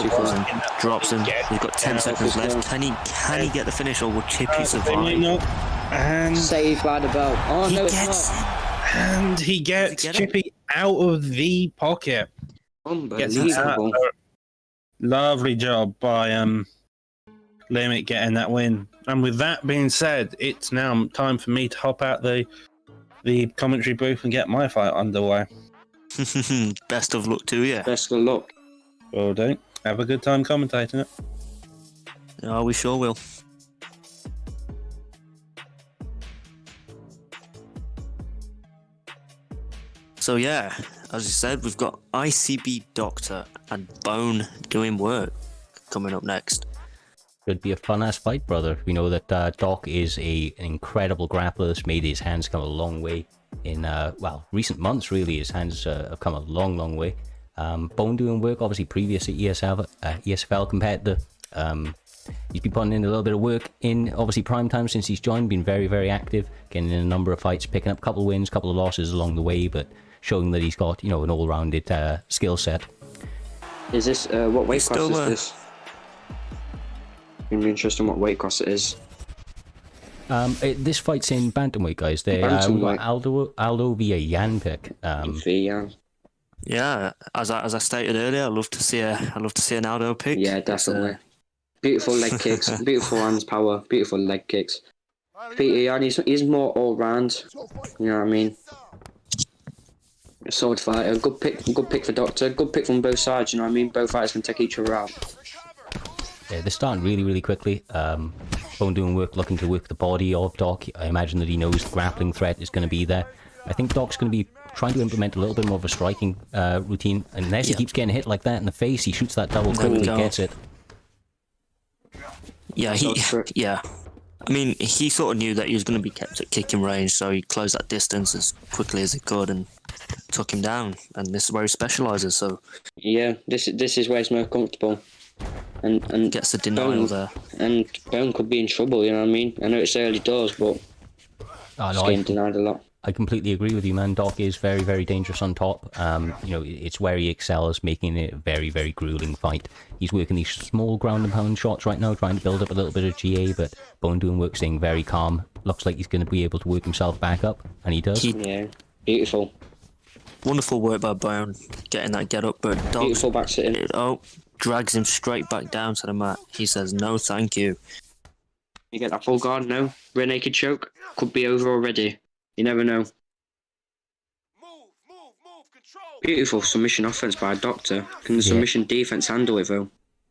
drops him. He's got 10 seconds left. Can he get the finish, or will Chippy survive? And Saved by the bell. Oh He no, it's gets not. And he gets Did he get Chippy out of the pocket. Gets him out. Unbelievable. Lovely job by Limit getting that win. And with that being said, it's now time for me to hop out the commentary booth and get my fight underway. Best of luck to you. Best of luck. Will do. Have a good time commentating it. Oh, we sure will. So yeah, as you said, we've got ICB Doctor and Bone doing work coming up next. Should be a fun-ass fight, brother. We know that Doc is an incredible grappler that's made his hands come a long way in, recent months, really. His hands have come a long, long way. Bone doing work, obviously previous ESFL competitor. He's been putting in a little bit of work in, obviously, PrimeTime since he's joined, been very, very active, getting in a number of fights, picking up a couple of wins, a couple of losses along the way, but showing that he's got, an all-rounded skill set. Is this, what weight class still, is this? It'd be interesting what weight class it is. This fight's in bantamweight, guys. We've got Aldo via Janpik. Yeah, as I stated earlier, I love to see an Aldo pick. Yeah, definitely. Beautiful leg kicks, beautiful hands power, beautiful leg kicks. Peter, he's more all round. You know what I mean? Sword fighter, good pick for Doctor, good pick from both sides. You know what I mean? Both fighters can take each other out. Yeah, they're starting really, really quickly. Bone doing work, looking to work the body of Doc. I imagine that he knows the grappling threat is going to be there. I think Doc's going to be trying to implement a little bit more of a striking routine. Unless he keeps getting hit like that in the face, he shoots that double quickly, gets it. Yeah, yeah. I mean, he sort of knew that he was going to be kept at kicking range, so he closed that distance as quickly as he could and took him down. And this is where he specialises. So yeah, this is where he's most comfortable. And gets the denial there. And Bone could be in trouble. You know what I mean? I know it's early doors, but he's getting denied a lot. I completely agree with you, man. Doc is very, very dangerous on top. It's where he excels, making it a very, very grueling fight. He's working these small ground and pound shots right now, trying to build up a little bit of GA, but Bone doing work, staying very calm. Looks like he's going to be able to work himself back up, and he does. Yeah, beautiful. Wonderful work by Bone, getting that get up, but Doc, beautiful back sitting. Drags him straight back down to the mat. He says, no, thank you. You get that full guard, no? Rear naked choke. Could be over already. You never know. Beautiful submission offense by Doctor. Can the submission defense handle it, though?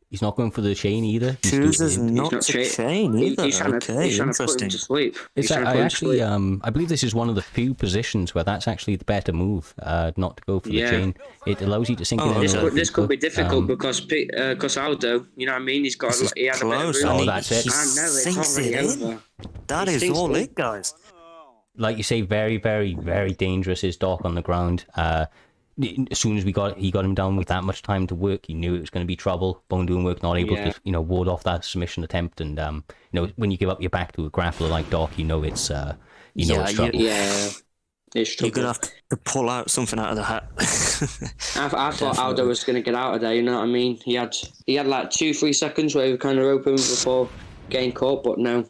He's not going for the chain either. Chooses not to chain either. He's trying to put him to sleep. I believe this is one of the few positions where that's actually the better move, not to go for the chain. It allows you to sink it in. This could be difficult because Aldo, you know what I mean? He had a close. bit of room. That's it. He sinks it in. That is all it, guys. Like you say, very, very, very dangerous is Doc on the ground. As soon as he got him down with that much time to work, he knew it was going to be trouble. Bone doing work, not able to, ward off that submission attempt, and when you give up your back to a grappler like Doc, it's trouble. It's You're trouble. gonna have to pull out something out of the hat. I thought Aldo was going to get out of there, you know what I mean? He had like 2-3 seconds where he was kind of open before getting caught, but no.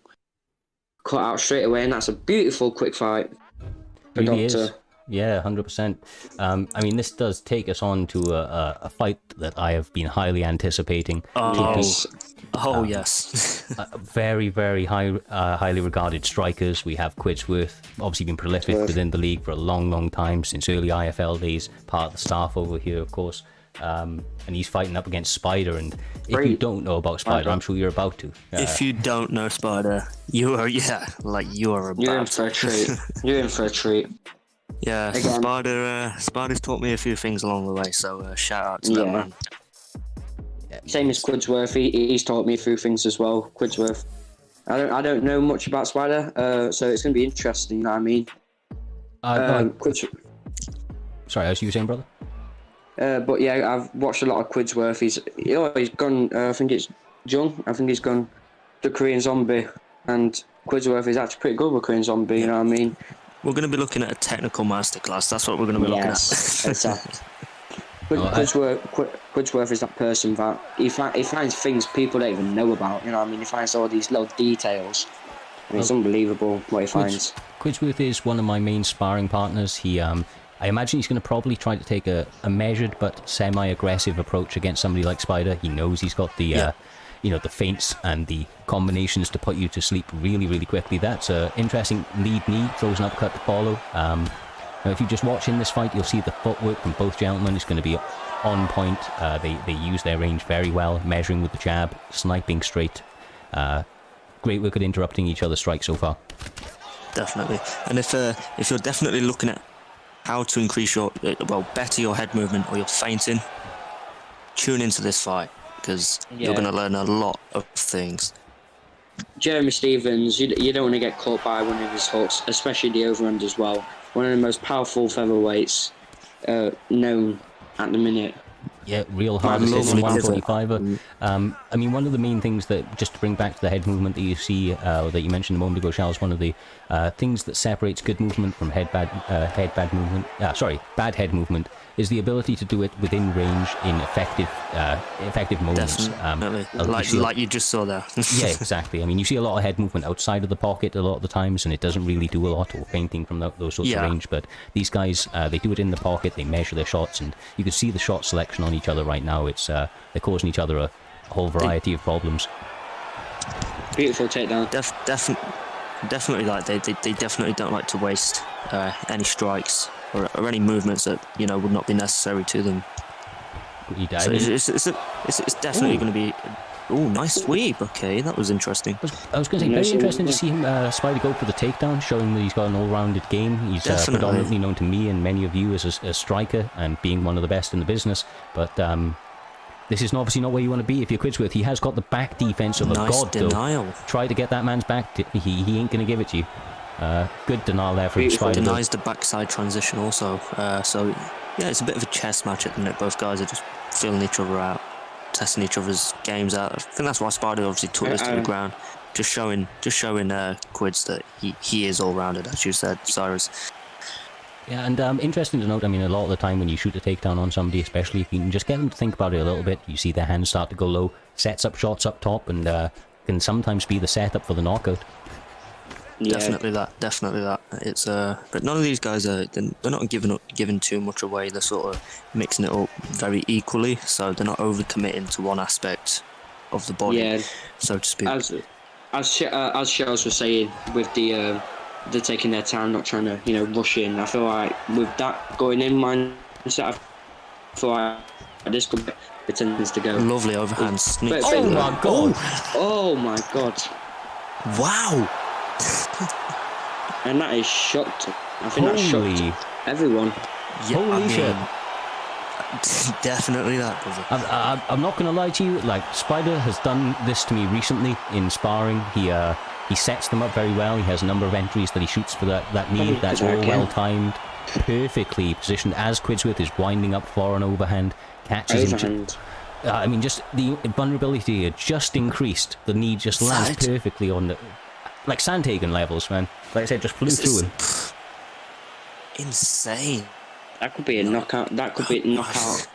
Cut out straight away, and that's a beautiful quick fight. For Really Doctor. is. Yeah, 100%. I mean, this does take us on to a fight that I have been highly anticipating. Yes. Yes. Very, very highly regarded strikers. We have Quidsworth, obviously been prolific within the league for a long, long time, since early IFL days, part of the staff over here, of course. And he's fighting up against Spider, and if you don't know about Spider, I'm sure you're about to. If you don't know Spider, you are about You're in for a treat. You're in for a treat. Yeah, Again. Spider's taught me a few things along the way, so shout out to that man. Same as Quidsworth. He's taught me a few things as well. Quidsworth. I don't know much about Spider, so it's going to be interesting. You know what I mean? Sorry, as you were saying, brother? But yeah, I've watched a lot of Quidsworth. He's gone. I think it's Jung. I think he's gone to Korean Zombie, and Quidsworth is actually pretty good with Korean Zombie. You know what I mean? We're going to be looking at a technical masterclass. That's what we're going to be looking at. Exactly. Quidsworth is that person that he finds things people don't even know about. You know what I mean? He finds all these little details. I mean, it's unbelievable what he finds. Quidsworth is one of my main sparring partners. He, I imagine he's going to probably try to take a measured but semi-aggressive approach against somebody like Spider. He knows he's got the, the feints and the combinations to put you to sleep really, really quickly. That's an interesting lead knee, throws an uppercut to follow. Now, if you just watch in this fight, you'll see the footwork from both gentlemen is going to be on point. They use their range very well, measuring with the jab, sniping straight. Great work at interrupting each other's strikes so far. Definitely. And if you're definitely looking at how to increase your, better your head movement or your feinting, tune into this fight, because you're going to learn a lot of things. Jeremy Stevens, you don't want to get caught by one of his hooks, especially the overhand as well. One of the most powerful featherweights known at the minute. Yeah, real hard to hit 145er. I mean, one of the main things that, just to bring back to the head movement that you see, or that you mentioned a moment ago, Charles, one of the things that separates good movement from bad head movement is the ability to do it within range in effective moments. Definitely. Like you just saw there. Yeah, exactly. I mean, you see a lot of head movement outside of the pocket a lot of the times, and it doesn't really do a lot, or feinting from those sorts of range. But these guys, they do it in the pocket. They measure their shots, and you can see the shot selection on each other right now. It's they're causing each other a whole variety of problems. Beautiful takedown. Definitely, like they definitely don't like to waste any strikes or any movements that would not be necessary to them. So it's definitely going to be. Oh, nice sweep. Okay, that was interesting. I was going to say, very interesting to see him, Spider, go for the takedown, showing that he's got an all-rounded game. He's predominantly known to me and many of you as a striker and being one of the best in the business. But this is obviously not where you want to be if you're Quidsworth. He has got the back defense of a god, denial. Though. Try to get that man's back. He ain't going to give it to you. Good denial there from Spider. Denies the backside transition also. So, yeah, it's a bit of a chess match at the minute. Both guys are just feeling each other out, testing each other's games out. I think that's why Spider obviously took this to the ground, just showing Quids that he is all-rounded, as you said, Cyrus. Yeah, and interesting to note, I mean, a lot of the time when you shoot a takedown on somebody, especially if you can just get them to think about it a little bit, you see their hands start to go low, sets up shots up top, and can sometimes be the setup for the knockout. Yeah. Definitely that. It's but none of these guys they're not giving too much away. They're sort of mixing it up very equally, so they're not overcommitting to one aspect of the body, so to speak. As Charles was saying, with the they're taking their time, not trying to rush in. I feel like with that going in mindset, I feel like this could be the tendence to go. Lovely overhand sneak. Oh my god! Oh my god! Wow! And that is shocked. I think that shocked everyone. Yeah, holy shit! Definitely that, brother. I'm not gonna lie to you. Like, Spider has done this to me recently in sparring. He sets them up very well. He has a number of entries that he shoots for that knee. That's all well timed, perfectly positioned. As Quidsworth is winding up for an overhand, catches him. I mean, just the vulnerability here just increased. The knee just lands perfectly on the. Like Sandhagen levels, man. Like I said, just flew through him. insane. That could be a knockout. That could be knockout,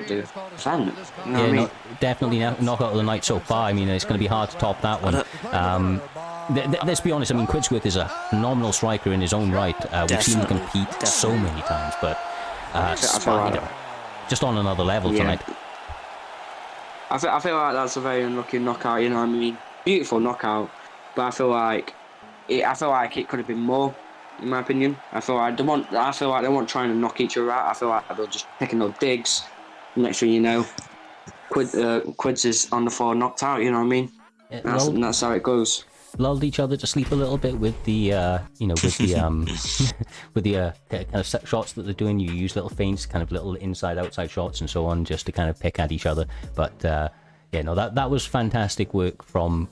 dude. Fan. You know what I mean? Definitely knockout of the night so far. I mean, it's going to be hard to top that one. Let's be honest. I mean, Quidsworth is a phenomenal striker in his own right. We've seen him compete so many times, but Spider, just on another level tonight. I feel like that's a very unlucky knockout. You know what I mean? Beautiful knockout, but I feel like it could have been more. In my opinion, I feel like they weren't trying to knock each other out. I feel like they're just picking up digs. Next thing you know, Quids is on the floor, knocked out. You know what I mean? That's how it goes. Lulled each other to sleep a little bit with the, with the kind of set shots that they're doing. You use little feints, kind of little inside-outside shots and so on, just to kind of pick at each other. But that was fantastic work from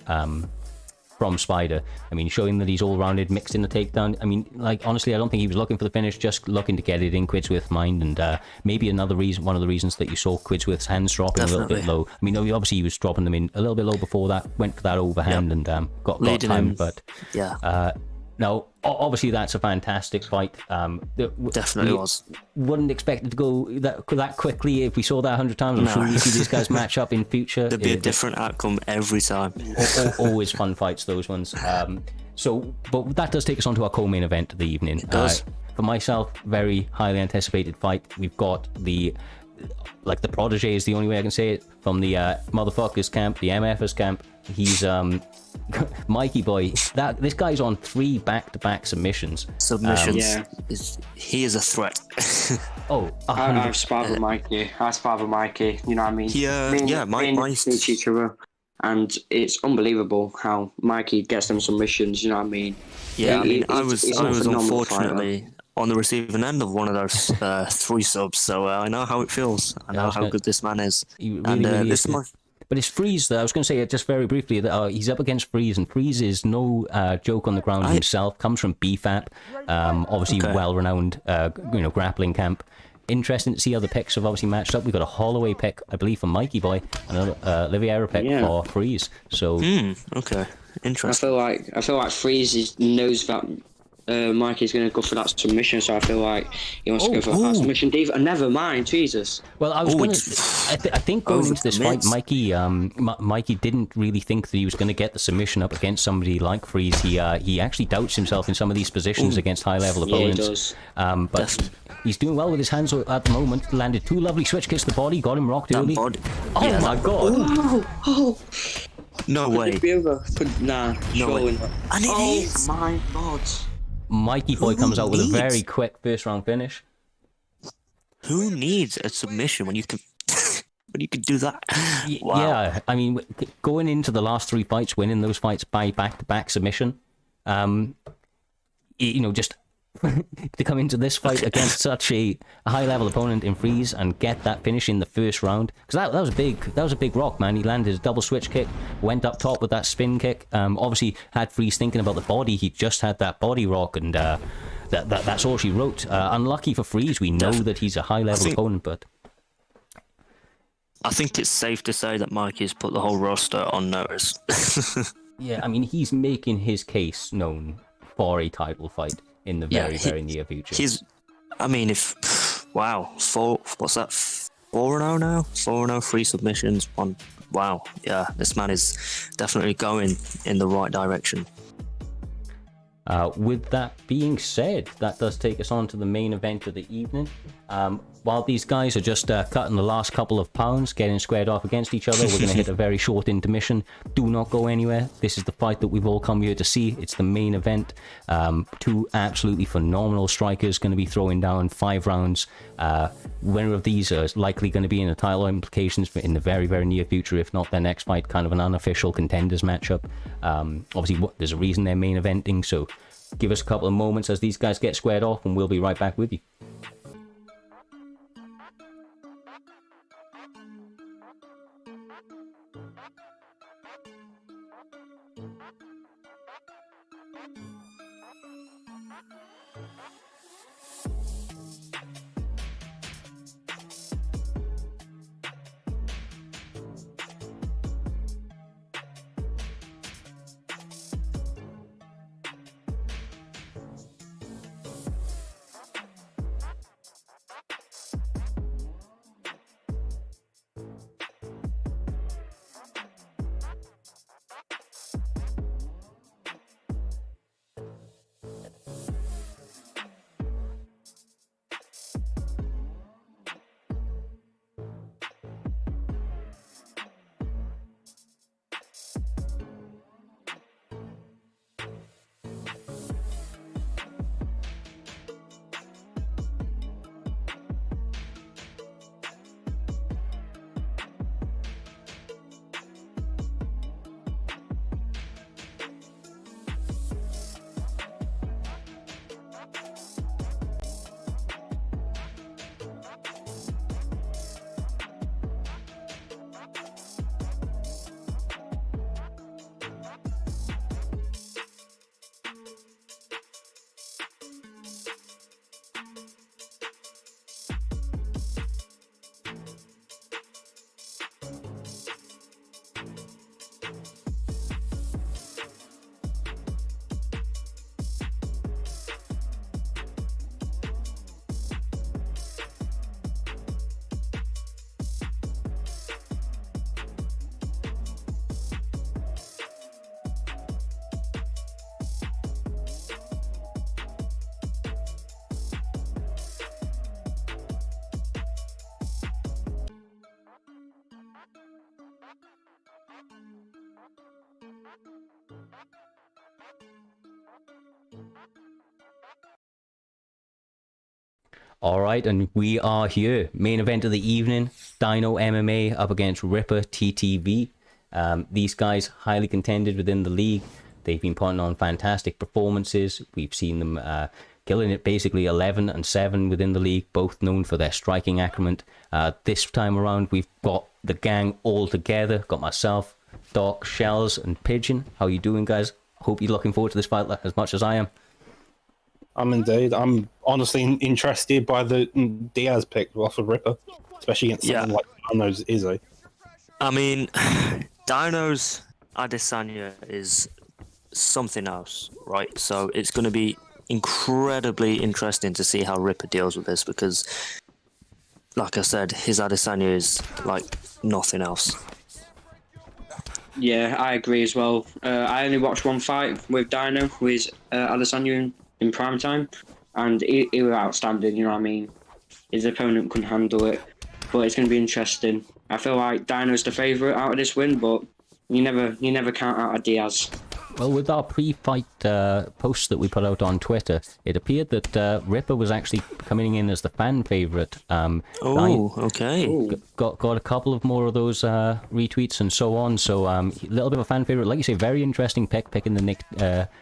Spider. I mean, showing that he's all-rounded, mixed in the takedown. I mean, like, honestly, I don't think he was looking for the finish, just looking to get it in Quidsworth's mind, and maybe one of the reasons that you saw Quidsworth's hands dropping a little bit low. I mean, obviously he was dropping them in a little bit low before that, went for that overhand and got timed, but no, obviously that's a fantastic fight. Definitely was. Wouldn't expect it to go that quickly if we saw that 100 times. I'm sure we see these guys match up in future. There'd be a different outcome every time. Always fun fights, those ones. But that does take us on to our co-main event of the evening. It does. For myself, very highly anticipated fight. We've got the protege is the only way I can say it, from the motherfuckers camp, the MFers camp. He's Mikey boy. This guy's on 3 back-to-back submissions. He is a threat. I've sparred with Mikey. You know what I mean? Mike teach each other, and it's unbelievable how Mikey gets them submissions. You know what I mean? Yeah, I was unfortunately on the receiving end of one of those 3 subs, so I know how it feels. I know how good this man is. But it's Freeze, though. I was going to say just very briefly that he's up against Freeze, and Freeze is no joke on the ground himself. Comes from BFAP, obviously well-renowned, grappling camp. Interesting to see how the picks have obviously matched up. We've got a Holloway pick, I believe, for Mikey Boy, and an Oliveira pick for Freeze. So okay, interesting. I feel like Freeze knows that Mikey's going to go for that submission, so I feel like he wants to go for that submission. Never mind, Jesus. Well, I was going to... I think going into this fight, Mikey didn't really think that he was going to get the submission up against somebody like Freeze. He actually doubts himself in some of these positions against high-level opponents. Yeah, he does. But definitely. He's doing well with his hands at the moment. Landed 2 lovely switch kicks to the body, got him rocked early. My God. No way. Nah, no way. And it is. My God. Mikey Boy comes out with a very quick first-round finish. Who needs a submission when you can do that? Wow. Yeah, I mean, going into the last 3 fights, winning those fights by back-to-back submission, just to come into this fight against such a high-level opponent in Freeze and get that finish in the first round, because that was a big rock, man. He landed a double switch kick, went up top with that spin kick. Obviously had Freeze thinking about the body. He just had that body rock, and that's all she wrote. Unlucky for Freeze. We know that he's a high-level opponent, but I think it's safe to say that Mikey's put the whole roster on notice. Yeah, I mean, he's making his case known for a title fight in the very near future. What's that? 4-0 now? 4-0, 3 submissions. Wow, yeah, this man is definitely going in the right direction. With that being said, that does take us on to the main event of the evening. While these guys are just cutting the last couple of pounds, getting squared off against each other, we're going to hit a very short intermission. Do not go anywhere. This is the fight that we've all come here to see. It's the main event. 2 absolutely phenomenal strikers going to be throwing down 5 rounds. Winner of these is likely going to be in the title implications in the very, very near future, if not their next fight, kind of an unofficial contenders matchup. Obviously, there's a reason they're main eventing, so give us a couple of moments as these guys get squared off, and we'll be right back with you. All right, and we are here. Main event of the evening, Dyno MMA up against Ripper TTV. These guys highly contended within the league. They've been putting on fantastic performances. We've seen them killing it, basically 11-7 within the league, both known for their striking acumen. This time around, we've got the gang all together. Got myself, Doc, Shells, and Pigeon. How you doing, guys? Hope you're looking forward to this fight as much as I am. I'm indeed. I'm honestly interested by the Diaz pick off of Ripper, especially against someone like Dyno's Izzy. I mean, Dyno's Adesanya is something else, right? So it's going to be incredibly interesting to see how Ripper deals with this because, like I said, his Adesanya is like nothing else. Yeah, I agree as well. I only watched one fight with Dyno, who is Adesanya in PrimeTime, and he was outstanding, you know what I mean? His opponent couldn't handle it, but it's going to be interesting. I feel like Dyno's the favourite out of this win, but you never count out a Diaz. Well, with our pre-fight posts that we put out on Twitter, it appeared that Ripper was actually coming in as the fan favourite. Okay. Got a couple of more of those retweets and so on. So a little bit of a fan favourite. Like you say, very interesting picking the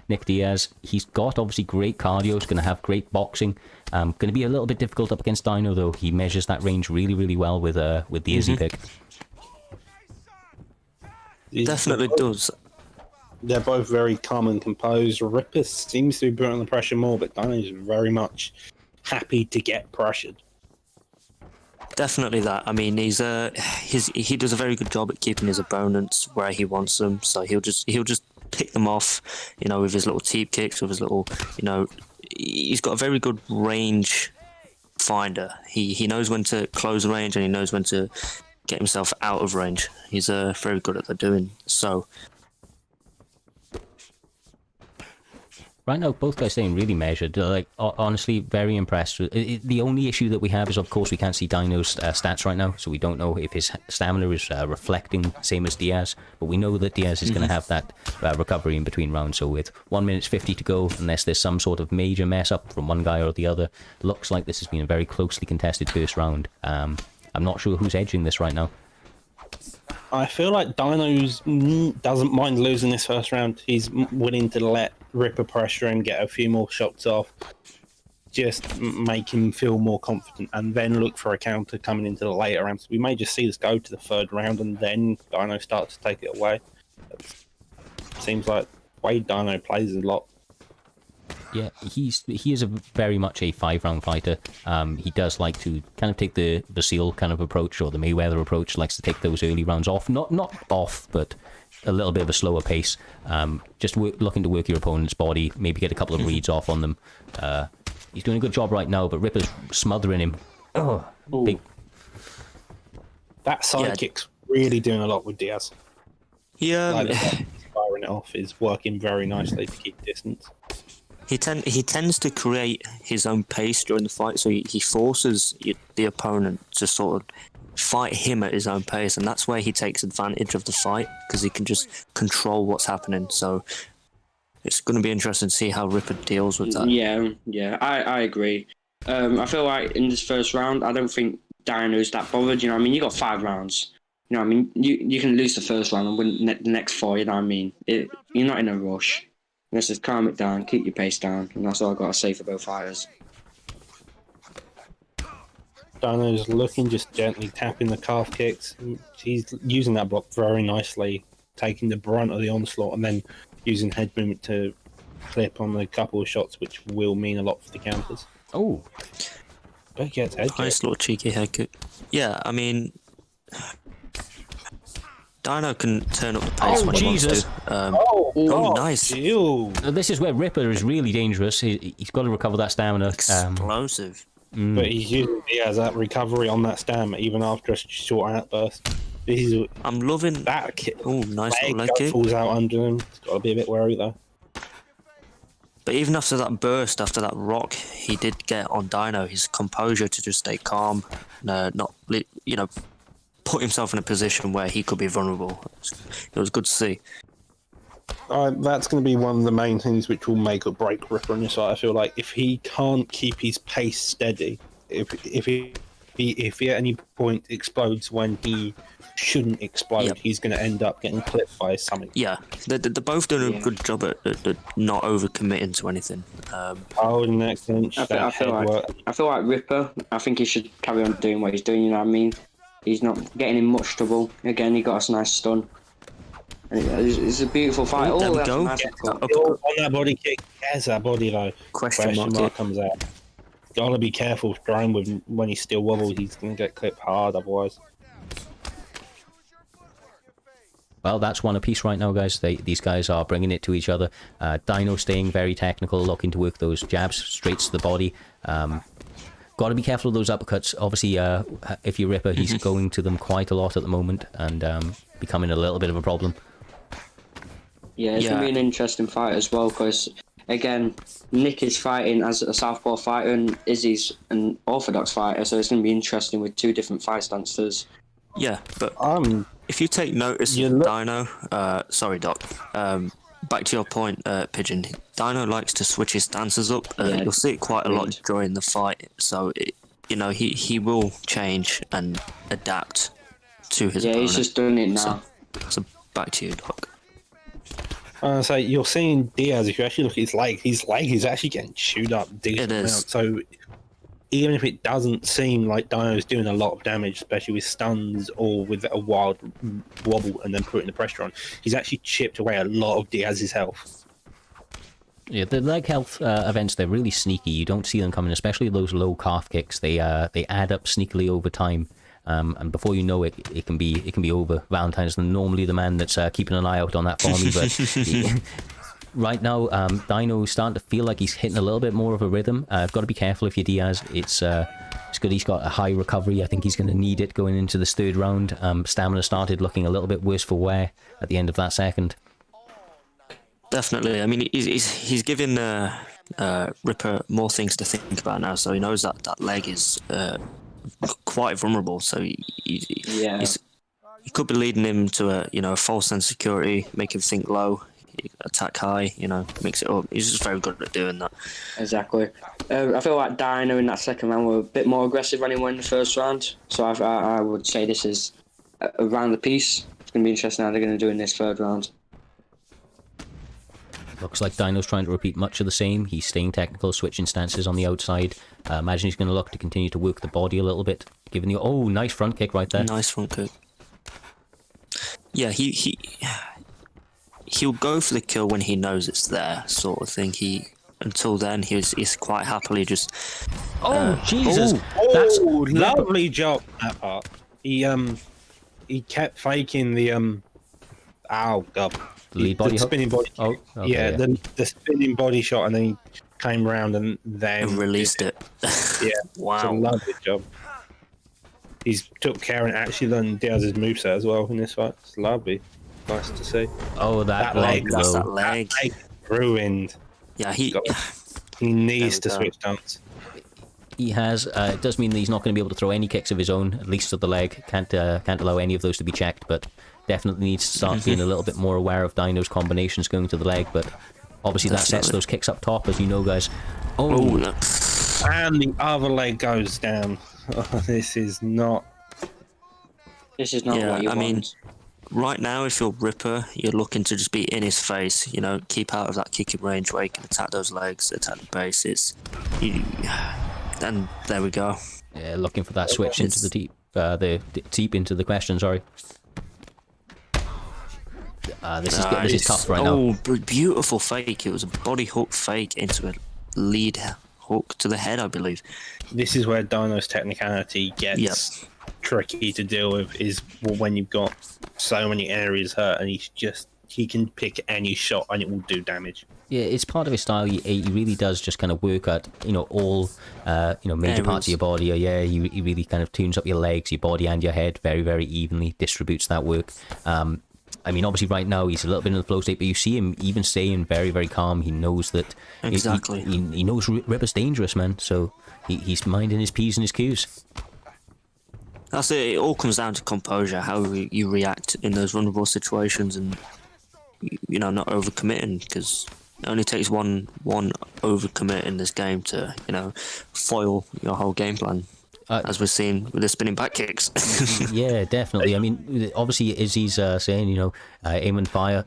Nick Diaz. He's got obviously great cardio. He's going to have great boxing. Going to be a little bit difficult up against Dyno though. He measures that range really, really well with the Izzy pick. Definitely does. They're both very calm and composed. Ripper seems to be putting the pressure more, but Dyno is very much happy to get pressured. Definitely that. I mean, he does a very good job at keeping his opponents where he wants them. So he'll just pick them off, with his little teep kicks, with his little, he's got a very good range finder. He knows when to close range and he knows when to get himself out of range. He's very good at doing so. Right now, both guys staying really measured. Honestly, very impressed. The only issue that we have is, of course, we can't see Dyno's stats right now, so we don't know if his stamina is reflecting same as Diaz. But we know that Diaz is going to have that recovery in between rounds. So with 1 minute 50 to go, unless there's some sort of major mess up from one guy or the other, looks like this has been a very closely contested first round. I'm not sure who's edging this right now. I feel like Dyno doesn't mind losing this first round. He's willing to let Ripper pressure him, get a few more shots off, just make him feel more confident, and then look for a counter coming into the later rounds. We may just see this go to the third round, and then Dyno starts to take it away. It seems like the way Dyno plays a lot. Yeah, he is very much a 5-round fighter. He does like to kind of take the Seal kind of approach, or the Mayweather approach. Likes to take those early rounds off, not off, but a little bit of a slower pace. Just looking to work your opponent's body, maybe get a couple of reads off on them. He's doing a good job right now, but Ripper's smothering him. Big. That side kick's really doing a lot with Diaz. Yeah, firing it off is working very nicely to keep distance. He tends to create his own pace during the fight, so he forces the opponent to sort of fight him at his own pace, and that's where he takes advantage of the fight because he can just control what's happening. So it's going to be interesting to see how Ripper deals with that. Yeah, I agree. I feel like in this first round, I don't think Dyno's that bothered. You know what I mean? You got 5 rounds. You know what I mean? You can lose the first round and win the next 4. You know what I mean? You're not in a rush. Let's just calm it down, keep your pace down, and that's all I've got to say for both fighters. Dyno's looking, just gently tapping the calf kicks. He's using that block very nicely, taking the brunt of the onslaught, and then using head movement to clip on the couple of shots, which will mean a lot for the counters. Oh. But gets head kick. Nice little cheeky head kick. Yeah, I mean, Dyno can turn up the pace when he wants to. Nice. This is where Ripper is really dangerous. He's got to recover that stamina. Explosive. But he has that recovery on that stamina even after a short outburst. I'm loving that kick. Oh, nice little leg kick. Falls out under him. He's got to be a bit wary though. But even after that burst, after that rock he did get on Dyno, his composure to just stay calm, not put himself in a position where he could be vulnerable. It was good to see. That's going to be one of the main things which will make or break Ripper on your side. I feel like if he can't keep his pace steady, if he at any point explodes when he shouldn't explode, Yep. he's going to end up getting clipped by something. Yeah, they're both doing Yeah. a good job at not overcommitting to anything. Holding that clinch, I that feel head work. like Ripper. I think he should carry on doing what he's doing. You know what I mean? He's not getting in much trouble. Again, he got us a nice stun. And it's a beautiful fight. Oh, there we that's go. nice uppercut. On that body kick, has that body though. Question mark, mark comes out. Gotta be careful throwing with when he's still wobbled. He's gonna get clipped hard otherwise. Well, that's one apiece right now, guys. These guys are bringing it to each other. Dyno staying very technical, looking to work those jabs straight to the body. Got to be careful of those uppercuts. Obviously, if you Ripper, he's going to them quite a lot at the moment and becoming a little bit of a problem. Yeah, it's gonna be an interesting fight as well because again, Nick is fighting as a southpaw fighter and Izzy's an orthodox fighter, so it's gonna be interesting with two different fight stances. Yeah, but if you take notice You of look- Dyno, sorry Doc, back to your point, Pigeon, Dyno likes to switch his stances up. Yeah, You'll see it quite a lot agreed. during the fight, so he will change and adapt to his Yeah, opponent. he's just doing it now. So back to you, Doc. So you're seeing Diaz. If you actually look at his leg is actually getting chewed up decent It is. amount. So even if it doesn't seem like Dyno's doing a lot of damage, especially with stuns or with a wild wobble and then putting the pressure on, he's actually chipped away a lot of Diaz's health. Yeah, the leg health events, they're really sneaky. You don't see them coming, especially those low calf kicks. They add up sneakily over time. And before you know it, it can be over. Valentine's normally the man that's keeping an eye out on that for me, but right now, Dyno's starting to feel like he's hitting a little bit more of a rhythm. I've got to be careful if you're Diaz. It's good he's got a high recovery. I think he's going to need it going into this third round. Stamina started looking a little bit worse for wear at the end of that second. Definitely. I mean, he's giving Ripper more things to think about now, so he knows that leg is quite vulnerable. So he could be leading him to a false sense of security, make him think low, attack high, mix it up. He's just very good at doing that. Exactly. I feel like Dyno in that second round were a bit more aggressive than he were in the first round. So I would say this is a round apiece. It's going to be interesting how they're going to do in this third round. Looks like Dyno's trying to repeat much of the same. He's staying technical, switching stances on the outside. Imagine he's going to look to continue to work the body a little bit. Giving you, oh, nice front kick right there. Nice front kick. Yeah, he'll go for the kill when he knows it's there, sort of thing. Until then, he's quite happily just. Oh Jesus! That's Lovely job that part. He kept faking the oh god. Lead body the hook? spinning body. Oh, okay, yeah, the spinning body shot, and then he came round and then and released it. Yeah, it's a Wow. lovely job. He's took care and actually learned Diaz's moveset as well in this fight. It's lovely. Nice to see. Oh, that leg That's though. that leg. That leg ruined. Yeah, he needs to There we go. switch stance. He has. It does mean that he's not going to be able to throw any kicks of his own, at least to the leg. Can't allow any of those to be checked, but definitely needs to start being a little bit more aware of Dyno's combinations going to the leg. But obviously that sets Definitely. those kicks up top, as you know, guys. Oh, Oh, no. And the other leg goes down. Oh, this is not. This is not Yeah, what you I want. mean, right now, if you're Ripper, you're looking to just be in his face. Keep out of that kicking range where he can attack those legs, attack the base. And there we go. yeah, looking for that switch into the deep into the question. Sorry. This is tough right now. Oh, beautiful fake. It was a body hook fake into a lead hook to the head, I believe. This is where Dyno's technicality gets tricky to deal with. Is when you've got so many areas hurt, and he can pick any shot and it will do damage. Yeah, it's part of his style. He really does just kind of work at all major parts of your body. Yeah, he really kind of tunes up your legs, your body, and your head very, very evenly. Distributes that work. I mean, obviously, right now he's a little bit in the flow state, but you see him even staying very, very calm. He knows that Exactly. He knows Ripper's dangerous, man. So he's minding his P's and his Q's. That's it. It all comes down to composure, how you react in those vulnerable situations, and not overcommitting, because It only takes one overcommit in this game to, foil your whole game plan, as we're seeing with the spinning back kicks. Yeah, definitely. I mean, obviously, Izzy's saying, aim and fire.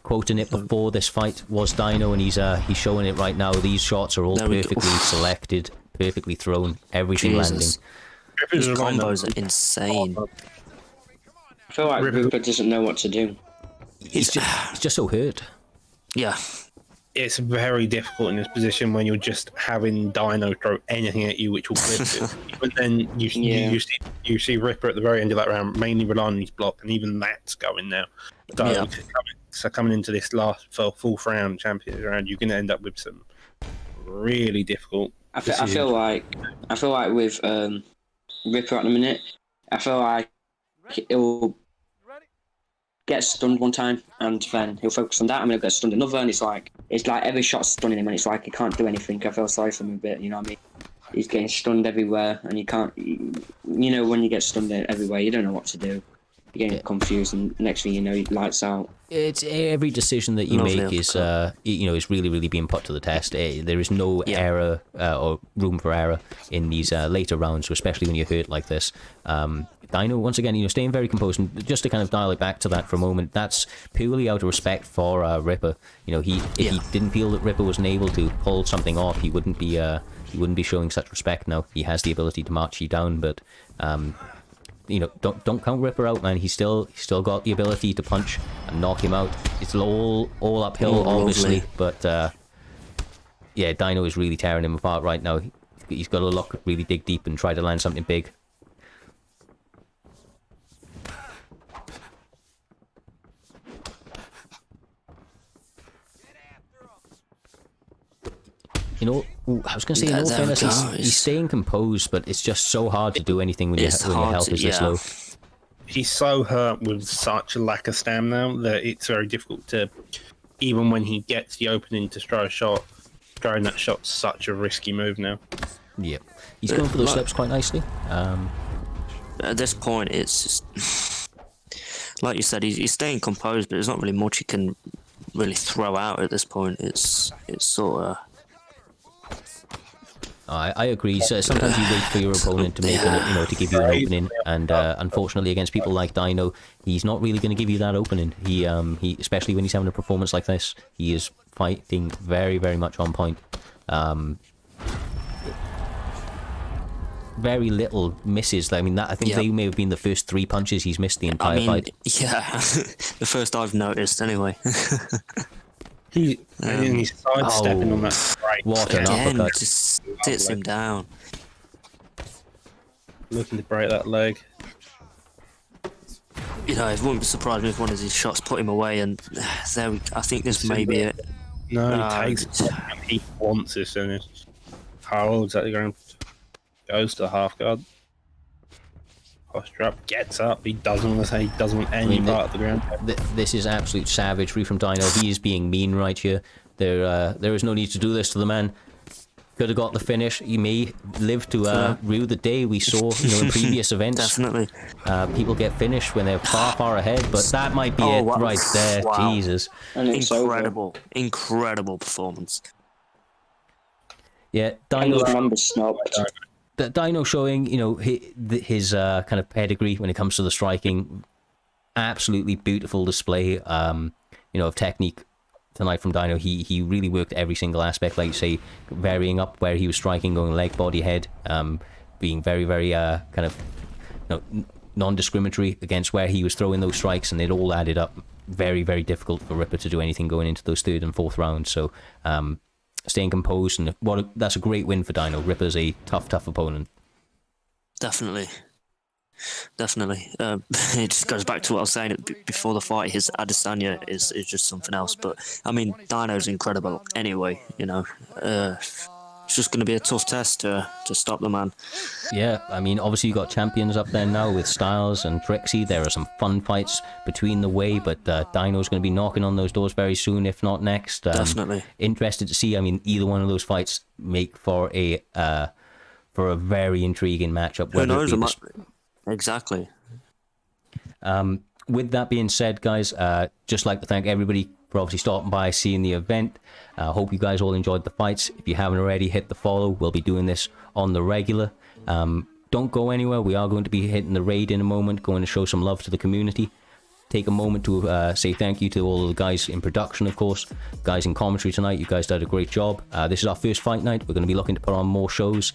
Quoting it before this fight was Dyno, and he's showing it right now. These shots are all perfectly selected, perfectly thrown, everything landing. His combos are insane. I feel like Ripper doesn't know what to do. He's just so hurt. Yeah. It's very difficult in this position when you're just having Dyno throw anything at you which will clip it. But then you see Ripper at the very end of that round mainly relying on his block, and even that's going now. So coming into this last fourth round, Champions round, you're going to end up with some really difficult. I feel like with Ripper at the minute, I feel like he'll get stunned one time and then he'll focus on that, and then he'll get stunned another, and it's like every shot's stunning him, and it's like he can't do anything. I feel sorry for him a bit, you know what I mean? He's getting stunned everywhere, and you can't, when you get stunned everywhere, you don't know what to do. You're getting confused, and next thing you know, lights out. It's every decision that you make is is really, really being put to the test. There is no error or room for error in these later rounds, especially when you're hurt like this. Dyno, once again, staying very composed, and just to kind of dial it back to that for a moment, that's purely out of respect for Ripper. If he didn't feel that Ripper was able to pull something off, he wouldn't be showing such respect. Now he has the ability to march you down, but don't count Ripper out, man. He's still got the ability to punch and knock him out. It's all uphill, obviously, but Dyno is really tearing him apart right now. He's got to look, really dig deep and try to land something big. I was going to say, in all fairness, he's staying composed, but it's just so hard to do anything when your health is this low. He's so hurt with such a lack of stamina that it's very difficult to, even when he gets the opening to throw a shot, throwing that shot's such a risky move now. Yeah, he's going for those slips quite nicely. At this point, it's just, like you said, he's staying composed, but there's not really much he can really throw out at this point. It's sort of... I agree. So sometimes you wait for your opponent to make to give you an opening, and unfortunately, against people like Dyno, he's not really going to give you that opening. He especially when he's having a performance like this, he is fighting very, very much on point. Very little misses. I mean, I think they may have been the first 3 punches he's missed the entire fight. Yeah, the first I've noticed anyway. He's sidestepping on that strike. What an uppercut. Just sits him down. Looking to break that leg. It wouldn't surprise me if one of his shots put him away, and I think this may be it. No, he takes it. He wants this, and it holds at the ground. Goes to the half guard. Posture up, gets up. He doesn't want any part of the ground. This is absolute savagery from Dyno. He is being mean right here. There is no need to do this to the man. Could have got the finish. He may live to rue the day we saw in previous events. Definitely. People get finished when they're far ahead, but that might be it right there. Wow. Jesus. Incredible performance. Yeah, Dyno showing, his kind of pedigree when it comes to the striking. Absolutely beautiful display, of technique tonight from Dyno. He really worked every single aspect, like you say, varying up where he was striking, going leg, body, head, being very, very kind of non-discriminatory against where he was throwing those strikes, and it all added up. Very, very difficult for Ripper to do anything going into those 3rd and 4th rounds. So, staying composed, and that's a great win for Dyno. Ripper's a tough opponent. Definitely. It just goes back to what I was saying before the fight. His Adesanya is just something else. But I mean, Dyno's incredible anyway. It's just going to be a tough test to stop the man. Yeah, I mean, obviously you got champions up there now with Styles and Trixie. There are some fun fights between the way, but Dyno's going to be knocking on those doors very soon, if not next. Definitely. Interested to see. I mean, either one of those fights make for a very intriguing matchup. Who knows? Exactly. With that being said, guys, just like to thank everybody for obviously stopping by, seeing the event. Hope you guys all enjoyed the fights. If you haven't already, hit the follow. We'll be doing this on the regular. Don't go anywhere. We are going to be hitting the raid in a moment, going to show some love to the community. Take a moment to say thank you to all of the guys in production, of course. Guys in commentary tonight, you guys did a great job. This is our first fight night. We're going to be looking to put on more shows.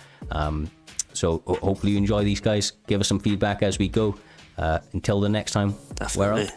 So hopefully you enjoy these guys. Give us some feedback as we go. Until the next time, we're out.